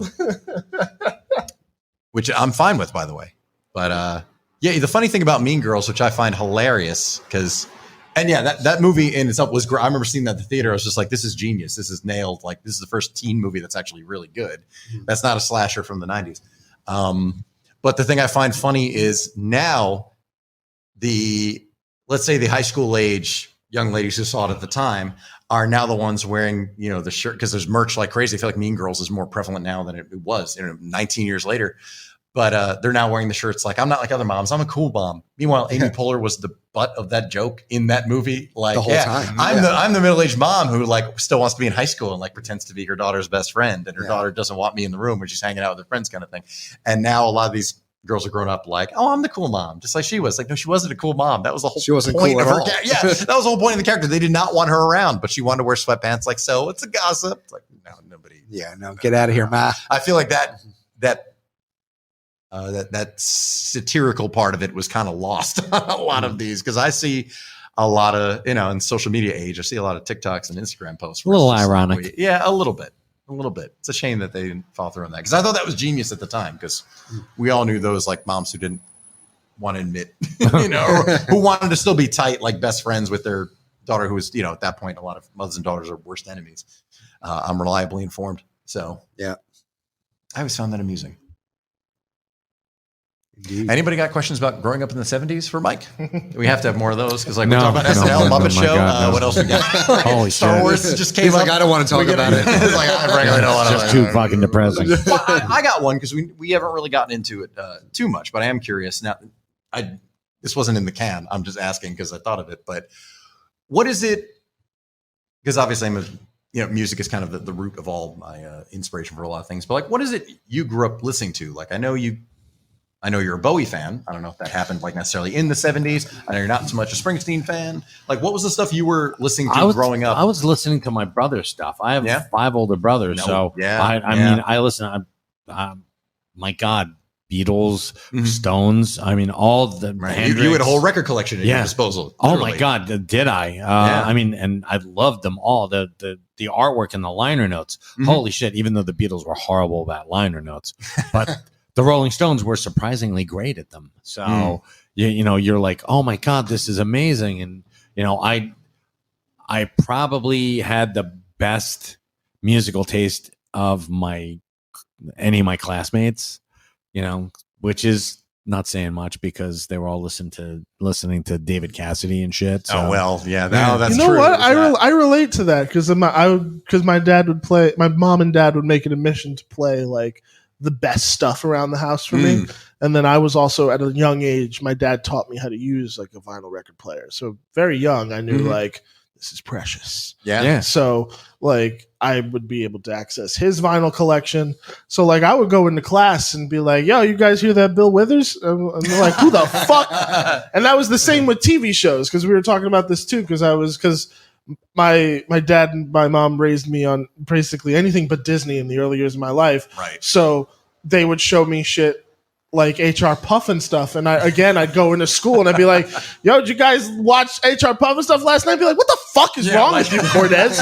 which I'm fine with, by the way. But the funny thing about Mean Girls, which I find hilarious, that movie in itself was great. I remember seeing that at the theater. I was just like, this is genius. This is nailed. Like, this is the first teen movie that's actually really good. That's not a slasher from the 90s. But the thing I find funny is now let's say the high school age young ladies who saw it at the time are now the ones wearing, the shirt, because there's merch like crazy. I feel like Mean Girls is more prevalent now than it was 19 years later. But they're now wearing the shirts like, I'm not like other moms. I'm a cool mom. Meanwhile, Amy Poehler was the butt of that joke in that movie. Like, the whole time. I'm the middle-aged mom who like still wants to be in high school and like pretends to be her daughter's best friend, and her daughter doesn't want me in the room when she's hanging out with her friends, kind of thing. And now a lot of these girls are grown up like, oh, I'm the cool mom, just like she was. Like, no, she wasn't a cool mom. That was the whole. She wasn't point cool of at her all. Yeah, that was the whole point of the character. They did not want her around, but she wanted to wear sweatpants. Like, so it's a gossip. It's like, no, nobody. Yeah, no, get out of here, ma. I feel like that satirical part of it was kind of lost on a lot of these, because I see a lot of, in social media age, I see a lot of TikToks and Instagram posts. A little ironic. A little bit. It's a shame that they didn't follow through on that, because I thought that was genius at the time, because we all knew those like moms who didn't want to admit, or who wanted to still be tight, like best friends with their daughter, who was, at that point, a lot of mothers and daughters are worst enemies. I'm reliably informed. So yeah, I always found that amusing. Indeed. Anybody got questions about growing up in the 70s for Mike? We have to have more of those, because we're No, talking about no, SNL, no, Muppet my Show. God, no. What else we got? Holy Star shit. Wars just came He's up. like, I don't want to talk about it. He's like, I really don't want to. Just too fucking depressing. Well, I got one, because we haven't really gotten into it too much, but I am curious. Now, this wasn't in the can. I'm just asking because I thought of it. But what is it? Because obviously music is kind of the root of all my inspiration for a lot of things. But like, what is it you grew up listening to? Like, I know you're a Bowie fan. I don't know if that happened like necessarily in the 70s. I know you're not so much a Springsteen fan. Like, what was the stuff you were listening to growing up? I was listening to my brother's stuff. I have 5 older brothers. I mean, I listen. My God, Beatles, Stones. I mean, all the you had a whole record collection at your disposal. Literally. Oh my God, did I? I mean, and I loved them all. The artwork and the liner notes. Holy shit! Even though the Beatles were horrible about liner notes, but the Rolling Stones were surprisingly great at them. So you're like, oh my God, this is amazing. And I probably had the best musical taste of any of my classmates. Which is not saying much, because they were all listening to David Cassidy and shit. So. Oh well, yeah. Now that's true. What? I relate to that, because my dad would play. My mom and dad would make it a mission to play like the best stuff around the house for me. And then I was also, at a young age, my dad taught me how to use like a vinyl record player. So very young, I knew like, this is precious. Yeah. So like, I would be able to access his vinyl collection. So like, I would go into class and be like, yo, you guys hear that Bill Withers? And they're like, who the fuck? And that was the same with TV shows, because we were talking about this too, because my dad and my mom raised me on basically anything but Disney in the early years of my life. Right. So they would show me shit like HR Puff and stuff. And I'd go into school and I'd be like, yo, did you guys watch HR Puff and stuff last night? I'd be like, what the fuck is wrong with you, Cortez?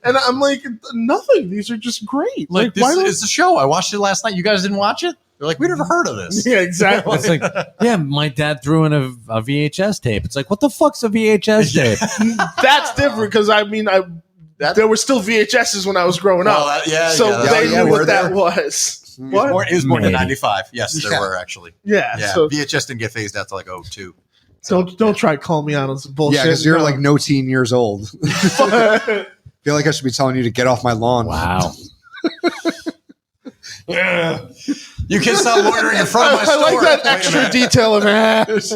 And I'm like, nothing. These are just great. Like this is the show. I watched it last night. You guys didn't watch it? They're like, we never heard of this. Yeah, exactly. It's like, my dad threw in a VHS tape. It's like, what the fuck's a VHS tape? That's different, because there were still VHSs when I was growing up. So they knew what that was. It was born in 95. Yes, there were actually. Yeah. So VHS didn't get phased out to like 02. So don't try to call me out on some bullshit. Yeah, because you're like no teen years old. I feel like I should be telling you to get off my lawn. Wow. You can stop loitering in front of my store. I like that extra detail of ass.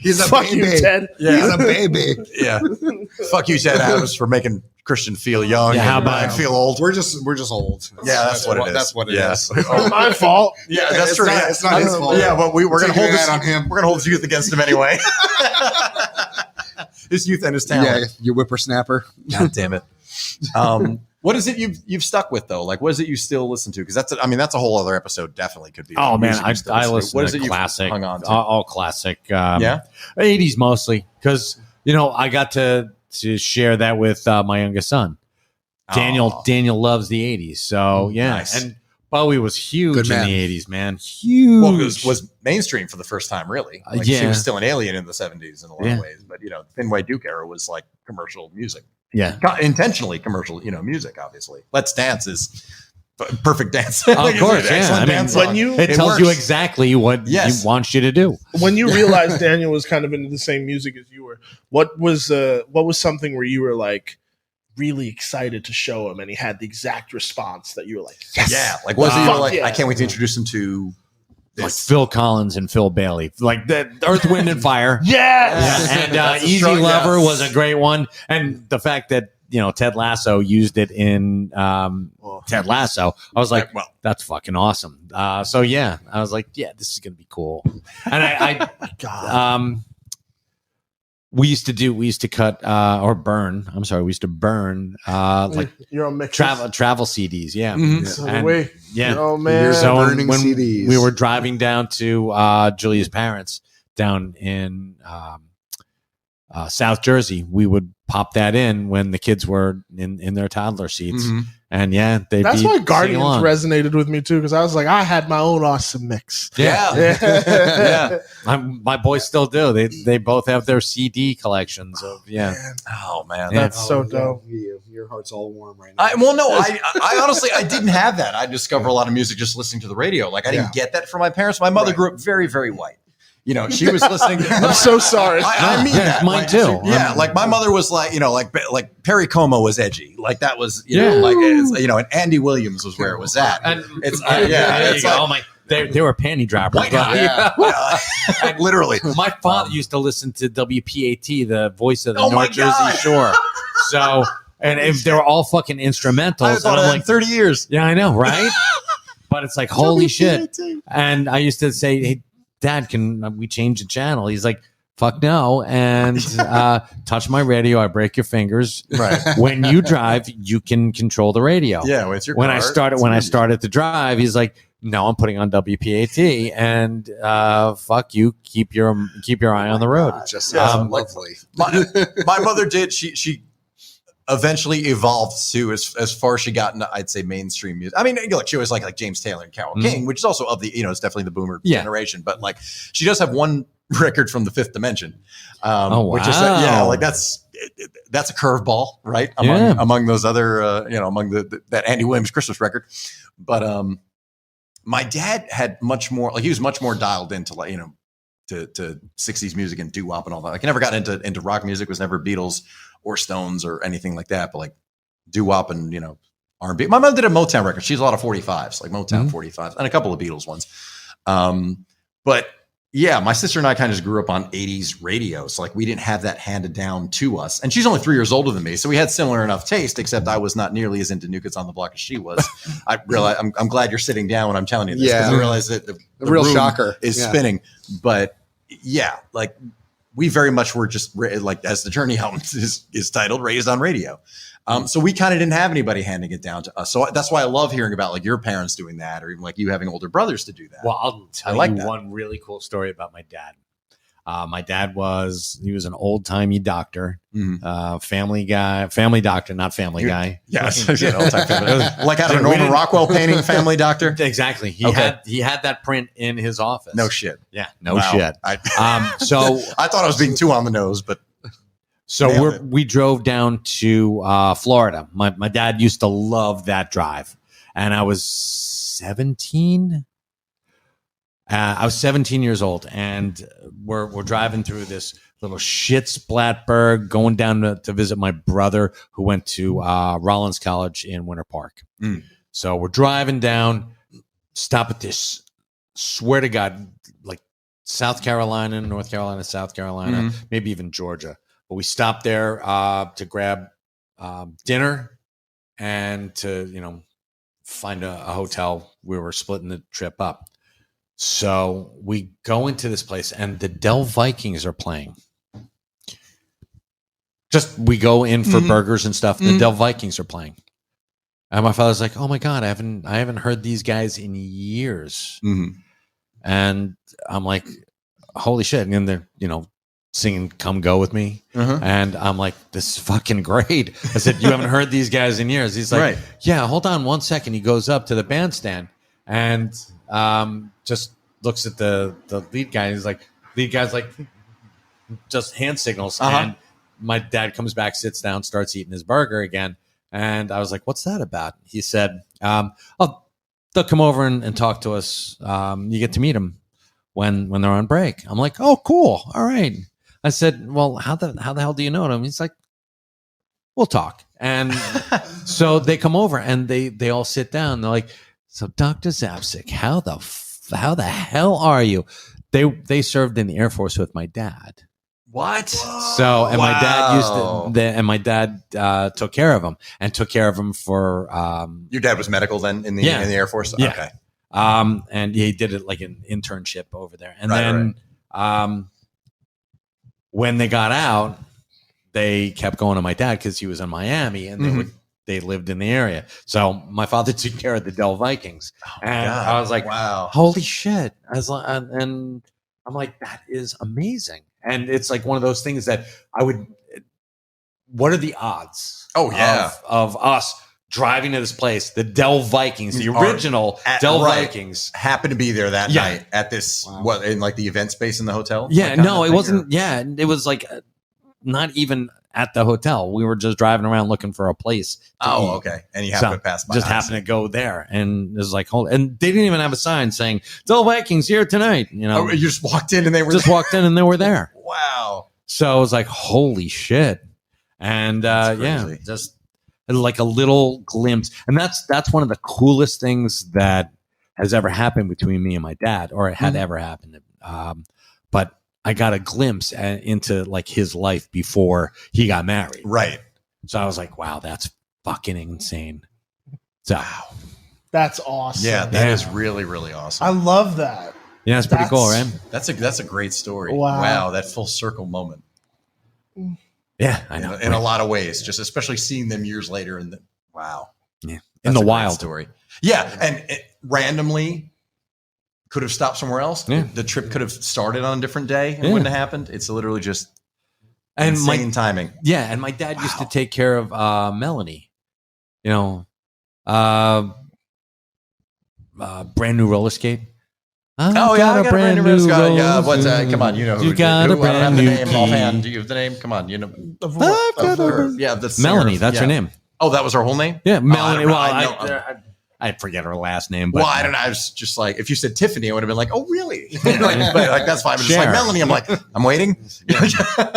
He's a Fuck baby. you, Ted. Yeah. He's a baby. Yeah. Fuck you, Ted Adams, for making Christian feel young. Yeah, how and about- I feel old. We're just old. Yeah, that's what it is. That's what it is. It's my fault. Yeah, that's it's true. Not, it's not his fault. Yeah, but we're going to hold that this on him. We're going to hold his youth against him anyway. His youth and his talent. Yeah, you whippersnapper. God damn it. What is it you've stuck with though? Like, what is it you still listen to? Because that's a whole other episode. Definitely could be. Oh man, Music you still I listen What is to it you've classic, hung on to? all classic. Yeah? 80s mostly, because I got to share that with my youngest son. Oh. Daniel loves the 80s, so yeah. Nice. And Bowie was huge Good in man. the 80s, man. Huge. Well, it was mainstream for the first time, really. Like, Yeah. she was still an alien in the 70s in a lot Yeah. of ways. But, Thin White Duke era was like commercial music. Yeah. Intentionally commercial, music, obviously. Let's Dance is perfect dance. Of course, yeah. Excellent I mean, dance when song. you- It tells you works. exactly what Yes. he wants you to do. When you realized Daniel was kind of into the same music as you were, what was something where you were like really excited to show him, and he had the exact response that you were like, yes, Yeah. Like, was Fuck it like, yeah. I can't wait to introduce him to Like this. Phil Collins and Phil Bailey, like the Earth, Wind, and Fire. yes. Yeah, and That's a Easy strong- Lover yeah. was a great one, and the fact that Ted Lasso used it in Ted Lasso, I was like, Well, that's fucking awesome. So yeah, I was like, yeah, this is gonna be cool. And I we used to cut or burn. I'm sorry, we used to burn like You're on mix. travel CDs. Yeah, Mhm. So And- wait, yeah. oh man, Years So of when, burning when CDs. we were driving down to Julia's parents down in South Jersey, we would pop that in when the kids were in their toddler seats, Mhm. and yeah, they'd that's be why singing Guardians along. resonated with me too, because I was like, I had my own awesome mix. Yeah. Yeah. My boys still do. They both have their CD collections of Man, Oh, man. Yeah. that's so dope. Your heart's all warm right now. I honestly, I didn't have that. I discovered a lot of music just listening to the radio. Like, I didn't get that from my parents. My mother Right. grew up very, very white. She was listening. I'm so sorry. I mean Yeah, that. mine Like, too. Yeah, like my mother was like, like Perry Como was edgy. Like that was, Yeah. like it's, and Andy Williams was where it was at. And It's there it's you go. like, They were panty droppers. white hot. Yeah. Literally. My father used to listen to WPAT, the voice of the Oh my North Jersey God. Shore. So, and if they were all fucking instrumentals. I And thought I'm of that like, in 30 years. yeah, I know, right? But it's like, holy shit. And I used to say, hey, Dad, can we change the channel? He's like, fuck no. And touch my radio. I break your fingers. Right. When you drive, you can control the radio. Yeah, it's your When car. I started to drive, he's like, no, I'm putting on WPAT, and fuck you. Keep your eye on the road. Just like- lovely. my mother did. She eventually evolved to as far as she got into, I'd say, mainstream music. I mean, look, she was like James Taylor and Carole King, which is also of the, it's definitely the boomer generation. But like, she does have one record from the Fifth Dimension, which is like that's a curveball, right? Among those other, among that Andy Williams Christmas record. But my dad had much more, like he was much more dialed into like, to 60s music and doo-wop and all that. Like, I never got into rock music, was never Beatles or Stones or anything like that, but like doo-wop and, R&B. My mother did a Motown record. She's a lot of 45s, like Motown 45s and a couple of Beatles ones. But yeah, my sister and I kind of just grew up on 80s radio. So like we didn't have that handed down to us. And she's only 3 years older than me. So we had similar enough taste, except I was not nearly as into New Kids on the Block as she was. I realize I'm glad you're sitting down when I'm telling you this, because I realize that the real room shocker is spinning. But yeah, like we very much were just like, as the Journey album is titled, raised on radio. So we kind of didn't have anybody handing it down to us. So that's why I love hearing about like your parents doing that, or even like you having older brothers to do that. Well, I'll tell like you that. one really cool story about my dad. My dad was an old timey doctor, family doctor, not family guy. Yes, like out of a Norman Rockwell painting, Family Doctor. Exactly. He had that print in his office. No shit. Yeah, no Wow. shit. So I thought I was being too on the nose, but we drove down to Florida. My dad used to love that drive, and I was 17. I was 17 years old, and we're driving through this little shit Splatberg, going down to visit my brother who went to Rollins College in Winter Park. So we're driving down, stop at this, swear to God, like South Carolina, North Carolina, South Carolina, maybe even Georgia. But we stopped there to grab dinner and to, find a hotel. We were splitting the trip up. So we go into this place and the Dell Vikings are playing. We go in for burgers and stuff. The Dell Vikings are playing. And my father's like, "Oh my God, I haven't heard these guys in years." And I'm like, "Holy shit." And then they're, singing "Come Go With Me." And I'm like, "This is fucking great." I said, "You haven't heard these guys in years." He's like, "Yeah, hold on 1 second." He goes up to the bandstand and just looks at the lead guy. He's like, lead guy's like, just hand signals. And my dad comes back, sits down, starts eating his burger again. And I was like, "What's that about?" He said, they'll come over and talk to us. You get to meet them when they're on break. I'm like, "Oh, cool. All right." I said, "Well, how the hell do you know them?" He's like, "We'll talk." And so they come over and they all sit down. They're like, "So Dr. Zapcic, how the hell are you?" They served in the Air Force with my dad. What? So, and my dad took care of him for, your dad was medical then in the Air Force? Yeah. Okay. And he did it like an internship over there. And when they got out, they kept going to my dad because he was in Miami and they lived in the area. So my father took care of the Dell Vikings. And I was like, "Wow, holy shit." And I'm like, "That is amazing." And it's like one of those things that what are the odds of us driving to this place, the Dell Vikings, the original Dell Vikings happened to be there that night at this, in like the event space in the hotel? Yeah, no, it wasn't. Yeah, it was like not even at the hotel. We were just driving around looking for a place. Okay. And you happened to pass by. Just happened to go there. And it was like, and they didn't even have a sign saying Dell Vikings here tonight. You just walked in and they were walked in and they were there. Wow. So I was like, holy shit. And just like a little glimpse. And that's one of the coolest things that has ever happened between me and my dad, or it had ever happened. But I got a glimpse into like his life before he got married. Right. So I was like, wow, that's fucking insane. So that's awesome. Yeah, that is really, really awesome. I love that. Yeah, it's pretty cool, right? That's a great story. Wow. That full circle moment. Yeah, I know. In a lot of ways, just especially seeing them years later in in the wild story. Yeah, and it randomly could have stopped somewhere else. Yeah. The trip could have started on a different day and wouldn't have happened. It's literally just insane timing. Yeah, and my dad used to take care of Melanie. Brand new roller skate. I got a brand new roller skate. Yeah, what's come on, you know who? You got a brand new name offhand. Do you have the name? Come on, you know. That's Melanie. That's her name. Oh, that was her whole name? Yeah, Melanie. I forget her last name. But I don't know. I was just like, if you said Tiffany, I would have been like, "Oh, really?" like that's fine. But just like Melanie, I'm like, I'm waiting.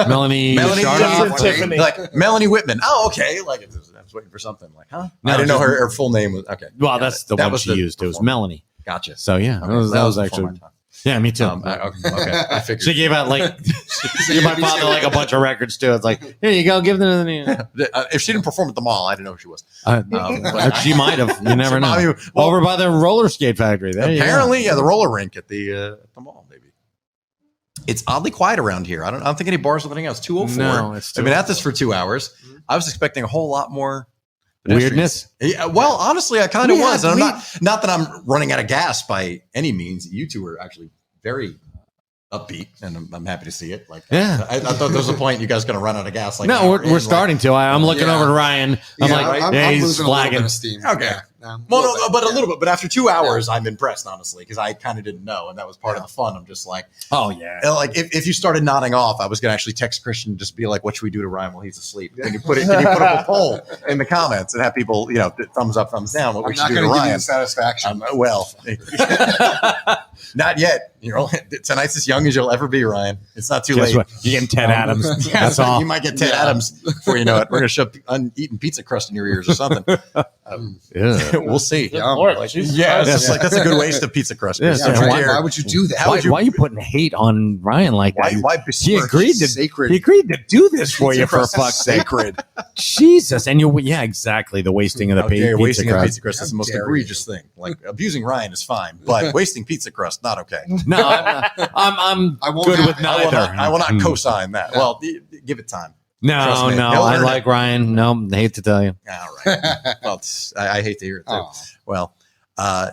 Melanie Tiffany. Like Melanie Whitman. Oh, okay. Like I was waiting for something. Like, huh? No, I didn't know her full name was okay. Well, that's the one she used. It was Melanie. Gotcha. So yeah, that was actually. Yeah, me too. Okay, I figured. She gave out like she gave my father like a bunch of records too. It's like, here you go, give them to the. If she didn't perform at the mall, I didn't know who she was. But she might have. You never know. Over by the roller skate factory. There apparently, the roller rink at the mall. Maybe it's oddly quiet around here. I don't think any bars or anything else. 2:04. No, it's. I've been at this for 2 hours. I was expecting a whole lot more weirdness. Yeah, well, honestly, I kind of was. And I'm not that I'm running out of gas by any means. You two were actually very upbeat, and I'm happy to see it. Like, I thought there was a point you guys going to run out of gas. Like, no, we're starting to. I'm looking over to Ryan. I'm he's flagging. Okay. Well, no, but a little bit. But after 2 hours, I'm impressed, honestly, because I kind of didn't know, and that was part of the fun. I'm just like, oh yeah. Like if you started nodding off, I was going to actually text Christian and just be like, "What should we do to Ryan while he's asleep? Can you put up a poll in the comments and have people, thumbs up, thumbs down? What we should do to Ryan?" Satisfaction. Well, not yet. Tonight's as young as you'll ever be, Ryan. It's not too late. What? You're getting Ted Adams. That's all. You might get Ted Adams before you know it. We're going to shove uneaten pizza crust in your ears or something. We'll see. Lord, Like, Jesus yeah, Christ. that's a good waste of pizza crust. Yeah, Chris. so Why would you do that? Why are you putting hate on Ryan like that? Why He agreed to sacred? He agreed to do this for Pizza you for crust is fuck's sake. sacred. Jesus, and exactly. The wasting of the pizza wasting crust. pizza crust is the most dare egregious thing. Like abusing Ryan is fine, but wasting pizza crust not okay. No, I'm I won't good have- with I will neither. not, I will not co-sign that. Well, give it time. Trust No, me. no, He'll I earn like Ryan. No, I hate to tell you. All right. Well, I hate to hear it too. Oh. Well,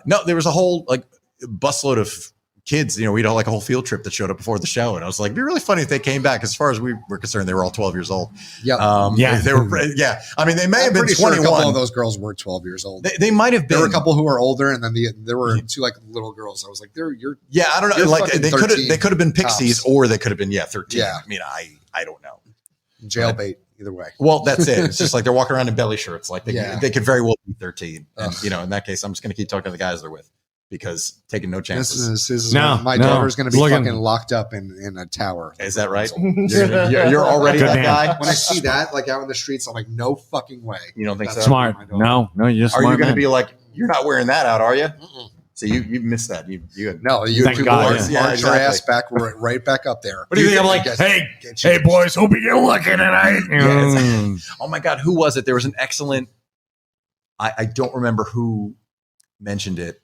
no, there was a whole like busload of kids. You know, we had like a whole field trip that showed up before the show, and I was like, it'd be really funny if they came back. As far as we were concerned, they were all 12 years old. Yep. Yeah. they were. Yeah, I mean, they may have been pretty sure 21. a couple of those girls were 12 years old. They might have been. There were a couple who were older, and then there were two like little girls. I was like, you're Yeah, I don't know. You're Like fucking they could have 13 been pixies, tops. or they could have been 13. Yeah. I mean, I don't know. jailbait either way. Well, that's it. It's just like they're walking around in belly shirts. Like they could very well be 13. And, Ugh. you know, in that case, I'm just going to keep talking to the guys they're with because taking no chances. This is No, my no. daughter's going to be Looking- fucking locked up in a tower. Is that right? Yeah. You're already Good that man. guy. When I see that like out in the streets, I'm like, no fucking way. You don't think That's so? Smart. my daughter. No, you're Are smart. you going to man. be like, you're not wearing that out, are you? Mm-mm. So you missed that. You No, you Thank people God, arch yeah. your ass back right back up there. What do you think? I'm like, Get- hey, get you- hey, boys, hope you get lucky tonight. Yeah, Oh my God, who was it? There was an excellent. I don't remember who mentioned it.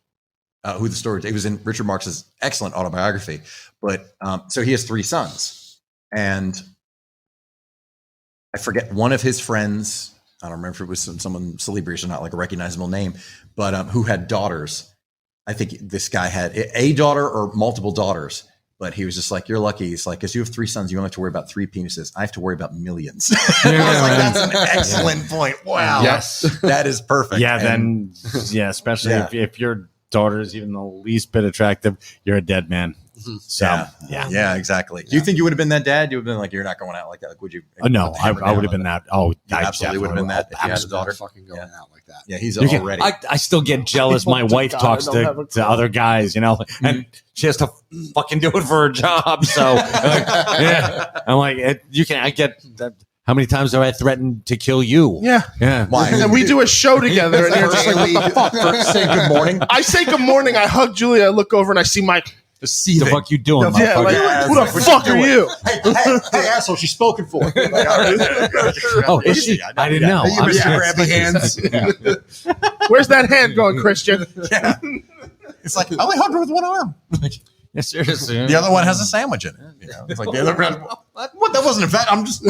Who the story? It was in Richard Marx's excellent autobiography. But so he has 3 sons, and I forget one of his friends. I don't remember if it was someone celebrity or not, like a recognizable name, but who had daughters. I think this guy had a daughter or multiple daughters. But he was just like, you're lucky. He's like, because you have 3 sons, you only have to worry about 3 penises. I have to worry about millions. I was like, that's an excellent point. Wow. Yes. That is perfect. Yeah, And then, especially Yeah. if your daughter is even the least bit attractive, you're a dead man. So, yeah, exactly. Do you think you would have been that dad? You would have been like, you're not going out like that. Like, would you? No, I would have been that. Oh, You I absolutely would have been that if you had a Absolutely daughter. fucking going out like that. Yeah, he's You can- already. I still get jealous. My Oh, wife God, talks I don't have a to clue. other guys, you know, and she has to fucking do it for her job. So, yeah, I'm like, I get that. How many times have I threatened to kill you? Yeah. Yeah. Why? And we do a show together, and you're just like, what the fuck? First, say good morning. I say good morning. I hug Julia. I look over and I see Mike. Just What the fuck you doing, Yeah, motherfucker? like, Yeah, who the it's like, fuck are you? Hey, asshole! She's spoken for. Like, all right. Oh, is she? I didn't know. You I'm Mr. sorry. Grabby Hands. Where's that hand going, Christian? Yeah. It's like I only hugged her with one arm. Yeah, seriously. The other one has a sandwich in it. You know, it's like the other one. What? That wasn't a fact. I'm just.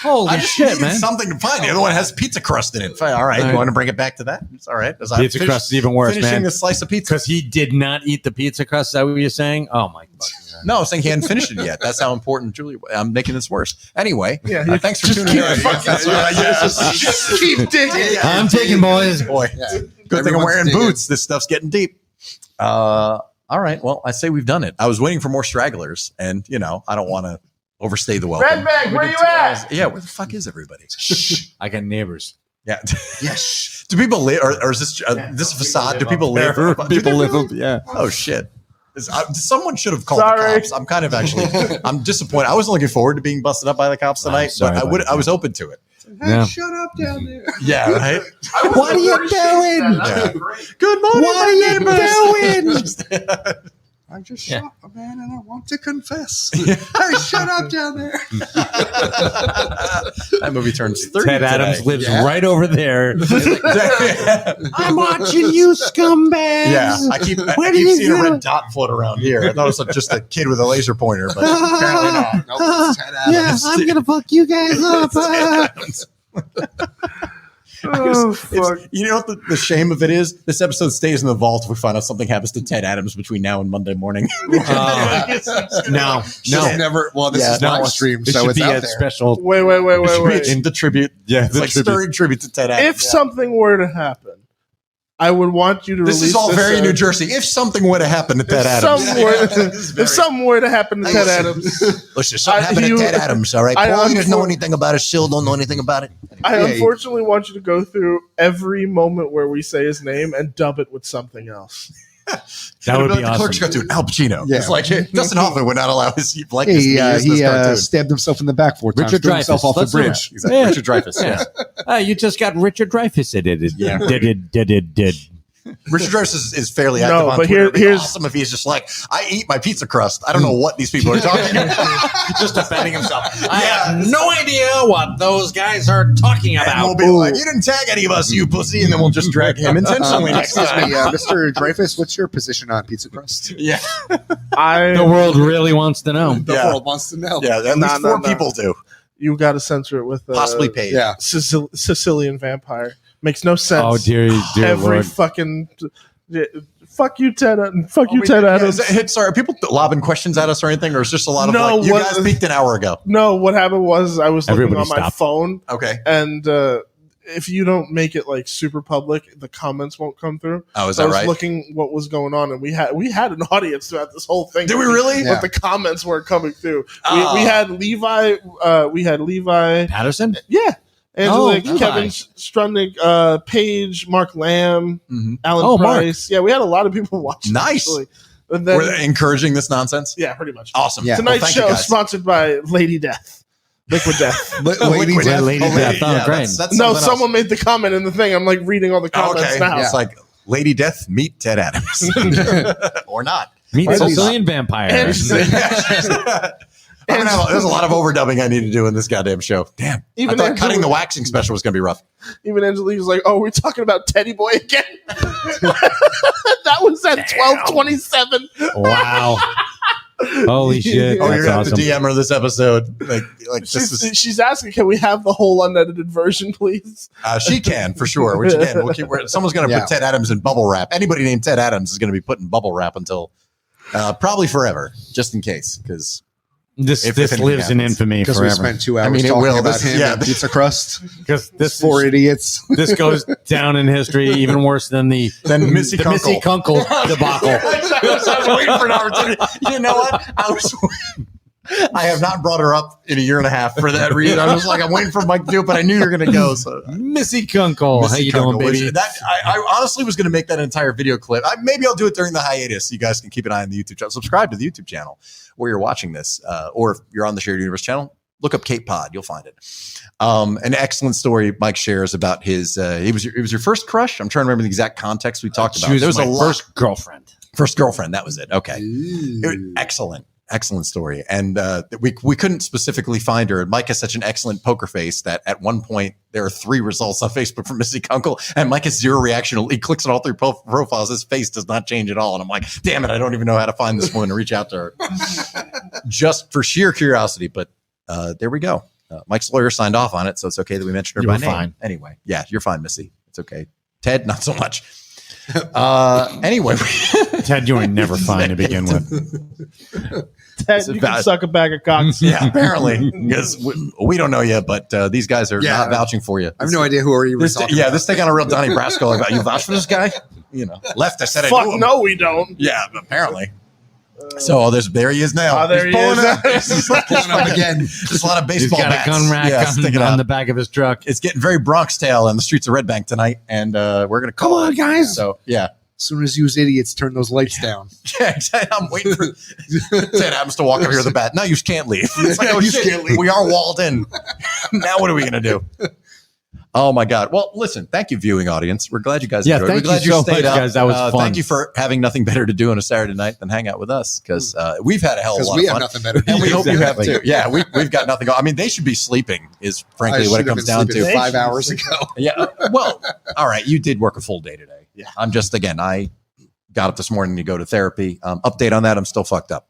Holy I just shit, needed man. something to find. The other one has pizza crust in it. Fine. All right. All right. You want to bring it back to that? It's all right. As I Pizza crust is even worse, finishing man. a slice of pizza. Because he did not eat the pizza crust. Is that what you're saying? Oh, my God. No, I was saying he hadn't finished it yet. That's how important, Julie. I'm making this worse. Anyway, Yeah, thanks for tuning in. Just keep digging. I'm taking, boys. Boy, Yeah. good thing I'm Everyone's wearing digging. boots. This stuff's getting deep. All right. Well, I say we've done it. I was waiting for more stragglers, and I don't want to overstay the welcome. Red bag, where you at? Yeah, where the fuck is everybody? I got neighbors. Yeah. Yes. Do people live, or is this this facade? Do people live? People live. Yeah. Oh shit! Someone should have called Sorry. the cops. I'm kind of I'm disappointed. I wasn't looking forward to being busted up by the cops tonight, sorry but about I was open to it. Yeah. Shut up down there. Yeah, right. What are you doing? Yeah. Good morning. What are you doing? I just Yeah. shot a man and I want to confess. Hey, shut up down there. That movie turns 30 Ted Adams today. lives Yeah. right over there. I'm watching you, scumbags. Yeah, I keep What are seeing you a doing? red dot float around here. I thought it was just a kid with a laser pointer, but apparently not. Nope, it's Ted Adams. I'm gonna fuck you guys up. Ted Adams. Oh, It's- fuck. you know what the shame of it is? This episode stays in the vault if we find out something happens to Ted Adams between now and Monday morning. No, Should never. Well, this is no, live stream, It so should it's be out a there. special. Wait. In the tribute. Yeah, It's like stirring tribute to Ted Adams. If something were to happen, I would want you to This release is all very uh, New Jersey. If something would have happened to Ted Adams. If something were to happen to Ted Adams, Listen, something I- happened you- to Ted Adams, all right? I Paul, you don't know unfor- anything about it. Still don't know anything about it. I Yeah, unfortunately want you to go through every moment where we say his name and dub it with something else. That would be the Clerks awesome. cartoon, Al Pacino. Yeah. It's like Dustin Hoffman would not allow his likeness to He, be used in this cartoon. stabbed himself in the back 4 times. Richard threw himself Dreyfuss. off the Let's do bridge. Exactly. Richard Dreyfuss. Yeah. You just got Richard Dreyfuss. Did. Richard Dreyfuss is fairly active No, on but Twitter. It'd be here's- awesome if he's just like, I eat my pizza crust. I don't know what these people are talking about. Just defending himself. I have no idea what those guys are talking And about. we'll be like, you didn't tag any of us, you pussy, and then we'll just drag him intentionally next Excuse time. me, Mr. Dreyfuss, what's your position on pizza crust? Yeah, The world really wants to know. The Yeah. world wants to know. yeah. At least No, 4 no. people do. You got to censor it with Possibly paid. Yeah. Sicilian vampire. Makes no sense. Oh dear Every Lord! fucking fuck you, Ted. Fuck you, Ted Adams. Sorry, are people lobbing questions at us or anything, or is just a lot of No, like, you what- guys peaked an hour ago? No, what happened was I was looking Everybody on my stop. phone, Okay. and if you don't make it like super public, the comments won't come through. Oh, is So I that was right? looking what was going on, and we had an audience throughout this whole thing. Did we really? But the comments weren't coming through. Oh. We had Levi. We had Levi. Patterson. Yeah. Angelique, Levi. Kevin Strudnick, Paige, Mark Lamb, Mhm. Alan Oh, Mark. Price. Yeah, we had a lot of people watching. Nice. Actually. And then, Were they encouraging this nonsense? yeah, pretty much. Awesome. Yeah. Tonight's Well, thank you, show guys. sponsored by Lady Death, Liquid Death. Lady Liquid Death. Lady Oh, Death. Oh, yeah, great. that's No, something someone else. made the comment in the thing. I'm like reading all the Oh, comments okay. now. It's like Lady Death meet Ted Adams, or not. Meet Why is he Sicilian vampire. There's a lot of overdubbing I need to do in this goddamn show. Damn. Even I thought Angela- cutting the waxing special was going to be rough. Even Angelique was like, "Oh, we're talking about Teddy Boy again." That was at 12:27. Wow. Holy shit. Oh, That's you're going to have awesome. to DM her this episode. Like this is, She's asking, "Can we have the whole unedited version, please?" she can for sure. Which again, someone's going to Yeah. put Ted Adams in bubble wrap. Anybody named Ted Adams is going to be put in bubble wrap until probably forever, just in case. Because This If this anything lives in happens. infamy Because we forever. spent 2 hours I mean, it talking will. about This- him yeah, and this- pizza crust. Because this 4 idiots. this goes down in history even worse than the Missy the Kunkel. Missy Kunkel debacle. I was waiting for an opportunity. You know what? I have not brought her up in a year and a half for that reason. I was like, I'm waiting for Mike to do it, but I knew you were going to go. So Missy Kunkel. How Missy you Kunkel, doing, baby? which- I honestly was going to make that entire video clip. Maybe I'll do it during the hiatus. You guys can keep an eye on the YouTube channel. Subscribe to the YouTube channel where you're watching this, or if you're on the Shared Universe channel, look up CAPEPOD. You'll find it. An excellent story Mike shares about his. It was your first crush. I'm trying to remember the exact context we talked about. She was There was my a lot. first girlfriend. First girlfriend. That was it. Okay. Excellent story. And we couldn't specifically find her. And Mike has such an excellent poker face that at one point there are 3 results on Facebook from Missy Kunkel, and Mike has 0 reaction. He clicks on all 3 profiles. His face does not change at all. And I'm like, damn it, I don't even know how to find this woman and reach out to her. Just for sheer curiosity. But there we go. Mike's lawyer signed off on it, so it's okay that we mentioned her You by were name. fine. Anyway, yeah, you're fine, Missy. It's okay. Ted, not so much. Anyway. Ted, you were never fine to begin with. Ted, you can suck a bag of cocks. Yeah, apparently, because we don't know you, but these guys are not vouching for you. I have no idea who you were This, talking yeah, about. this thing on a real Donnie Brasco about you vouch for this guy. You know, left. I said I knew Fuck him. no, we don't. Yeah, apparently. So there he is now. Oh, there He's he pulling is. up. He's like, Pulling up again. Just a lot of He's baseball got bats. a gun rack Yeah, on, sticking on out. the back of his truck. It's getting very Bronx tale on the streets of Red Bank tonight, and we're gonna call Come on, it. guys. So yeah. As soon as you idiots turn those lights down. Yeah, exactly. I'm waiting for Ted Adams to walk up here with a bat. No, you can't leave. It's like, oh You shit, can't leave. we are walled in. Now what are we gonna do? Oh my God! Well, listen. Thank you, viewing audience. We're glad you guys. Yeah, enjoyed. thank We're glad you so stayed much, up. guys. That was fun. Thank you for having nothing better to do on a Saturday night than hang out with us, because we've had a hell of a Because lot we of have fun, nothing better to and we do. hope you have Exactly. too. Yeah, we've got nothing. I mean, they should be sleeping. Is frankly I what it should have comes been down sleeping to. 5 hours ago. Yeah. Well, all right. You did work a full day today. Yeah. I'm just, again, I got up this morning to go to therapy. Update on that. I'm still fucked up.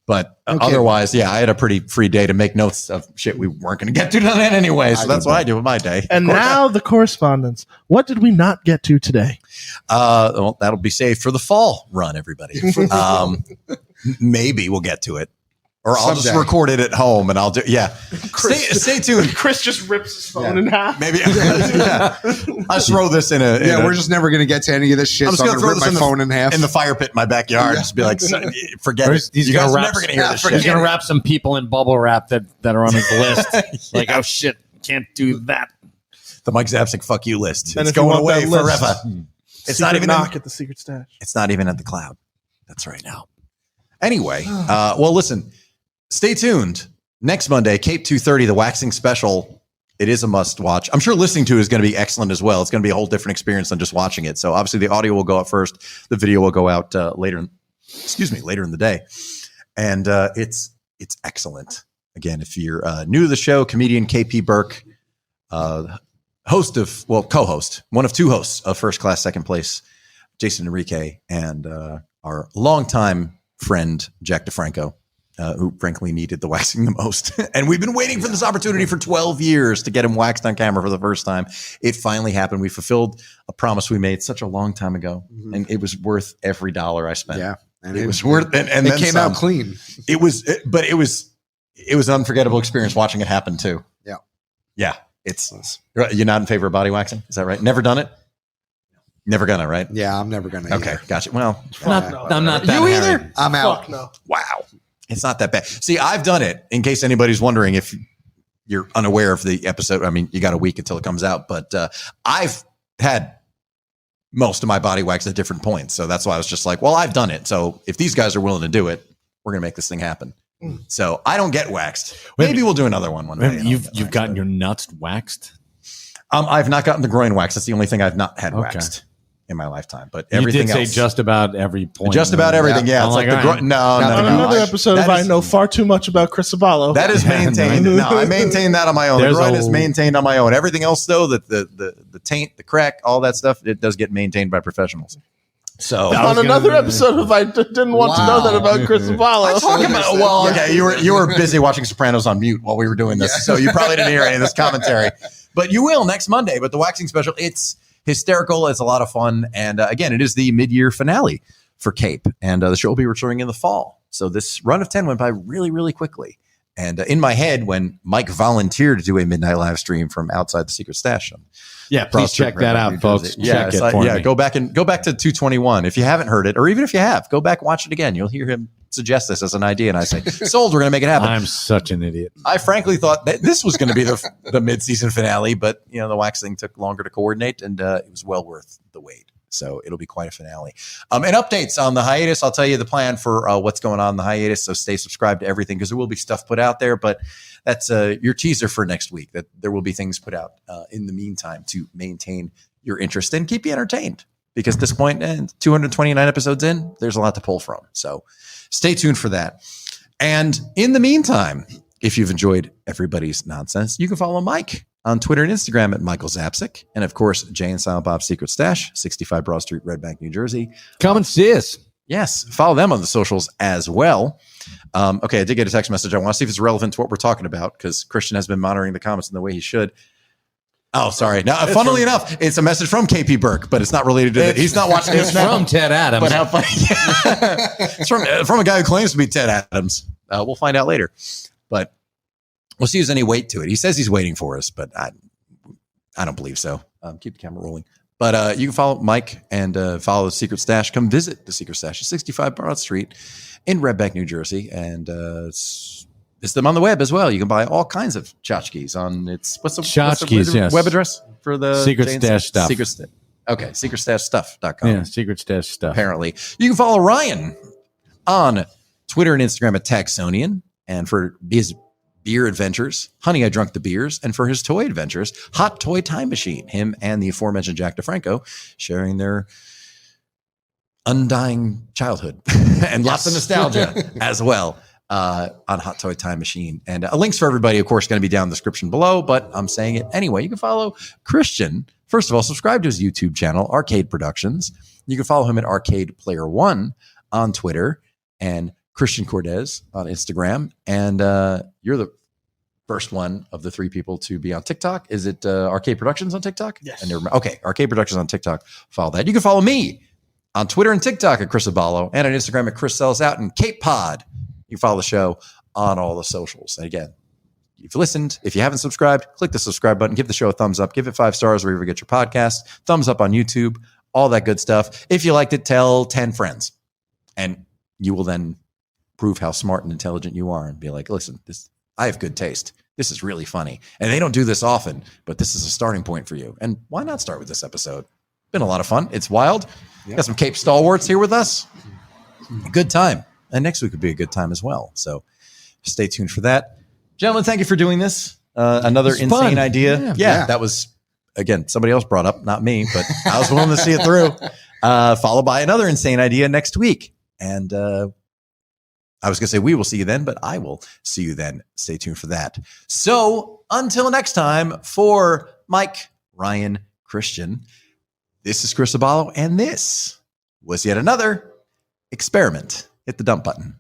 But otherwise, yeah, I had a pretty free day to make notes of shit we weren't going to get to tonight anyway. So that's what I do with my day. And now the correspondence. What did we not get to today? Well, that'll be saved for the fall run, everybody. Maybe we'll get to it. Or I'll just Someday. record it at home and I'll do, yeah. Stay tuned. Chris just rips his phone in half. Maybe. Yeah. I'll just throw this in a. Yeah, we're just never going to get to any of this shit, I'm just so I'm gonna going to throw rip this my phone in half. in the fire pit in my backyard. Just be like, forget Or it. he's You gonna guys are wrap- never going to hear this He's shit. going to wrap some people in bubble wrap that are on his list. Like, oh shit, can't do that. The Mike Zapcic fuck you list. And It's if you going want away that list- forever. It's not even knock at the secret stash. It's not even at the cloud. That's right now. Anyway, well, listen, stay tuned. Next Monday, Cape 230, the waxing special. It is a must watch. I'm sure listening to it is going to be excellent as well. It's going to be a whole different experience than just watching it. So obviously the audio will go out first. The video will go out later in the day. And it's excellent. Again, if you're new to the show, comedian KP Burke, co-host, one of two hosts of First Class Second Place, Jason Enrique, and our longtime friend, Jack DeFranco, who frankly needed the waxing the most. And we've been waiting for this opportunity for 12 years to get him waxed on camera for the first time. It finally happened. We fulfilled a promise we made such a long time ago. Mm-hmm. And it was worth every dollar I spent. Yeah. And it was worth it. And it came out clean. It was an unforgettable experience watching it happen too. Yeah. Yeah. You're not in favor of body waxing? Is that right? Never done it? Never gonna, right? Yeah, I'm never gonna. Okay, either. Gotcha. Well, I'm not that you hairy. either. I'm out. Fuck no. Wow. It's not that bad. See, I've done it in case anybody's wondering if you're unaware of the episode. I mean, you got a week until it comes out, but I've had most of my body wax at different points. So that's why I was just like, well, I've done it. So if these guys are willing to do it, we're going to make this thing happen. So I don't get waxed. Maybe we'll do another one day. You've gotten your nuts waxed? I've not gotten the groin wax. That's the only thing I've not had waxed in my lifetime. But everything you did else, say just about every point. just about everything. Yeah, it's like the groin. No. On another episode of I Know Far Too Much About Chris Aballo. That is maintained. No, I maintain that on my own. The groin is maintained on my own. Everything else, though, the taint, the crack, all that stuff, it does get maintained by professionals. So on another episode of I didn't want to know that about Chris Aballo. You were busy watching Sopranos on mute while we were doing this, so you probably didn't hear any of this commentary. But you will next Monday. But the waxing special, it's hysterical. It's a lot of fun, and again, it is the mid-year finale for Cape, and the show will be returning in the fall. So this run of 10 went by really, really quickly. And in my head, when Mike volunteered to do a midnight live stream from outside the secret stash, please check that out, folks. Check it for me. Go back to 221 if you haven't heard it, or even if you have, go back and watch it again. You'll hear him suggest this as an idea, and I say, "Sold, we're going to make it happen." I'm such an idiot. I frankly thought that this was going to be the mid-season finale, but the wax thing took longer to coordinate, and it was well worth the wait. So it'll be quite a finale. And updates on the hiatus. I'll tell you the plan for what's going on in the hiatus. So stay subscribed to everything because there will be stuff put out there. But that's your teaser for next week. That there will be things put out in the meantime to maintain your interest and keep you entertained. Because at this point, 229 episodes in, there's a lot to pull from. So stay tuned for that. And in the meantime, if you've enjoyed everybody's nonsense, you can follow Mike on Twitter and Instagram at Michael Zapcic. And of course, Jay and Silent Bob's Secret Stash, 65 Broad Street, Red Bank, New Jersey. Come and see us. Yes. Follow them on the socials as well. Okay. I did get a text message. I want to see if it's relevant to what we're talking about because Christian has been monitoring the comments in the way he should. Oh, sorry. Now, funnily enough, it's a message from KP Burke, but it's not related to that. He's not watching it. It's from Ted Adams. But how funny. It's from a guy who claims to be Ted Adams. We'll find out later. But we'll see if there's any weight to it. He says he's waiting for us, but I don't believe so. Keep the camera rolling. But you can follow Mike and follow the Secret Stash. Come visit the Secret Stash at 65 Broad Street in Red Bank, New Jersey. And it's them on the web as well. You can buy all kinds of tchotchkes on what's the web address for the Secret Stash stuff. Okay, secretstashstuff.com. Yeah, Secret Stash stuff. Apparently. You can follow Ryan on Twitter and Instagram at Taxonian. And for his beer adventures, Honey, I Drunk the Beers. And for his toy adventures, Hot Toy Time Machine. Him and the aforementioned Jack DeFranco sharing their undying childhood and lots of nostalgia as well. On Hot Toy Time Machine. And links for everybody, of course, going to be down in the description below, but I'm saying it anyway. You can follow Christian. First of all, subscribe to his YouTube channel, Arcade Productions. You can follow him at Arcade Player One on Twitter and Christian Cortez on Instagram. And you're the first one of the three people to be on TikTok. Is it Arcade Productions on TikTok? Yes. Okay, Arcade Productions on TikTok. Follow that. You can follow me on Twitter and TikTok at Chris Aballo and on Instagram at Chris Sells Out and CAPEPOD. You follow the show on all the socials. And again, if you've listened, if you haven't subscribed, click the subscribe button, give the show a thumbs up, give it 5 stars wherever you get your podcast, thumbs up on YouTube, all that good stuff. If you liked it, tell 10 friends. And you will then prove how smart and intelligent you are and be like, listen, I have good taste. This is really funny. And they don't do this often, but this is a starting point for you. And why not start with this episode? Been a lot of fun. It's wild. Got some Cape stalwarts here with us. Good time. And next week would be a good time as well. So stay tuned for that. Gentlemen, thank you for doing this. Another insane fun. idea. Yeah, that was, again, somebody else brought up, not me, but I was willing to see it through. Followed by another insane idea next week. And I was going to say we will see you then, but I will see you then. Stay tuned for that. So until next time, for Mike, Ryan, Christian, this is Chris Aballo, and this was yet another experiment. Hit the dump button.